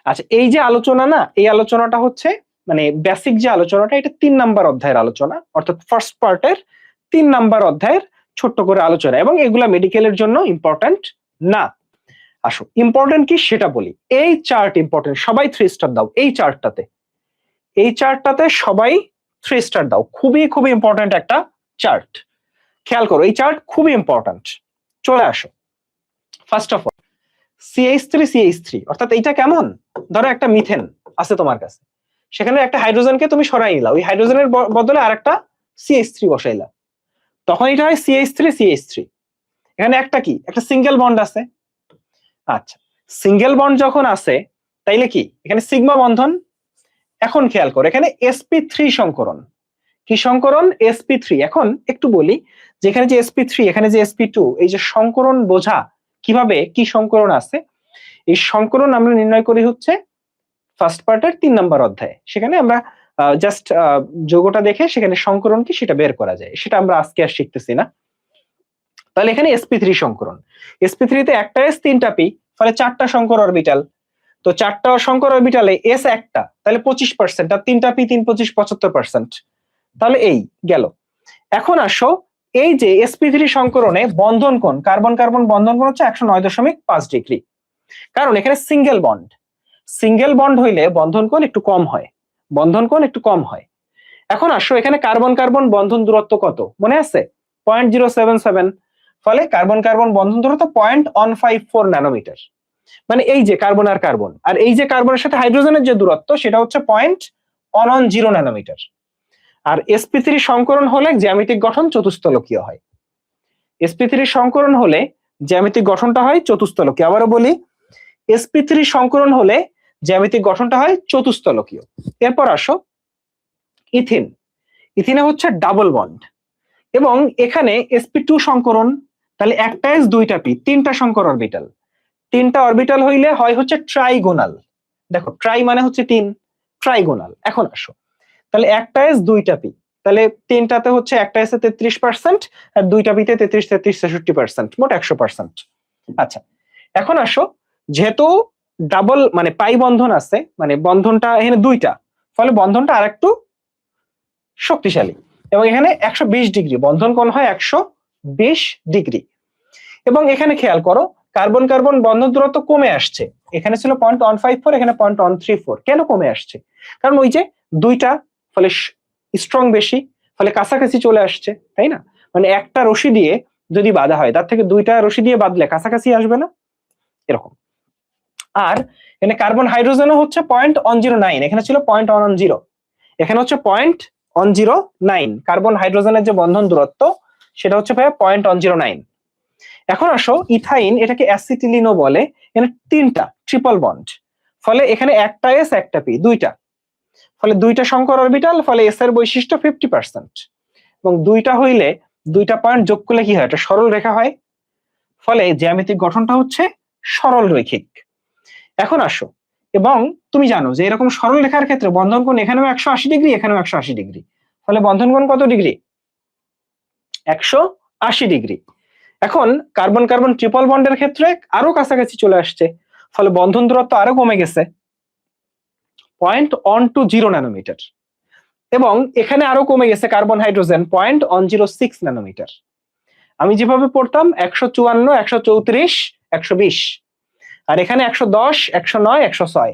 আচ্ছা, এই যে আলোচনা না, এই আলোচনাটা হচ্ছে মানে বেসিক যে আলোচনাটা, এটা 3 নাম্বার অধ্যায়ের আলোচনা, অর্থাৎ ফার্স্ট পার্টের 3 নাম্বার অধ্যায়ের ছোট্ট করে আলোচনা, এবং এগুলা মেডিকেলের জন্য ইম্পর্টেন্ট না। আসো ইম্পর্টেন্ট কি সেটা বলি। এই চার্ট ইম্পর্টেন্ট, সবাই 3 স্টার দাও এই চার্টটাতে, এই চার্টটাতে সবাই 3 স্টার দাও। খুবই খুবই ইম্পর্টেন্ট একটা চার্ট, খেয়াল করো এই চার্ট খুবই ইম্পর্টেন্ট। চলে আসো, ফার্স্ট অফ অল CH3 অর্থাৎ এইটা কেমন, ধরো একটা মিথেন আছে তোমার কাছে, সেখানে একটা হাইড্রোজেনকে তুমি সরাই নিলা, ওই হাইড্রোজেনের বদলে আরেকটা CH3 বসাইলা, তখন এটা হয় CH3 এখানে একটা কি, একটা সিঙ্গেল বন্ড আছে। আচ্ছা, সিঙ্গেল বন্ড যখন আছে তাইলে কি এখানে সিগমা বন্ধন। এখন খেয়াল করো এখানে sp3 সংকরণ, কি সংকরণ? sp3। এখন একটু বলি যে এখানে যে sp3, এখানে যে sp2, এই যে সংকরণ বোঝা কিভাবে, কি সংকরণ আছে, এই সংকরণ আমরা নির্ণয় করি হচ্ছে ফার্স্ট পার্টের 3 নাম্বার অধ্যায়ে। সেখানে আমরা জাস্ট যোগটা দেখে সেখানে সংকরণ কি সেটা বের করা যায়, সেটা আমরা আজকে আর শিখতেছি না। তাহলে এখানে sp3 সংকরণ, sp3 তে একটা s 3টা p, ফলে 4টা সংকর অরবিটাল। তো 4টা সংকর অরবিটালে s একটা, তাহলে 25%, আর 3টা p 3 25 75%। তাহলে এই গেল। এখন আসো, এই যে sp3 সংকরণে বন্ধন কোণ, কার্বন কার্বন বন্ধন কোণ হচ্ছে 109.5 ডিগ্রি, কারণ এখানে সিঙ্গেল বন্ড হইলে বন্ধন কোণ একটু কম হয়, এখন আসো এখানে কার্বন কার্বন বন্ধন দূরত্ব কত মনে আছে? 0.077, ফলে কার্বন কার্বন বন্ধন দূরত্ব 0.154 ন্যানোমিটার। মানে এই যে কার্বন আর কার্বন, আর এই যে কার্বনের সাথে হাইড্রোজেনের যে দূরত্ব সেটা হচ্ছে 0.110 ন্যানোমিটার। আর sp3 সংকরণ হলে জ্যামিতিক গঠন চতুস্তলকীয় হয়, sp3 সংকরণ হলে জ্যামিতিক গঠনটা হয় চতুস্তলকীয়। আবারও বলি, sp3 সংকরণ হলে জ্যামিতিক গঠনটা হয় চতুস্তলকীয়। এরপর আসো ইথিনে হচ্ছে ডাবল বন্ড, এবং এখানে sp2 সংকরণ, তাহলে একটা s 2টা p, 3টা সংকর অরবিটাল, 3টা অরবিটাল হইলে হয় হচ্ছে ট্রাইগোনাল। দেখো ট্রাই মানে হচ্ছে 3, ট্রাইগোনাল। এখন আসো, তাহলে একটা s 2টা p, তাহলে 3টাতে হচ্ছে একটা s এ 33%, আর 2টা p তে 33 63 63%, মোট 100%। আচ্ছা, এখন আসো, যেহেতু ডাবল মানে পাই বন্ধন আছে, মানে বন্ধনটা এখানে 2টা, ফলে বন্ধনটা আরেকটু শক্তিশালী, এবং এখানে 120 ডিগ্রি বন্ধন কোণ হয় 120 ডিগ্রি। এবং এখানে খেয়াল করো কার্বন কার্বন বন্ধন দূরত্ব কমে আসছে, এখানে ছিল 0.154, এখানে 0.134। কেন কমে আসছে? কারণ ওই যে 2টা, ফলে স্ট্রং বেশি, ফলে কাছাকাছি চলে আসছে, তাই না? মানে একটা রশি দিয়ে যদি বাঁধা হয়, তার থেকে 2টা রশি দিয়ে বাঁধলে কাছাকাছি আসবে না, এরকম। আর এখানে কার্বন হাইড্রোজেনও হচ্ছে 0.109, এখানে ছিল 0.110, এখানে হচ্ছে 0.109। কার্বন হাইড্রোজেনের যে বন্ধন দূরত্ব সেটা হচ্ছে ভাই 0.109। এখন আসো ইথাইন, এটাকে অ্যাসিটিলিনও বলে, এখানে 3টা ট্রিপল বন্ড, ফলে এখানে একটা s একটা p, 2টা, ফলে 2টা সংকর অরবিটাল, ফলে s এর বৈশিষ্ট্য 50%, এবং 2টা হইলে 2টা পয়েন্ট যোগ করলে কি হয়, এটা সরল রেখা হয়, ফলে জ্যামিতিক গঠনটা হচ্ছে সরল রৈখিক। এখন আসো, এবং তুমি জানো যে এরকম সরল রেখার ক্ষেত্রে বন্ধন কোণ এখানেও 180 ডিগ্রি, এখানেও 180 ডিগ্রি, ফলে বন্ধন কোণ কত ডিগ্রি? 180 ডিগ্রি। এখন কার্বন কার্বন ট্রিপল বন্ডের ক্ষেত্রে আরো কাছাকাছি চলে আসছে, ফলে বন্ধন দূরত্ব আরো কমে গেছে 0.120 ন্যানোমিটার, এবং এখানে আরো কমে গেছে কার্বন হাইড্রোজেন 0.106 ন্যানোমিটার। আমি যেভাবে পড়তাম 154 134 120, আর এখানে 110 109 106।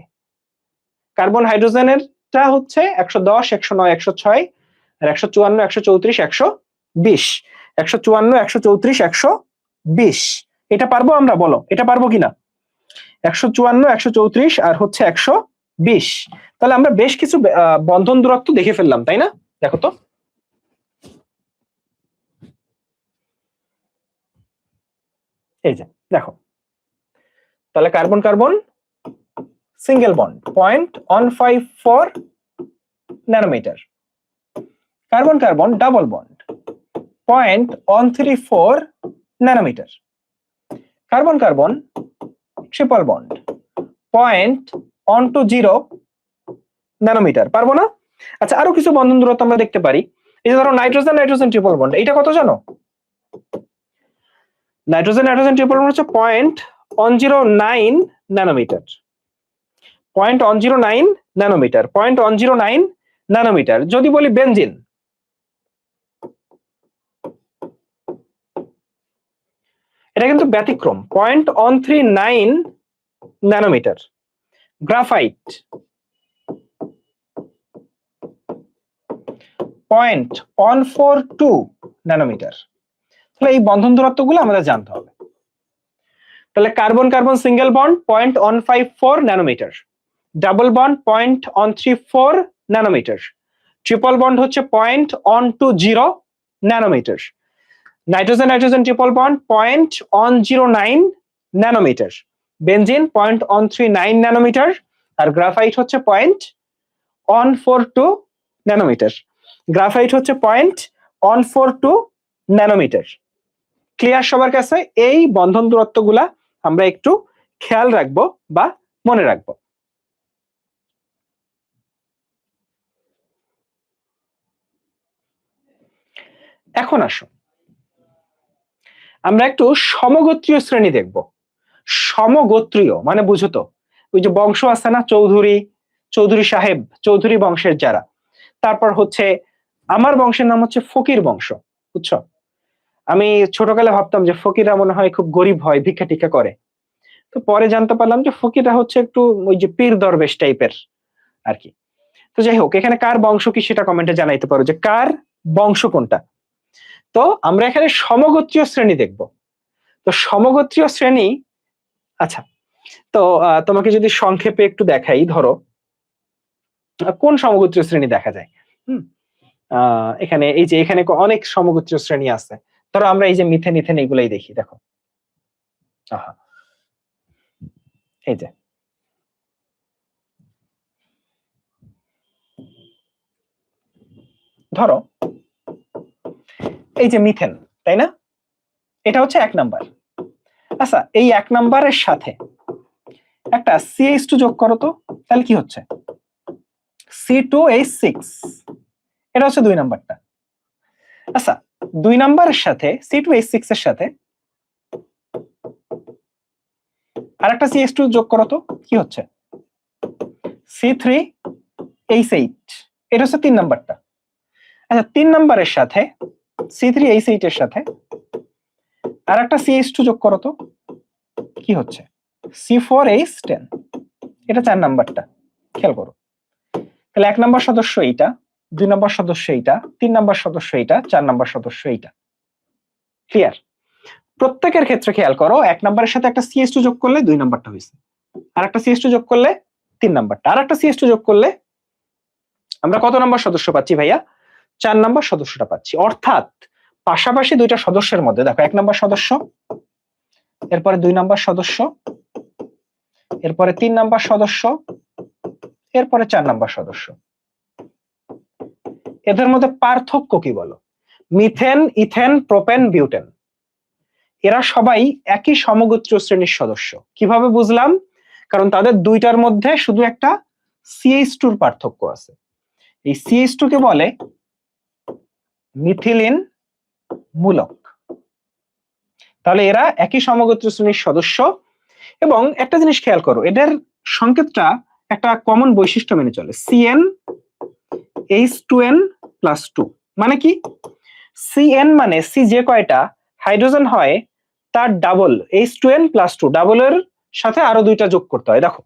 কার্বন হাইড্রোজেনেরটা হচ্ছে 110 109 106, আর 154 134 120, 154 134 120। এটা পারবো আমরা, বলো এটা পারবো কিনা? 154 134 আর হচ্ছে 120। তাহলে আমরা বেশ কিছু বন্ধন দূরত্ব দেখে ফেললাম, তাই না? দেখো তো, এই যে দেখো তাহলে carbon carbon single bond 0.154 nanometre. Carbon carbon double bond 0.134 nanometre. Carbon carbon triple bond 0.120 nanometre. পারবো না? আচ্ছা, আরো কিছু বন্ধন দূরত্ব আমরা দেখতে পারি। এই যে ধরো নাইট্রোজেন নাইট্রোজেন ট্রিপল বন্ড, এটা কত জানো? নাইট্রোজেন নাইট্রোজেন ট্রিপল বন্ড হচ্ছে 0.109 ন্যানোমিটার। 0.109 nanometre, 0.109 nanometre. যদি বলি বেনজিন, এটা কিন্তু ব্যতিক্রম, 0.139 ন্যানোমিটার। Graphite 0.142 nanometre. তাহলে এই বন্ধন দূরত্বগুলো আমাদের জানতে হবে। তাহলে carbon carbon single bond 0.154 nanometre, double bond 0.134 nanometre, triple bond হচ্ছে 0.120 nanometre, nitrogen nitrogen triple bond 0.109 nanometre, benzene 0.139 nanometre, আর গ্রাফাইট হচ্ছে 0.142 ন্যানোমিটার। গ্রাফাইট হচ্ছে 0.142 ন্যানোমিটার। ক্লিয়ার সবার কাছে? এই বন্ধন দূরত্বগুলা আমরা একটু খেয়াল রাখবো বা মনে রাখবো। এখন আসুন আমরা একটু সমগোত্রীয় শ্রেণী দেখব। সমগোত্রীয় মানে বুঝো তো, ওই যে বংশ আছে না, চৌধুরী, চৌধুরী সাহেব, চৌধুরী বংশের যারা, তারপর হচ্ছে আমার বংশের নাম হচ্ছে ফকির বংশ, বুঝছো? আমি ছোটকালে ভাবতাম যে ফকিররা মনে হয় খুব গরিব হয়, ভিক্ষা টিক্ষা করে। তো পরে জানতে পারলাম যে ফকিররা হচ্ছে একটু ওই যে পীর দরবেশ টাইপের আর কি। তো যাই হোক, এখানে কার বংশ কি সেটা কমেন্টে জানাইতে পারো যে কার বংশ কোনটা। তো আমরা এখানে সমগোত্রীয় শ্রেণী দেখব। তো সমগোত্রীয় শ্রেণী, আচ্ছা, তো তোমাকে যদি সংক্ষেপে একটু দেখাই, ধরো কোন সমগোত্রীয় শ্রেণী দেখা যায়। এখানে এই যে এখানে অনেক সমগোত্রীয় শ্রেণী আছে। ধরো আমরা এই যে মিথেন ইথেন এগুলাই দেখি, দেখো এই যে ধরো এই যে মিথেন, তাই না? এটা হচ্ছে 1 নাম্বার। আচ্ছা, এই 1 নাম্বারের সাথে একটা CH2 যোগ করো তো, তাহলে কি হচ্ছে? C2H6, এটা হচ্ছে 2 নাম্বারটা। আচ্ছা, 2 নাম্বারের সাথে C2H6 এর সাথে আরেকটা CH2 যোগ করো তো, কি হচ্ছে? C3H8, এটা হচ্ছে 3 নাম্বারটা। আচ্ছা, 3 নাম্বারের সাথে C3H8 এর সাথে আরেকটা CH2 যোগ করো তো, কি হচ্ছে? C4H10, এটা 4 নাম্বারটা। খেয়াল করো, তাহলে 1 নাম্বার সদস্য এইটা, 2 নাম্বার সদস্য এইটা, 3 নাম্বার সদস্য এইটা, 4 নাম্বার সদস্য এইটা। ক্লিয়ার? প্রত্যেকের ক্ষেত্রে খেয়াল করো, 1 নাম্বারের সাথে একটা CH2 যোগ করলে 2 নাম্বারটা হয়েছে, আর একটা CH2 যোগ করলে 3 নাম্বারটা, আর একটা CH2 যোগ করলে আমরা কত নাম্বার সদস্য পাচ্ছি ভাইয়া? 4 নাম্বার সদস্যটা পাচ্ছি। অর্থাৎ পাশাপাশি দুইটা সদস্যের মধ্যে দেখো, 1 নাম্বার সদস্য, এরপরে 2 নাম্বার সদস্য, এরপরে 3 নাম্বার সদস্য, এরপরে 4 নাম্বার সদস্য। এদের মধ্যে পার্থক্য কি বলো? মিথেন, ইথেন, প্রোপেন, বিউটেন, এরা সবাই একই সমগোত্রীয় শ্রেণীর সদস্য। কিভাবে বুঝলাম? কারণ তাদের দুইটার মধ্যে শুধু একটা CH2 এর পার্থক্য আছে। এই CH2 কে বলে মিথিলিন মূলক। তাহলে এরা একই সমগোত্রীয় শ্রেণীর সদস্য। এবং একটা জিনিস খেয়াল করো, এদের সংকেতটা একটা কমন বৈশিষ্ট্য মেনে চলে, CnH2n+2। মানে কি? Cn মানে C যে কয়টা হাইড্রোজেন হয় তার ডাবল, H2n+2, ডাবলের সাথে আরো 2টা যোগ করতে হয়। দেখো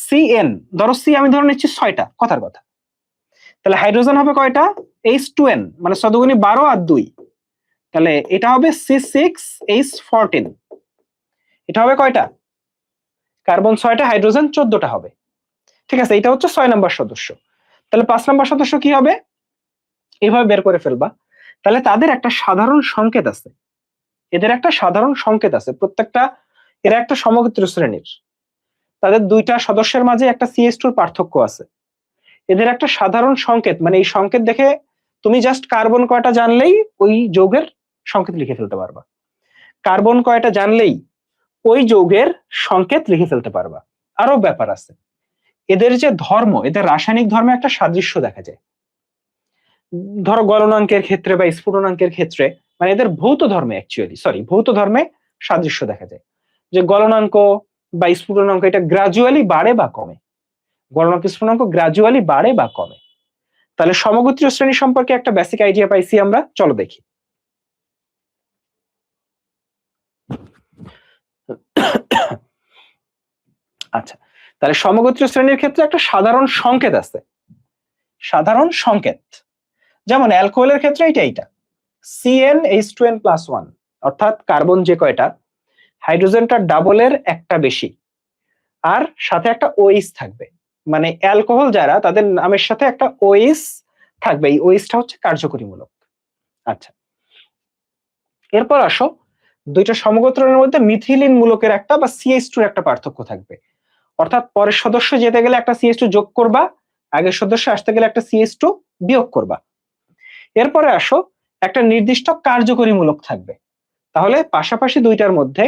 Cn, ধরো C আমি ধরে নিচ্ছি 6টা, কথার কথা, তাহলে হাইড্রোজেন হবে কয়টা? H2n, মানে 6 দুগুণে 12 আর 2, তাহলে এটা হবে C6H14। এটা হবে কয়টা? কার্বন 6টা, হাইড্রোজেন 14টা হবে। ঠিক আছে, এটা হচ্ছে 6 নাম্বার সদস্য। তাহলে 5 নাম্বার সদস্য কি হবে? এইভাবে বের করে ফেলবা। তাহলে তাদের একটা সাধারণ সংকেত আছে, এদের একটা সাধারণ সংকেত আছে, প্রত্যেকটা এরা একটা সমগোত্রীয় শ্রেণীর, তাদের দুইটা সদস্যের মাঝে একটা CH2 পার্থক্য আছে। এদের একটা সাধারণ সংকেত, মানে এই সংকেত দেখে তুমি জাস্ট কার্বন কয়টা জানলেই ওই যৌগের সংকেত লিখে ফেলতে পারবা। কার্বন কয়টা জানলেই ওই যৌগের সংকেত লিখে ফেলতে পারবা। আরো ব্যাপার আছে, এদের যে ধর্ম, এদের রাসায়নিক ধর্মে একটা সাদৃশ্য দেখা যায়। ধরো গলনাঙ্কের ক্ষেত্রে বা স্ফুটনাঙ্কের ক্ষেত্রে, মানে এদের ভৌত ধর্মে ভৌত ধর্মে সাদৃশ্য দেখা যায়, যে গলনাঙ্ক বা স্ফুটনাঙ্ক এটা গ্রাজুয়ালি বাড়ে বা কমে, গলনাঙ্ক স্ফুটনাঙ্ক গ্রাজুয়ালি বাড়ে বা কমে। তাহলে সমগোত্রীয় শ্রেণী সম্পর্কে একটা বেসিক আইডিয়া পাইছি আমরা, চলো দেখি। আচ্ছা, তাহলে সমগোত্রীয় শ্রেণীর ক্ষেত্রে একটা সাধারণ সংকেত আছে, সাধারণ সংকেত। যেমন অ্যালকোহলের ক্ষেত্রে এইটা CnH2n+1, অর্থাৎ কার্বন যে কয়টা, হাইড্রোজেনটা ডাবলের একটা বেশি, আর সাথে একটা OH থাকবে, মানে অ্যালকোহল যারা তাদের নামের সাথে একটা OH থাকবে, এই OHটা হচ্ছে কার্যকরীমূলক। আচ্ছা, এরপর আসো, দুইটা সমগোত্রের মধ্যে মিথিলিন মূলকের একটা বা CH2 একটা পার্থক্য থাকবে, অর্থাৎ পরের সদস্য যেতে গেলে একটা CH2 যোগ করবা, আগের সদস্য আসতে গেলে একটা CH2 বিয়োগ করবা। এরপরে আসো, একটা নির্দিষ্ট কার্যকরীমূলক থাকবে। তাহলে পাশাপাশি দুইটার মধ্যে,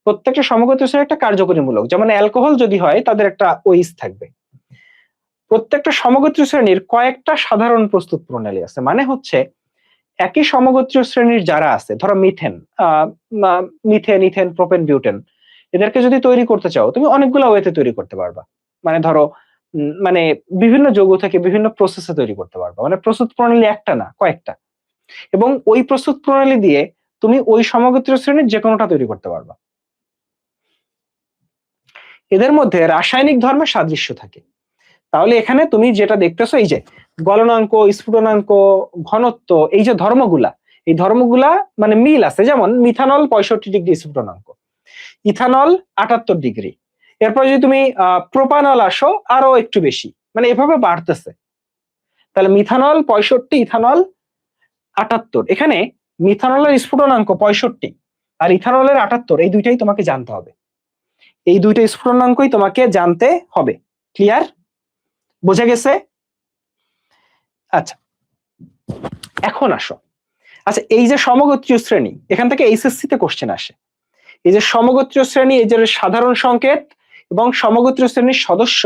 প্রত্যেকটা সমগোত্রীয় শ্রেণীর একটা কার্যকরীমূলক, যেমন অ্যালকোহল যদি হয় তাদের একটা OH থাকবে। প্রত্যেকটা সমগোত্রীয় শ্রেণীর কয়েকটা সাধারণ প্রস্তুত প্রণালী আছে, মানে হচ্ছে একই সমগোত্রীয় শ্রেণীর যারা আছে, ধরো মিথেন, ইথেন, প্রোপেন, বিউটেন, এদেরকে যদি তৈরি করতে চাও তুমি অনেকগুলো ওয়েতে তৈরি করতে পারবা। মানে ধরো মানে বিভিন্ন যৌগ থেকে বিভিন্ন প্রসেসে তৈরি করতে পারবা, মানে প্রস্তুত প্রণালী একটা না, কয়েকটা। এবং ওই প্রস্তুত প্রণালী দিয়ে তুমি ওই সমগোত্রীয় শ্রেণীর যে কোনোটা তৈরি করতে পারবা। এদের মধ্যে রাসায়নিক ধর্মে সাদৃশ্য থাকে। তাহলে এখানে তুমি যেটা দেখতেছো, এই যে গলনাঙ্ক, স্ফুটনাঙ্ক, ঘনত্ব, এই যে ধর্মগুলা, এই ধর্মগুলা মানে মিল আছে। যেমন মিথানল 65 ডিগ্রি স্ফুটনাঙ্ক, ইথানল 78 ডিগ্রি। এরপর যদি তুমি প্রোপানল আসো আরো একটু বেশি, মানে এভাবে বাড়তেছে। তাহলে মিথানল 65, ইথানল 78। এখানে মিথানলের স্ফুটনাঙ্ক 65 আর ইথানলের 78, এই দুইটাই তোমাকে জানতে হবে, এই দুইটা স্ফুটনাঙ্কই তোমাকে জানতে হবে। ক্লিয়ার? বোঝা গেছে? আচ্ছা, এখন আসো, আচ্ছা এই যে সমগোত্রীয় শ্রেণী, এখান থেকে এইচএসসি তে কোশ্চেন আসে। এই যে সমগোত্রীয় শ্রেণী, এই যে সাধারণ সংকেত এবং সমগোত্রীয় শ্রেণীর সদস্য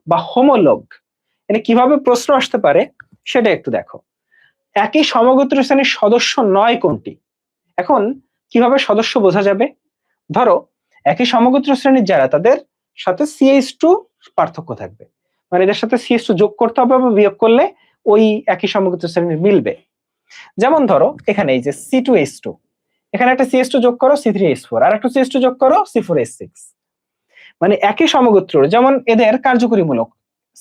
বা হোমোলগ, এটা কিভাবে প্রশ্ন আসতে পারে সেটা একটু দেখো। একই সমগোত্রীয় শ্রেণীর সদস্য নয় কোনটি? এখন কিভাবে সদস্য বোঝা যাবে? ধরো একই সমগোত্রীয় শ্রেণীর যারা, তাদের সাথে CH2 পার্থক্য থাকবে, মানে এদের সাথে CH2 যোগ করতে হবে বা বিয়োগ করলে ওই একই সমগোত্রীয় শ্রেণীর মিলবে। যেমন ধরো এখানে এই যে C2H2, এখানে একটা CH2 যোগ করো C3H4, আর একটা CH2 যোগ করো C4H6, মানে একই সমগোত্র। যেমন এদের কার্যকরীমূলক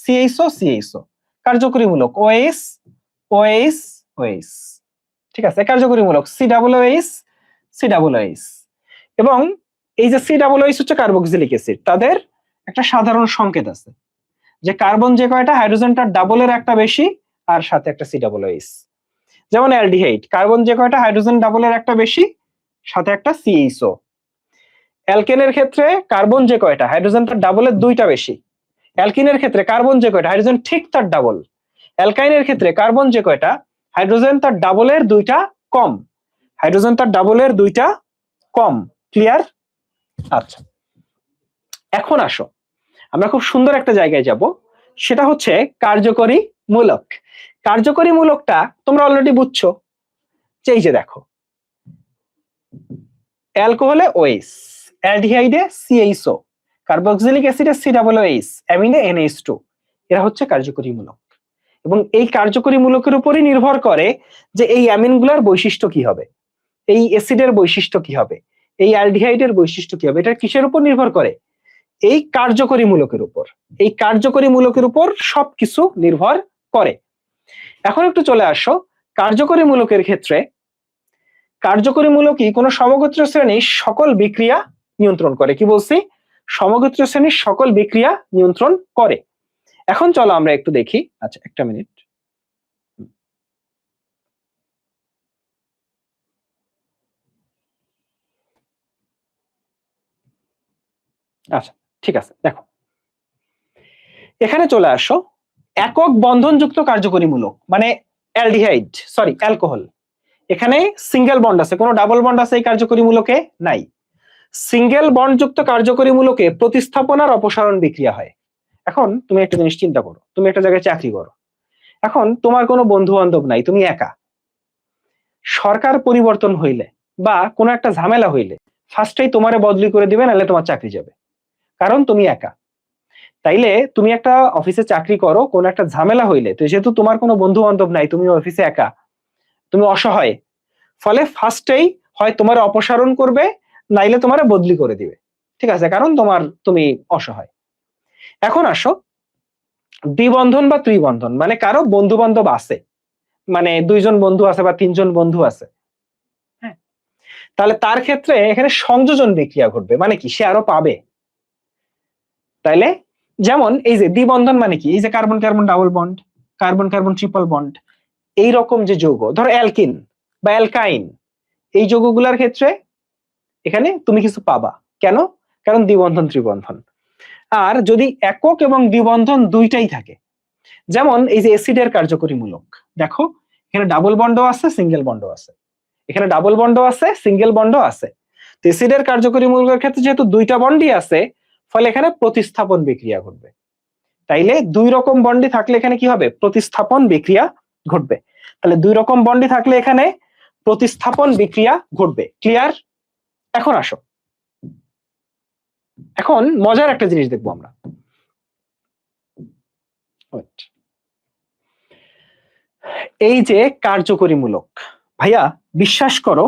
CHO CHO, কার্যকরীমূলক OH OH OH, ঠিক আছে, কার্যকরীমূলক COOH COOH। এবং এই যে COOH হচ্ছে কার্বক্সিলিক অ্যাসিড, তাদের একটা সাধারণ সংকেত আছে, যে কার্বন যে কয়টা, হাইড্রোজেনটার ডাবলের একটা বেশি আর সাথে একটা COOH। যেমন অ্যালডিহাইড, কার্বন যে কয়টা, হাইড্রোজেন ডাবলের একটা বেশি সাথে একটা CHO। অ্যালকেনের ক্ষেত্রে কার্বন যে কয়টা, হাইড্রোজেন তার ডাবলের দুইটা বেশি। অ্যালকিনের ক্ষেত্রে কার্বন যে কয়টা, হাইড্রোজেন ঠিক তার ডাবল। অ্যালকাইনের ক্ষেত্রে কার্বন যে কয়টা, হাইড্রোজেন তার ডাবলের দুইটা কম, হাইড্রোজেন তার ডাবলের দুইটা কম। ক্লিয়ার? আচ্ছা, এখন আসো, আমরা খুব সুন্দর একটা জায়গায় যাব, সেটা হচ্ছে কার্যকরী মূলক। কার্যকরী মূলকটা তোমরা অলরেডি বুঝছো, যে এই যে দেখো, অ্যালকোহলে OH, অ্যালডিহাইডে CHO, কার্বক্সিলিক অ্যাসিডে COOH, অ্যামিনে NH2, এরা হচ্ছে কার্যকরী মূলক। এবং এই কার্যকরী মূলকের উপরই নির্ভর করে যে এই অ্যামিনগুলোর বৈশিষ্ট্য কি হবে, এই অ্যাসিডের বৈশিষ্ট্য কি হবে, এই অ্যালডিহাইডের বৈশিষ্ট্য কি হবে। এটা কিসের উপর নির্ভর করে? এই কার্যকরী মূলকের উপর। এই কার্যকরী মূলকের উপর সবকিছু নির্ভর করে। এখন একটু চলে আসো, কার্যকরী মূলকের ক্ষেত্রে কার্যকরী মূলকই কোন সমগোত্রীয় শ্রেণীর সকল বিক্রিয়া নিয়ন্ত্রণ করে। কি বলছি? সমগোত্রীয় শ্রেণীর সকল বিক্রিয়া নিয়ন্ত্রণ করে। এখন চলো আমরা একটু দেখি। আচ্ছা, একটা মিনিট। আচ্ছা ঠিক আছে, দেখো এখানে চলে আসো, একক বন্ধনযুক্ত কার্যকরীমূলক মানে অ্যালডিহাইড, সরি অ্যালকোহল। এখানে সিঙ্গেল বন্ড আছে, কোনো ডাবল বন্ড আছে এই কার্যকরীমূলকে নাই। সিঙ্গেল বন্ডযুক্ত কার্যকরীমূলকে প্রতিস্থাপনার অপসারণ বিক্রিয়া হয়। এখন তুমি একটা জিনিস চিন্তা করো, তুমি একটা জায়গায় চাকরি করো, এখন তোমার কোনো বন্ধু বান্ধব নাই, তুমি একা। সরকার পরিবর্তন হইলে বা কোনো একটা ঝামেলা হইলে ফার্স্টেই তোমারে বদলি করে দিবে, নাহলে তোমার চাকরি যাবে, কারণ তুমি একা। তাইলে তুমি একটা অফিসে চাকরি করো, কোন একটা ঝামেলা হইলে, তো যেহেতু তোমার কোনো বন্ধু বান্ধব নাই, তুমি অফিসে একা, তুমি অসহায়, ফলে ফার্স্টেই হয় তোমার অপসারণ করবে, নাইলে তোমার বদলি করে দিবে, ঠিক আছে, কারণ তুমি অসহায়। এখন আসো দ্বিবন্ধন বা ত্রিবন্ধন, মানে কারো বন্ধু বান্ধব আছে, মানে 2জন বন্ধু আছে বা 3জন বন্ধু আছে, হ্যাঁ, তাহলে তার ক্ষেত্রে এখানে সংযোজন বিক্রিয়া ঘটবে, মানে কি সে আরো পাবে। তাইলে যেমন এই যে দ্বিবন্ধন মানে কি, এই যে carbon carbon double bond, carbon carbon triple bond, এই রকম যে যৌগ, ধরো অ্যালকিন বা অ্যালকাইন, এই যৌগগুলোর ক্ষেত্রে এখানে তুমি কিছু পাবা। কেন? কারণ দ্বিবন্ধন ত্রিবন্ধন। আর যদি একক এবং দ্বিবন্ধন দুইটাই থাকে, যেমন এই যে অ্যাসিডের কার্যকরীমূলক, দেখো এখানে ডাবল বন্ডও আছে, সিঙ্গেল বন্ডও আছে, এখানে ডাবল বন্ডও আছে, সিঙ্গেল বন্ডও আছে। তো অ্যাসিডের কার্যকরীমূলকের ক্ষেত্রে যেহেতু দুইটা বন্ডই আছে, ফলে এখানে প্রতিস্থাপন বিক্রিয়া ঘটবে। তাইলে দুই রকম বন্ডি থাকলে এখানে কি হবে? প্রতিস্থাপন বিক্রিয়া ঘটবে। তাহলে দুই রকম বন্ডি থাকলে এখানে প্রতিস্থাপন বিক্রিয়া ঘটবে। ক্লিয়ার? এখন আসো, এখন মজার একটা জিনিস দেখবো আমরা। এই যে কার্যকরীমূলক, ভাইয়া বিশ্বাস করো,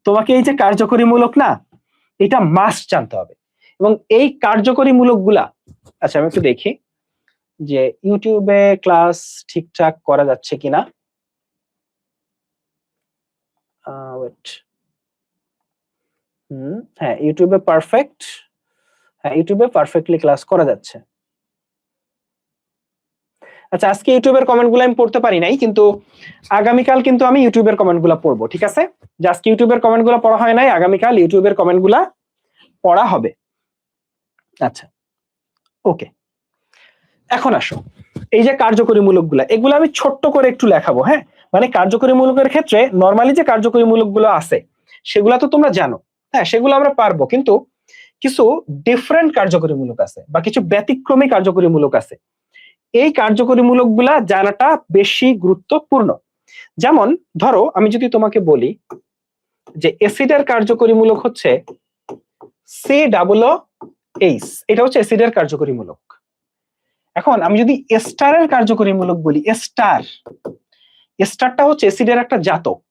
তোমাকে এই যে কার্যকরীমূলক না, এটা মাস্ট জানতে হবে। এবং এই কার্যকরীমূলক গুলা, আচ্ছা আমি একটু দেখি যে ইউটিউবে ক্লাস ঠিকঠাক করা যাচ্ছে কিনা। হ্যাঁ ইউটিউবে পারফেক্ট, হ্যাঁ ইউটিউবে পারফেক্টলি ক্লাস করা যাচ্ছে। আচ্ছা আজকে ইউটিউবের কমেন্ট গুলো আমি পড়তে পারি নাই, কিন্তু আগামীকাল কিন্তু আমি ইউটিউবের কমেন্ট গুলা পড়বো, ঠিক আছে? যে আজকে ইউটিউবের কমেন্ট গুলা পড়া হয় নাই, আগামীকাল ইউটিউবের কমেন্ট গুলা পড়া হবে। আচ্ছা ওকে, এখন আসো, এই যে কার্যকরীমূলক গুলা, এগুলো আমি ছোট্ট করে একটু লেখাবো, হ্যাঁ? মানে কার্যকরীমূলকের ক্ষেত্রে নরমালি যে কার্যকরীমূলক গুলো আছে সেগুলা তো তোমরা জানো, হ্যাঁ সেগুলো আমরা পারবো, কিন্তু কিছু ডিফারেন্ট কার্যকরীমূলক আছে বা কিছু ব্যতিক্রমী কার্যকরীমূলক আছে। এই কার্যকরীমূলক গুলা জানাটা বেশি গুরুত্বপূর্ণ। যেমন ধরো আমি যদি তোমাকে বলি যে অ্যাসিডের কার্যকরীমূলক হচ্ছে COOH, এটা হচ্ছে অ্যাসিডের কার্যকরীমূলক। এখন আমি যদি এস্টারের কার্যকরীমূলক বলি, এস্টারটা হচ্ছে অ্যাসিডের একটা জাতক,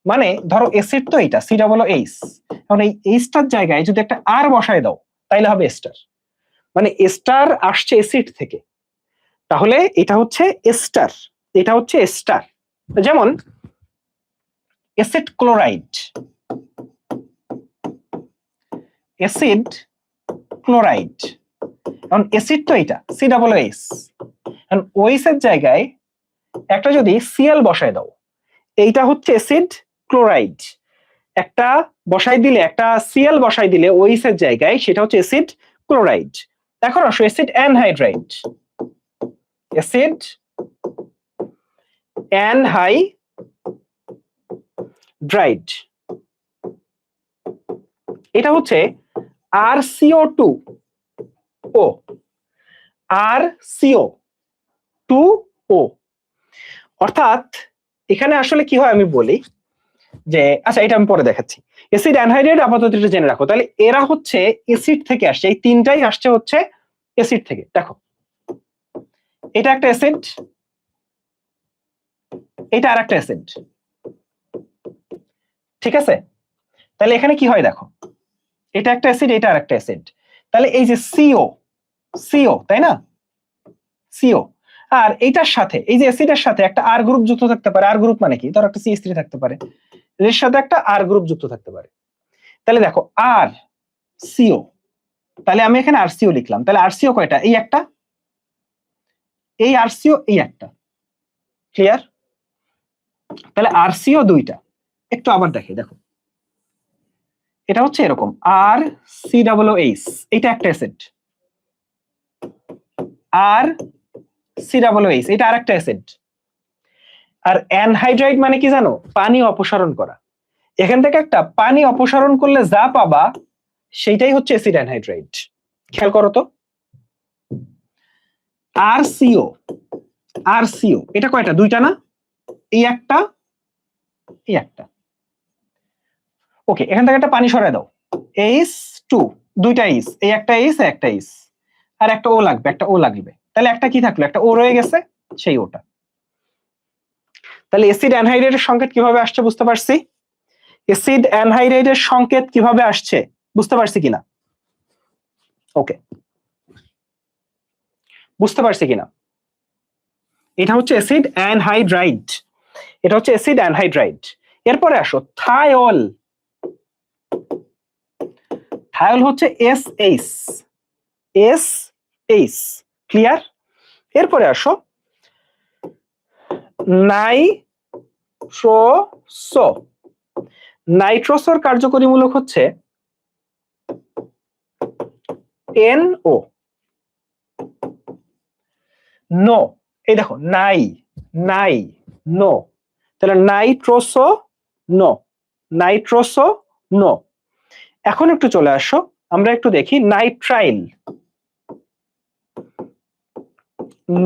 মানে ধরো অ্যাসিড তো এটা COOH, এখন এই এইচটার জায়গায় যদি একটা আর বসায় দাও তাইলে হবে এস্টার, মানে এস্টার আসছে অ্যাসিড থেকে, তাহলে এটা হচ্ছে এস্টার, এটা হচ্ছে এস্টার। যেমন অ্যাসিড ক্লোরাইড, অ্যাসিড ক্লোরাইড, এখন অ্যাসিড তো এটা COOH, এখন OH এর জায়গায় একটা যদি Cl বসায় দাও, এইটা হচ্ছে অ্যাসিড ক্লোরাইড, একটা বসাই দিলে, একটা Cl বসাই দিলে OH এর জায়গায়, সেটা হচ্ছে অ্যাসিড ক্লোরাইড। এখন আসো অ্যাসিড অ্যানহাইড্রাইড, অ্যাসিড অ্যানহাইড্রাইড, এটা হচ্ছে RCO2O, RCO2O। অর্থাৎ এখানে আসলে কি হয় আমি বলি যে, আচ্ছা এটা আমি পরে দেখাচ্ছি। অ্যাসিড অ্যানহাইড্রাইড আপাতত এটা জেনে রাখো, তাহলে এরা হচ্ছে অ্যাসিড থেকে আসছে, এই তিনটাই আসছে হচ্ছে অ্যাসিড থেকে। দেখো এটা একটা অ্যাসিড, এটা আর একটা অ্যাসিড, ঠিক আছে? তাহলে এখানে কি হয় দেখো, এটা একটা অ্যাসিড, এটা আর একটা অ্যাসিড, তাহলে এই যে CO, তাই না, CO, আর এইটার সাথে এই যে অ্যাসিডের সাথে একটা আর গ্রুপ যুক্ত থাকতে পারে। আর গ্রুপ মানে কি, ধরো একটা CH3 থাকতে পারে, এর সাথে একটা আর গ্রুপ যুক্ত থাকতে পারে। তাহলে দেখো RCO, তাহলে আমি এখানে RCO লিখলাম, তাহলে RCO কয়টা? এই একটা, এই RCO, এই একটা। ক্লিয়ার? তাহলে RCO দুইটা। একটু আবার দেখি, দেখো এটা হচ্ছে এরকম আর সি ডাবল এইচ, এটা একটা অ্যাসিড। আর সি ডাবল এইচ, এটা আরেকটা অ্যাসিড। আর অ্যানহাইড্রাইড মানে কি জানো? পানি অপসারণ করা। এখান থেকে একটা পানি অপসারণ করলে যা পাবা সেইটাই হচ্ছে অ্যাসিড অ্যানহাইড্রাইড। খেয়াল করো তো, আর সিও, আর সিও এটা কয়টা? দুইটা না? এই একটা, এই একটা। ওকে, এখান থেকে একটা পানি সরায় দাও, H2, দুইটা এইচ, এই একটা এইচ, একটা এইচ, আর একটা ও লাগবে, একটা ও লাগবে। তাহলে একটা কি থাকলো? একটা ও রয়ে গেছে, সেই ওটা। তাহলে অ্যাসিড অ্যানহাইড্রাইডের সংকেত কিভাবে আসছে বুঝতে পারছি? অ্যাসিড অ্যানহাইড্রাইডের সংকেত কিভাবে আসছে বুঝতে পারছি কিনা? ওকে, বুঝতে পারছি কিনা? এটা হচ্ছে অ্যাসিড অ্যানহাইড্রাইড, এটা হচ্ছে অ্যাসিড অ্যানহাইড্রাইড। এরপরে আসো থায়োল। থায়োল হচ্ছে এসএইচ, এসএইচ, ক্লিয়ার? এরপরে আসো নাইট্রোসো। নাইট্রোসোর কার্যকরী মূলক হচ্ছে NO। নো, এই দেখো নাই, নাই, নো, তাহলে নাইট্রোসো নো, নাইট্রোসো নো। এখন একটু চলে আসো, আমরা একটু দেখি নাইট্রাইল।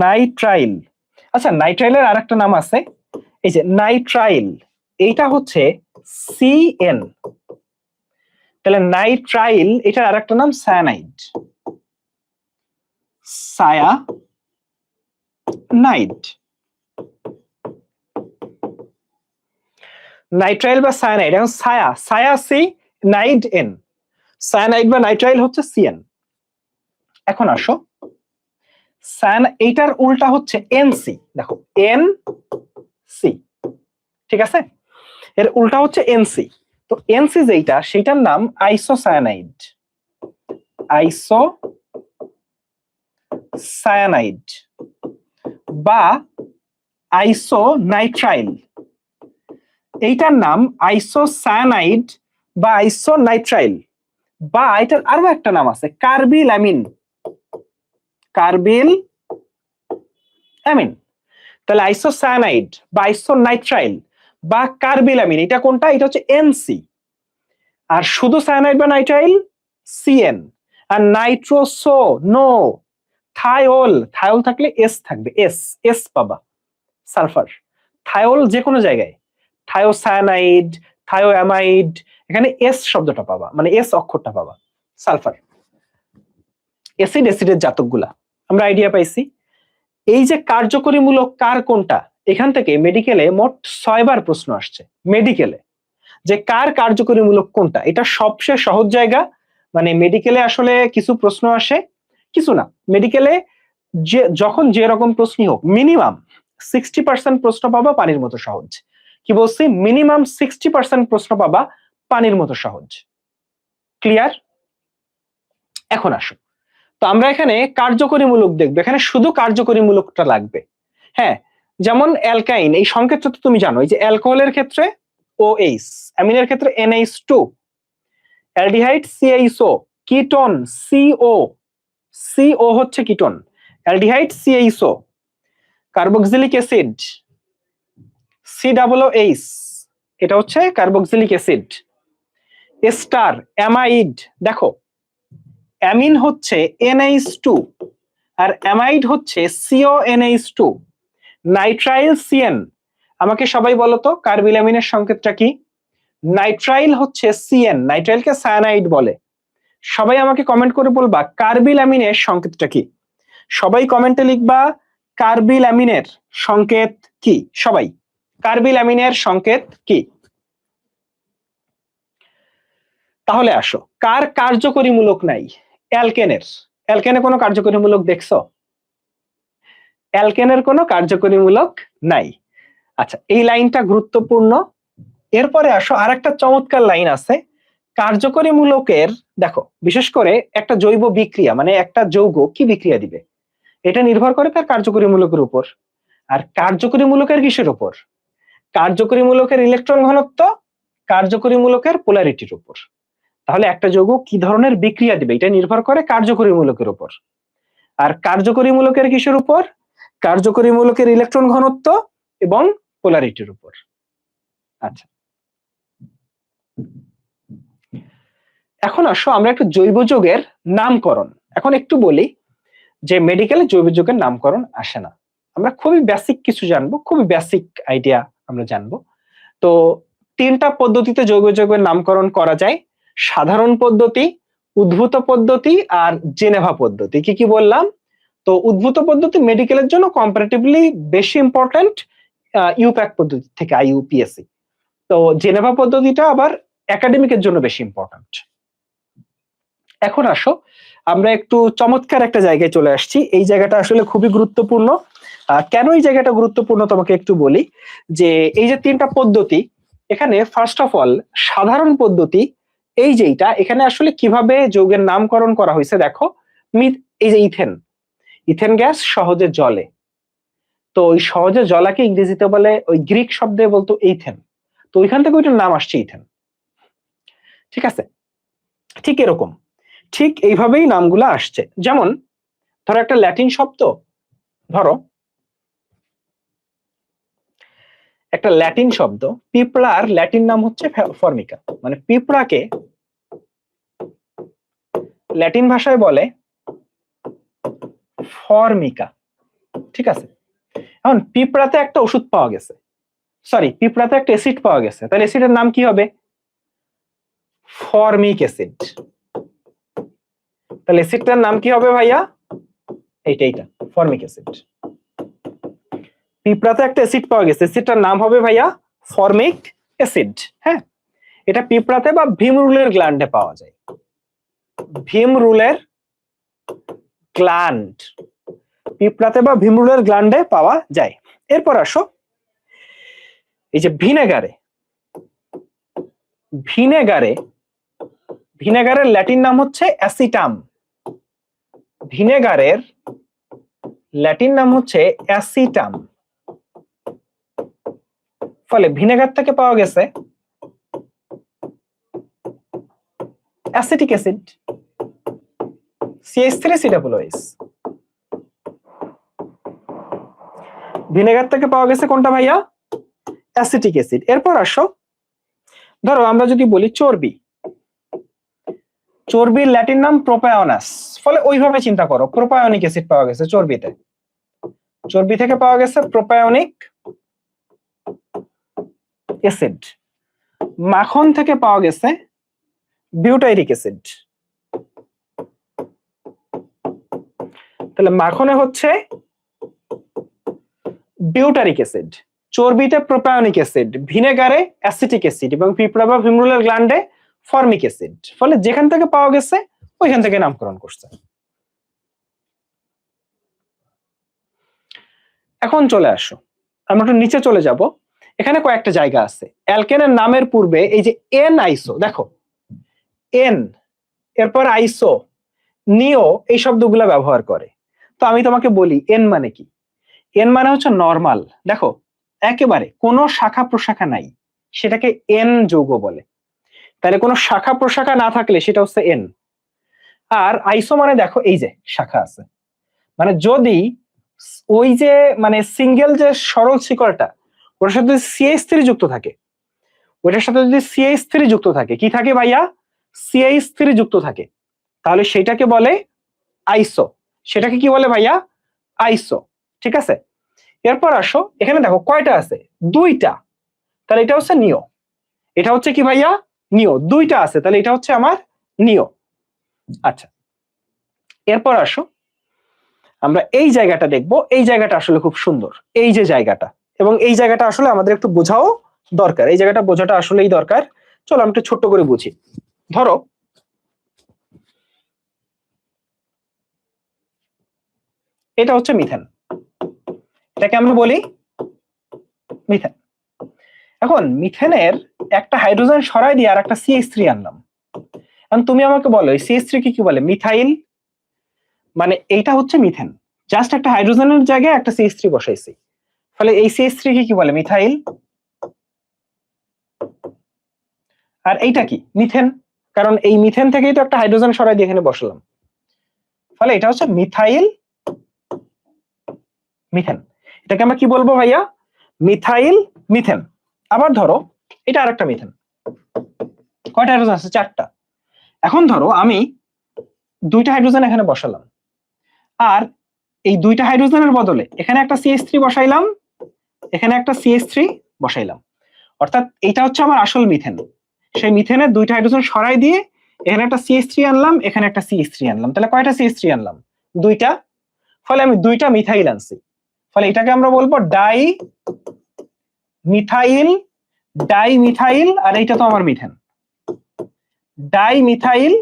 নাইট্রাইল, আচ্ছা নাইট্রাইলের আরেকটা নাম আছে, এই যে নাইট্রাইল, এইটা হচ্ছে CN। তাহলে নাইট্রাইল এটার আরেকটা নাম সায়ানাইড, সায়ানাইড। নাইট্রাইল বা সায়ানাইড, এখন ছায়া, ছায়া সি, নাইড এন, সায়ানাইড বা নাইট্রাইল হচ্ছে CN। এখন আসো এইটার উল্টা হচ্ছে NC, দেখো NC, ঠিক আছে? এর উল্টা হচ্ছে NC। তো NC যেটা, সেটার নাম আইসোসায়ানাইড, আইসোসায়ানাইড বা আইসোনাইট্রাইল। এইটার নাম আইসোসায়ানাইড বা আইসোনাইট্রাইল, বা এটার আরো একটা নাম আছে কার্বিলামিন, কার্বিল অ্যামিন। তাহলে আইসোসায়ানাইড বা আইসোনাইট্রাইল বা কার্বিলামিন, এটা কোনটা? এটা হচ্ছে NC। আর শুধু সায়ানাইড বা নাইট্রাইল CN। আর নাইট্রোসো নো। থায়োল, থায়োল থাকলে S থাকবে, S, S পাবা, সালফার। থায়োল যে কোনো জায়গায়, থায়োসায়ানাইড, থায়োঅ্যামাইড, এখানে S শব্দটা পাবা, মানে S অক্ষরটা পাবা, সালফার। অ্যাসিড, অ্যাসিডের জাতকগুলা আমরা আইডিয়া পাইছি। এই যে কার্যকরী মূলক কার কোনটা, এখান থেকে মেডিকেলে মোট 6 বার প্রশ্ন আসছে। মেডিকেলে যে কার কার্যকরী মূলক কোনটা, এটা সবচেয়ে সহজ জায়গা। মানে মেডিকেলে আসলে কিছু প্রশ্ন আসে, কিছু না, মেডিকেলে যে যখন যে রকম প্রশ্নই হোক মিনিমাম 60% প্রশ্ন পাবা পানির মতো সহজ। কি বলছি? মিনিমাম 60% প্রশ্ন পাবা পানির মতো সহজ। ক্লিয়ার? এখন আসো, তো আমরা এখানে কার্যকরী মূলক দেখবো, এখানে শুধু কার্যকরী মূলকটা লাগবে। হ্যাঁ, যেমন অ্যালকাইন, এই সংকেতটা তো তুমি জানো, এই যে অ্যালকোহলের ক্ষেত্রে OH, অ্যামিনের ক্ষেত্রে NH2, aldehyde CHO, ketone CO, CO হচ্ছে ketone, aldehyde CHO, carboxylic acid COOH, এটা হচ্ছে কার্বক্সিলিক অ্যাসিড। এস্টার, অ্যামাইড, দেখো অ্যামিন হচ্ছে NH2 আর অ্যামাইড হচ্ছে CONH2, নাইট্রাইল CN। আমাকে সবাই বলো তো কার্বিলামিনের সংকেতটা কি? নাইট্রাইল হচ্ছে CN, নাইট্রাইলকে সায়ানাইড বলে। সবাই আমাকে কমেন্ট করে বলবা কার্বিলামিনের সংকেতটা কি। সবাই কমেন্টে লিখবা কার্বিলামিনের সংকেত কি। সবাই, কার্বিলামিনের সংকেত কি? তাহলে আসো, কার কার্যকরী মূলক নাই? অ্যালকেনের। অ্যালকেনে কোনো কার্যকরী মূলক দেখছো? অ্যালকেনের কোনো কার্যকরী মূলক নাই। আচ্ছা, এই লাইনটা গুরুত্বপূর্ণ। এরপরে আসো, আরেকটা চমৎকার লাইন আছে কার্যকরী মূলকের। দেখো, বিশেষ করে একটা জৈব বিক্রিয়া, মানে একটা যৌগ কি বিক্রিয়া দিবে, এটা নির্ভর করে তার কার্যকরী মূলকের উপর। আর কার্যকরী মূলকের কিসের উপর? কার্যকরী মূলকের ইলেকট্রন ঘনত্ব, কার্যকরী মূলকের পোলারিটির উপর। তাহলে একটা যৌগ কি ধরনের বিক্রিয়া দিবে এটা নির্ভর করে কার্যকরী মূলকের উপর। আর কার্যকরী মূলকের কিসের উপর? কার্যকরী মূলকের ইলেকট্রন ঘনত্ব এবং পোলারিটির উপর। আচ্ছা, এখন আসো আমরা একটু জৈব যৌগের নামকরণ। এখন একটু বলি যে মেডিকেলে জৈব যৌগের নামকরণ আসে না, আমরা খুবই বেসিক কিছু জানবো, খুবই বেসিক আইডিয়া আমরা জানবো। তো তিনটা পদ্ধতিতে জৈব যৌগের নামকরণ করা যায়: সাধারণ পদ্ধতি, উদ্ভূত পদ্ধতি আর জেনেভা পদ্ধতি। কি কি বললাম? তো উদ্ভূত পদ্ধতি মেডিকেলের জন্য কম্পারেটিভলি বেশি ইম্পর্টেন্ট ইউপ্যাক পদ্ধতি থেকে, IUPAC। তো জেনেভা পদ্ধতিটা আবার একাডেমিকের জন্য বেশি ইম্পর্টেন্ট। এখন আসো আমরা একটু চমৎকার একটা জায়গায় চলে আসছি। এই জায়গাটা আসলে খুবই গুরুত্বপূর্ণ। কেন এই জায়গাটা গুরুত্বপূর্ণ তোমাকে একটু বলি, যে এই যে তিনটা পদ্ধতি, এখানে ফার্স্ট অফ অল সাধারণ পদ্ধতি এই যেটা, এখানে আসলে কিভাবে যৌগের নামকরণ করা হয়েছে দেখো। এই যে ইথেন, ইথেন গ্যাস সহজে জ্বলে, তো ওই সহজে জ্বলাকে ইংরেজিতে বলে, ওই গ্রিক শব্দে বলতো ইথেন, তো ওইখান থেকে ওইটার নাম আসছে ইথেন। ঠিক আছে, ঠিক এরকম, ঠিক এইভাবেই নামগুলো আসছে। যেমন ধরো একটা ল্যাটিন শব্দ, ধরো একটা ল্যাটিন শব্দ, পিঁপড়ার ল্যাটিন নাম হচ্ছে ফর্মিকা, মানে পিঁপড়াকে ল্যাটিন ভাষায় বলে ফর্মিকা। ঠিক আছে, এখন পিঁপড়াতে একটা ওষুধ পাওয়া গেছে, সরি পিঁপড়াতে একটা অ্যাসিড পাওয়া গেছে, তাহলে অ্যাসিডের নাম কি হবে? Formic acid. তাহলে অ্যাসিডটার নাম কি হবে ভাইয়া? এইটা ফর্মিক অ্যাসিড। পিঁপড়াতে একটা অ্যাসিড পাওয়া গেছে, অ্যাসিডটার নাম হবে ভাইয়া ফর্মিক অ্যাসিড। হ্যাঁ, এটা পিঁপড়াতে বা ভীমরুলের গ্ল্যান্ডে পাওয়া যায়, ভীমরুলের গ্ল্যান্ড, পিঁপড়াতে বা ভীমরুলের গ্ল্যান্ডে পাওয়া যায়। এরপর আসো এই যে ভিনেগারে, ভিনেগারের ল্যাটিন নাম হচ্ছে অ্যাসিটাম, ভিনেগারের ল্যাটিন নাম হচ্ছে অ্যাসিটাম। ফলে ভিনেগার থেকে পাওয়া গেছে অ্যাসিটিক অ্যাসিড, CH3COOH। ভিনেগার থেকে পাওয়া গেছে কোনটা ভাইয়া? Acetic acid. এরপর আসো ধরো আমরা যদি বলি চর্বি, চর্বির ল্যাটিন নাম প্রোপায়োনাস, ফলে ওইভাবে চিন্তা করো, প্রোপায়োনিক অ্যাসিড পাওয়া গেছে চর্বিতে, চর্বি থেকে পাওয়া গেছে প্রোপায়োনিক অ্যাসিড। মাখন থেকে পাওয়া গেছে বিউটাইরিক অ্যাসিড, তাহলে মাখনে হচ্ছে বিউটারিক অ্যাসিড, চর্বিতে প্রোপায়োনিক অ্যাসিড, ভিনেগারে অ্যাসিটিক অ্যাসিড এবং পিঁপড়া বা ভিমরুলের গ্ল্যান্ডে ফর্মিক অ্যাসিড। ফলে যেখান থেকে পাওয়া গেছে ওইখান থেকে নামকরণ করছে। এখন চলে আসো, আমরা একটু নিচে চলে যাব। এখানে কয়েকটা জায়গা আছে, অ্যালকেনের নামের পূর্বে এই যে এন আইসো, দেখো এন, এরপর আইসো, নিও, এই শব্দগুলো ব্যবহার করে। তো আমি তোমাকে বলি এন মানে কি? এন মানে হচ্ছে নরমাল, দেখো একেবারে কোনো শাখা প্রশাখা নাই, সেটাকে এন যৌগ বলে। তাহলে কোনো শাখা প্রশাখা না থাকলে সেটা হচ্ছে এন। আর আইসো মানে দেখো এই যে শাখা আছে, মানে যদি ওই যে মানে সিঙ্গেল যে সরল শিকড়টা, ওটার সাথে CH3 যুক্ত থাকে, ওটার সাথে যদি CH3 যুক্ত থাকে, কি থাকে ভাইয়া? CH3 যুক্ত থাকে, তাহলে সেটাকে বলে আইসো। সেটাকে কি বলে ভাইয়া? আইসো। ঠিক আছে, এরপর আসো এখানে দেখো কয়টা আছে? দুইটা, তাহলে এটা হচ্ছে নিও। এটা হচ্ছে কি ভাইয়া? নিও। দুইটা আছে, তাহলে এটা হচ্ছে আমার নিও। আচ্ছা, এরপর আসো আমরা এই জায়গাটা দেখবো। এই জায়গাটা আসলে খুব সুন্দর, এই যে জায়গাটা, এবং এই জায়গাটা আসলে আমাদের একটু বোঝাও দরকার, এই জায়গাটা বোঝাটা আসলেই দরকার। চলো আমি একটু ছোট্ট করে বুঝি। ধরো এটা হচ্ছে মিথেন, এটাকে আমরা বলি মিথেন। এখন মিথেনের একটা হাইড্রোজেন সরাই দিয়ে আর একটা CH3 আনলাম। এখন তুমি আমাকে বলো এই CH3 কি বলে? মিথাইল। মানে এইটা হচ্ছে মিথেন, জাস্ট একটা হাইড্রোজেনের জায়গায় একটা CH3 বসাইছি, ফলে এই CH3 কি বলে? মিথাইল। আর এইটা কি? মিথেন। কারণ এই মিথেন থেকেই তো একটা হাইড্রোজেন সরাই দিয়ে এখানে বসালাম, ফলে এটা হচ্ছে মিথাইল মিথেন। এটাকে আমরা কি বলবো ভাইয়া? Methyl methane. আবার ধরো এটা আরেকটা মিথেন, কয়টা হাইড্রোজেন আছে? 4টা। এখন ধরো আমি 2টা হাইড্রোজেন এখানে বসালাম, আর এই 2টা হাইড্রোজেনের বদলে এখানে একটা CH3 বসাইলাম, এখানে একটা CH3 বসাইলাম, অর্থাৎ এটা হচ্ছে আমার আসল মিথেন। সেই মিথেনের 2টা হাইড্রোজেন সরাই দিয়ে এখানে একটা CH3 আনলাম, এখানে একটা CH3 আনলাম, তাহলে কয়টা CH3 আনলাম? 2টা। ফলে আমি 2টা মিথাইল আনছি, ফলে এটাকে আমরা বলবো ডাই মিথাইল, ডাই মিথাইল, আর এইটা তো আমার মিথেন, ডাই মিথাইল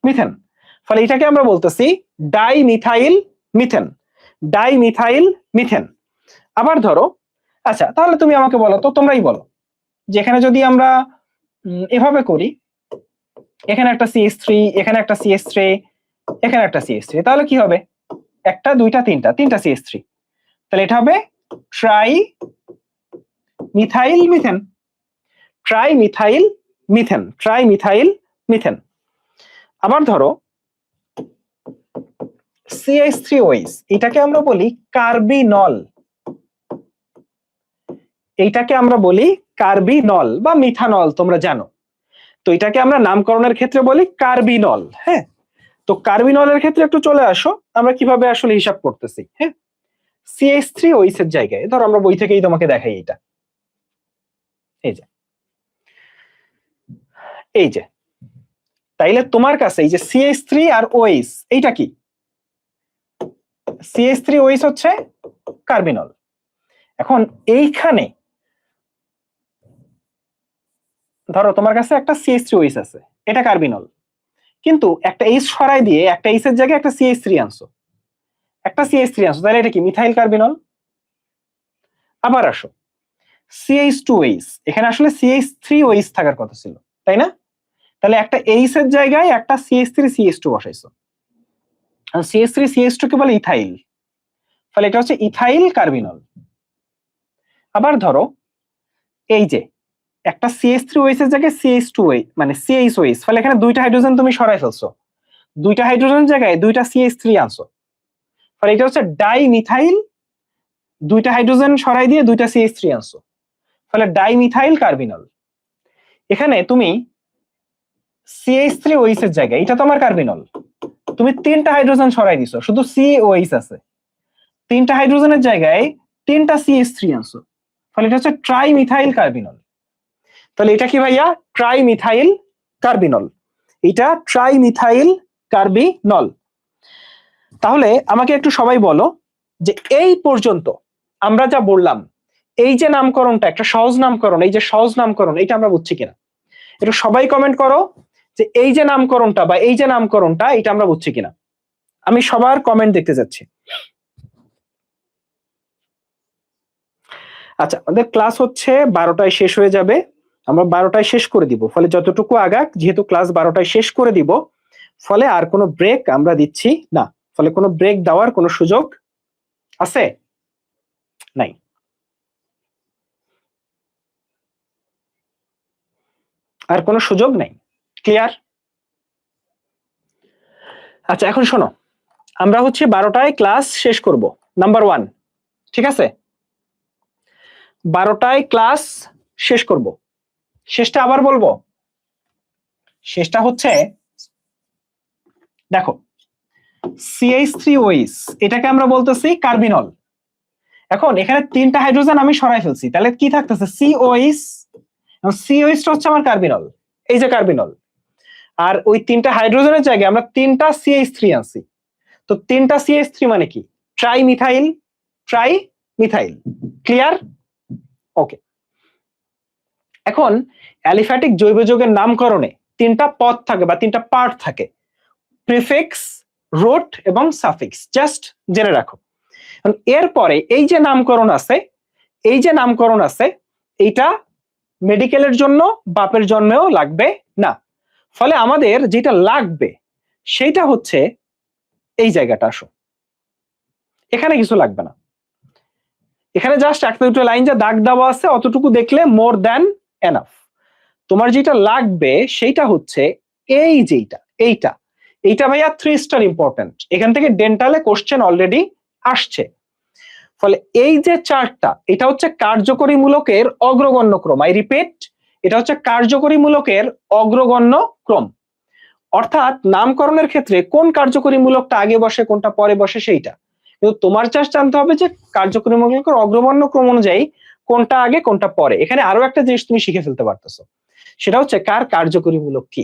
মিথেন। ফলে এটাকে আমরা বলতেছি die methyl methane, die methyl methane. আবার ধরো, আচ্ছা তাহলে তুমি আমাকে বলো তো, তোমরাই বলো, যে এখানে যদি আমরা এভাবে করি, এখানে একটা CH3, এখানে একটা CH3, এখানে একটা CH3, তাহলে কি হবে? একটা, দুইটা, তিনটা CH3, তাহলে এটা হবে try methyl methane, try methyl methane, try methyl methane. আবার ধরো CH3OH, এটাকে আমরা বলি কার্বিনল, এইটাকে আমরা বলি কার্বিনল বা মিথানল, তোমরা জানো। তো এটাকে আমরা নামকরণের ক্ষেত্রে বলি কার্বিনল। হ্যাঁ, তো কার্বিনলের ক্ষেত্রে একটু চলে আসো, আমরা কিভাবে আসলে হিসাব করতেছি। হ্যাঁ, CH3OH এর জায়গায় ধরো আমরা বই থেকেই তোমাকে দেখাই, এটা এই যে তাইলে তোমার কাছে এই যে CH3 আর OH, এইটা কি? CH3OH হচ্ছে কার্বিনল। এখন এইখানে ধরো তোমার কাছে একটা CH3OH আছে, এটা কার্বিনল, কিন্তু একটা H সরাই দিয়ে একটা H এর জায়গায় একটা CH3 আনছো, তাহলে এটা কি? Methyl carbinol. আবার আসো CH2OH, এখানে আসলে CH3OH থাকার কথা ছিল, তাই না? তাহলে একটা H এর জায়গায় একটা CH3CH2 বসাইছো, CH3CH2 কে বলে ইথাইল, ফলে এটা হচ্ছে ইথাইল কার্বিনল। আবার ধরো এই যে একটা CH3OH এর জায়গায় CH2OH মানে CHOH, ফলে এখানে 2টা হাইড্রোজেন তুমি সরাই ফেলছো, 2টা হাইড্রোজেনের জায়গায় 2টা CH3 আনছো, ফলে এটা হচ্ছে ডাই মিথাইল, 2টা হাইড্রোজেন সরাই দিয়ে 2টা CH3 আনছো, ফলে ডাই মিথাইল কার্বিনল। এখানে তুমি CH3OH এর জায়গায়, এটা তোমার কার্বিনল, তুমি 3টা হাইড্রোজেন সরাই দিছো, শুধু COH আছে, 3টা হাইড্রোজেনের জায়গায় 3টা CH3 আনছো, ফলে এটা হচ্ছে ট্রাই মিথাইল কার্বিনল। তাহলে এটা কি ভাইয়া? ট্রাই মিথাইল কার্বিনল, এটা ট্রাই মিথাইল কার্বিনল। তাহলে আমাকে একটু সবাই বলো যে এই পর্যন্ত আমরা যা বললাম, এই যে নামকরণটা একটা সহজ নামকরণ, এই যে সহজ নামকরণ, এটা আমরা বুঝছি কিনা? একটু সবাই কমেন্ট করো যে এই যে নামকরণটা বা এই যে নামকরণটা, এটা আমরা বুঝছি কিনা। আমি সবার কমেন্ট দেখতে যাচ্ছি। আচ্ছা, আমাদের ক্লাস হচ্ছে 12টায় শেষ হয়ে যাবে, আমরা 12টায় শেষ করে দিব, ফলে যতটুকু আগাক, যেহেতু ক্লাস 12টায় শেষ করে দিব, ফলে আর কোনো ব্রেক আমরা দিচ্ছি না, ফলে কোনো ব্রেক দেওয়ার কোনো সুযোগ আছে? নাই। আর কোনো সুযোগ নাই, ক্লিয়ার? আচ্ছা এখন শোনো, আমরা হচ্ছে 12টায় ক্লাস শেষ করব, নাম্বার 1, ঠিক আছে? 12টায় ক্লাস শেষ করব। শেষটা আবার বলবো, শেষটা হচ্ছে দেখো CH3OH, এটাকে আমরা বলতেছি কার্বিনল। এখন এখানে 3টা হাইড্রোজেন আমি সরাই ফেলছি, তাহলে কি থাকতেছে? COH, COH হচ্ছে আমার কার্বিনল, এই যে কার্বিনল, আর ওই 3টা হাইড্রোজেনের জায়গায় আমরা 3টা CH3 আনছি, তো 3টা CH3 মানে কি? Trimethyl, trimethyl, clear? Okay. এখন অ্যালিফ্যাটিক জৈব যৌগের নামকরণে 3টা পদ থাকে বা 3টা পার্ট থাকে, প্রিফিক্স, রুট এবং সাফিক্স, জাস্ট জেনে রাখো। এরপরে এই যে নামকরণ আছে, এই যে নামকরণ আছে, এইটা মেডিকেলের জন্য বাপের জন্মেও লাগবে না, ফলে আমাদের যেটা লাগবে সেটা হচ্ছে এই জায়গাটা। আসো, এখানে কিছু লাগবে না, এখানে জাস্ট একটা দুটো লাইন যা দাগ দেওয়া আছে অতটুকু দেখলে মোর দ্যান এনাফ। তোমার যেটা লাগবে সেইটা হচ্ছে এই যেটা এইটা এইটা ভাইয়া 3 স্টার ইম্পর্টেন্ট, এখান থেকে ডেন্টালে কোশ্চেন অলরেডি আসছে। ফলে এই যে চার্টটা, এটা হচ্ছে কার্যকরী মূলকের অগ্রগণ্য ক্রম। আই রিপিট, এটা হচ্ছে কার্যকরী মূলকের অগ্রগণ্য ক্রম। অর্থাৎ নামকরণের ক্ষেত্রে কোন কার্যকরী মূলকটা আগে বসে কোনটা পরে বসে সেইটা, কিন্তু তোমার জাস্ট জানতে হবে যে কার্যকরী মূলকের অগ্রগণ্য ক্রম অনুযায়ী কোনটা আগে কোনটা পরে। এখানে আরো একটা জিনিস তুমি শিখে ফেলতে পারতেছো, সেটা হচ্ছে কার কার্যকরী মূলক কি।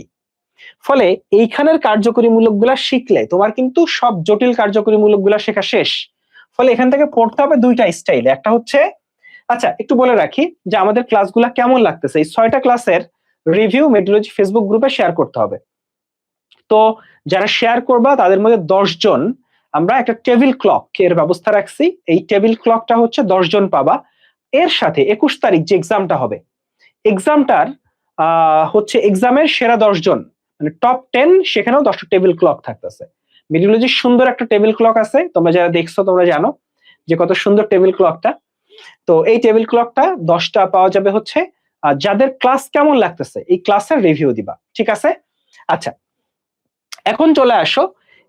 ফলে এইখানের কার্যকরী মূলকগুলা শিখলে তোমার কিন্তু সব জটিল কার্যকরী মূলকগুলা শেখা শেষ। ফলে এখান থেকে পড়তে হবে দুইটা স্টাইল। একটা হচ্ছে, আচ্ছা একটু বলে রাখি যে আমাদের ক্লাসগুলা কেমন লাগতেছে, এই 6টা ক্লাসের রিভিউ মেট্রোলজি ফেসবুক গ্রুপে শেয়ার করতে হবে। তো যারা শেয়ার করবা তাদের মধ্যে 10 জন আমরা একটা টেবিল ক্লক এর ব্যবস্থা রাখছি। এই টেবিল ক্লকটা হচ্ছে 10 জন পাবা। এর সাথে 21 তারিখ যে এক্সামটা হবে, এক্সামটার হচ্ছে এক্সামের সেরা 10 জন মানে টপ 10, সেখানেও 10টা টেবিল ক্লক থাকতেছে। মেট্রোলজির সুন্দর একটা টেবিল ক্লক আছে, তোমরা যারা দেখছো তোমরা জানো যে কত সুন্দর টেবিল ক্লকটা। তো এই টেবিল ক্লকটা 10টা পাওয়া যাবে হচ্ছে যাদের ক্লাস কেমন লাগতেছে এই ক্লাসের রিভিউ দিবা, ঠিক আছে? আচ্ছা, এখন চলে আসো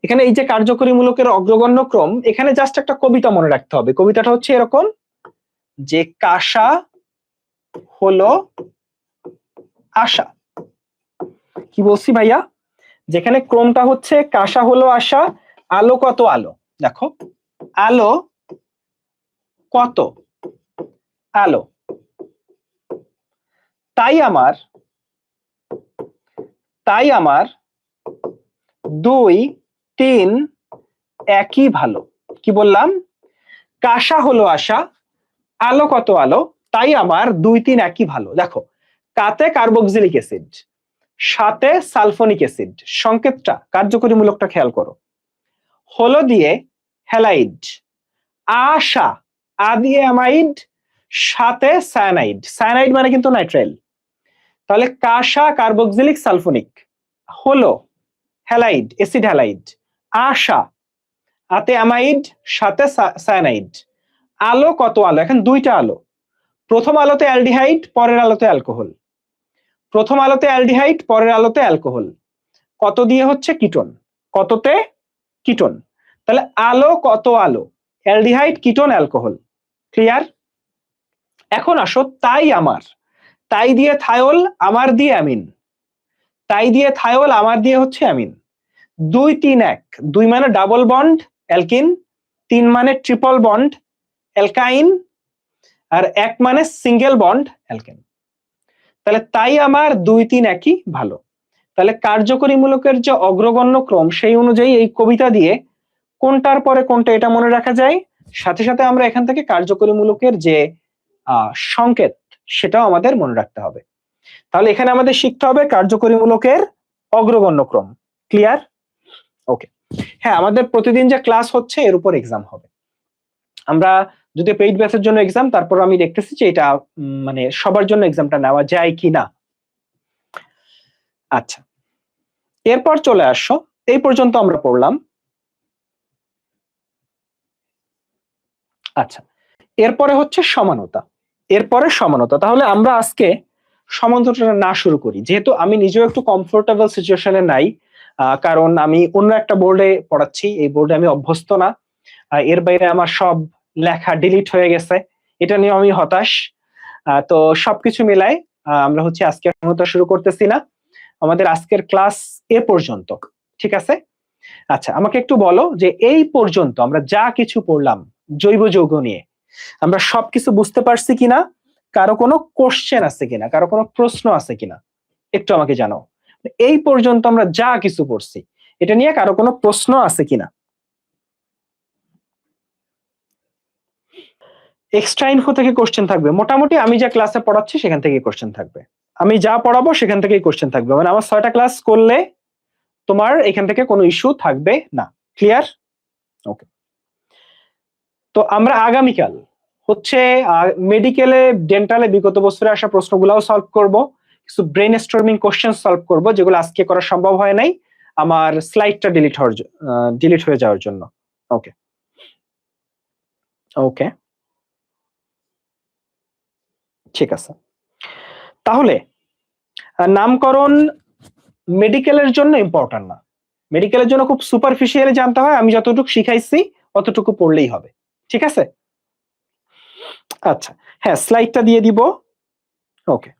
এখানে এই যে কার্যকরী মূলকের অগ্রগণ্য ক্রম, এখানে জাস্ট একটা কবিতা মনে রাখতে হবে। কবিতাটা হচ্ছে এরকম যে কাঁসা হলো আশা। কি বলছি ভাইয়া? যেখানে ক্রমটা হচ্ছে কাঁসা হলো আশা, আলো কত আলো, দেখো আলো কত আলো, তাই আমার 2 3 একই ভালো। কি বললাম? কাঁসা হলো আশা, আলো কত আলো, তাই আমার 2 3 একই ভালো। দেখো কাতে কার্বক্সিলিক অ্যাসিড, সাথে সালফোনিক অ্যাসিড, সংকেতটা কার্যকরী মূলকটা খেয়াল করো। হলো দিয়ে হ্যালাইড, আশা আ দিয়ে অ্যামাইড, সাথে সায়ানাইড, সায়ানাইড মানে কিন্তু নাইট্রাইল। তাহলে কাঁসা কার্বক্সিলিক সালফোনিক, হলো হ্যালাইড অ্যাসিড হ্যালাইড, আশা আতে অ্যামাইড, সাথে সায়ানাইড, আলো কত আলো, এখন দুইটা আলো, প্রথম আলোতে অ্যালডিহাইড পরের আলোতে অ্যালকোহল, প্রথম আলোতে অ্যালডিহাইড পরের আলোতে অ্যালকোহল, কত দিয়ে হচ্ছে কিটোন, কততে কিটোন। তাহলে আলো কত আলো, অ্যালডিহাইড কিটোন অ্যালকোহল, ক্লিয়ার? এখন আসো তাই আমার, তাই দিয়ে থায়োল আমার দিয়ে অ্যামিন, তাই দিয়ে থায়োল আমার দিয়ে হচ্ছে অ্যামিন। 2 3 1, 2 মানে ডাবল বন্ড অ্যালকিন, 3 মানে ট্রিপল বন্ড অ্যালকাইন, আর 1 মানে সিঙ্গেল বন্ড অ্যালকেন। তাহলে তাই আমার 2 3 একই ভালো। তাহলে কার্যকরী মূলকের যে অগ্রগণ্য ক্রম সেই অনুযায়ী এই কবিতা দিয়ে কোনটার পরে কোনটা এটা মনে রাখা যায়। সাথে সাথে আমরা এখান থেকে কার্যকরী মূলকের যে সংকেত সেটাও আমাদের মনে রাখতে হবে। তাহলে এখানে আমাদের শিখতে হবে কার্যকরী মূলকের অগ্রগণ্য ক্রম। ক্লিয়ার? ওকে। হ্যাঁ, আমাদের প্রতিদিন যে ক্লাস হচ্ছে এর উপর এক্সাম হবে। আমরা যদি পেইড ব্যাচের জন্য এক্সাম, তারপর আমি দেখতেছি যে এটা মানে সবার জন্য এক্সামটা নেওয়া যায় কিনা। আচ্ছা, এরপর চলে আসো, এই পর্যন্ত আমরা পড়লাম। আচ্ছা, এরপরে হচ্ছে সমানতা, এরপরে সমানতা। তাহলে আমরা আজকে সমানতাটা না শুরু করি, যেহেতু আমি নিজেও একটু কমফোর্টেবল সিচুয়েশনে নাই, কারণ আমি অন্য একটা বোর্ডে পড়াচ্ছি, এই বোর্ডে আমি অভ্যস্ত না। এর বাইরে আমার সব লেখা ডিলিট হয়ে গেছে, এটা নিয়ে আমি হতাশ। তো সবকিছু মিলাই আমরা হচ্ছে আজকে সমানতা শুরু করতেছি না, আমাদের আজকের ক্লাস এ পর্যন্ত, ঠিক আছে? আচ্ছা, আমাকে একটু বলো যে এই পর্যন্ত আমরা যা কিছু পড়লাম জৈব যৌগ নিয়ে, আমরা সবকিছু বুঝতে পারছি কিনা, কারো কোনো কোশ্চেন আছে কিনা, কারো কোনো প্রশ্ন আছে কিনা, একটু আমাকে জানাও। এই পর্যন্ত আমরা যা কিছু পড়ছি এটা নিয়ে কারো কোনো প্রশ্ন আছে কিনা। এক্সট্রা ইনফো থেকে কোশ্চেন থাকবে, মোটামুটি আমি যা ক্লাসে পড়াচ্ছি সেখান থেকে কোশ্চেন থাকবে, আমি যা পড়াবো সেখান থেকেই কোশ্চেন থাকবে, মানে আমার 6টা ক্লাস করলে তোমার এখান থেকে কোনো ইস্যু থাকবে না। ক্লিয়ার? ওকে। তো আমরা আগামীকাল হচ্ছে মেডিকেলে ডেন্টালে বিগত বছরে আসা প্রশ্নগুলোও সলভ করব, কিছু ব্রেন স্টর্মিং কোশ্চেন সলভ করব যেগুলো আজকে করা সম্ভব হয় নাই আমার স্লাইডটা ডিলিট হয়ে যাওয়ার জন্য। ওকে ওকে, ঠিক আছে। তাহলে নামকরণ মেডিকেলের জন্য ইম্পর্টেন্ট না, মেডিকেলের জন্য খুব সুপারফিশিয়ালি জানতে হয়, আমি যতটুকু শিখাইছি অতটুকু পড়লেই হবে, ঠিক আছে? আচ্ছা, হ্যাঁ স্লাইডটা দিয়ে দিব। ওকে।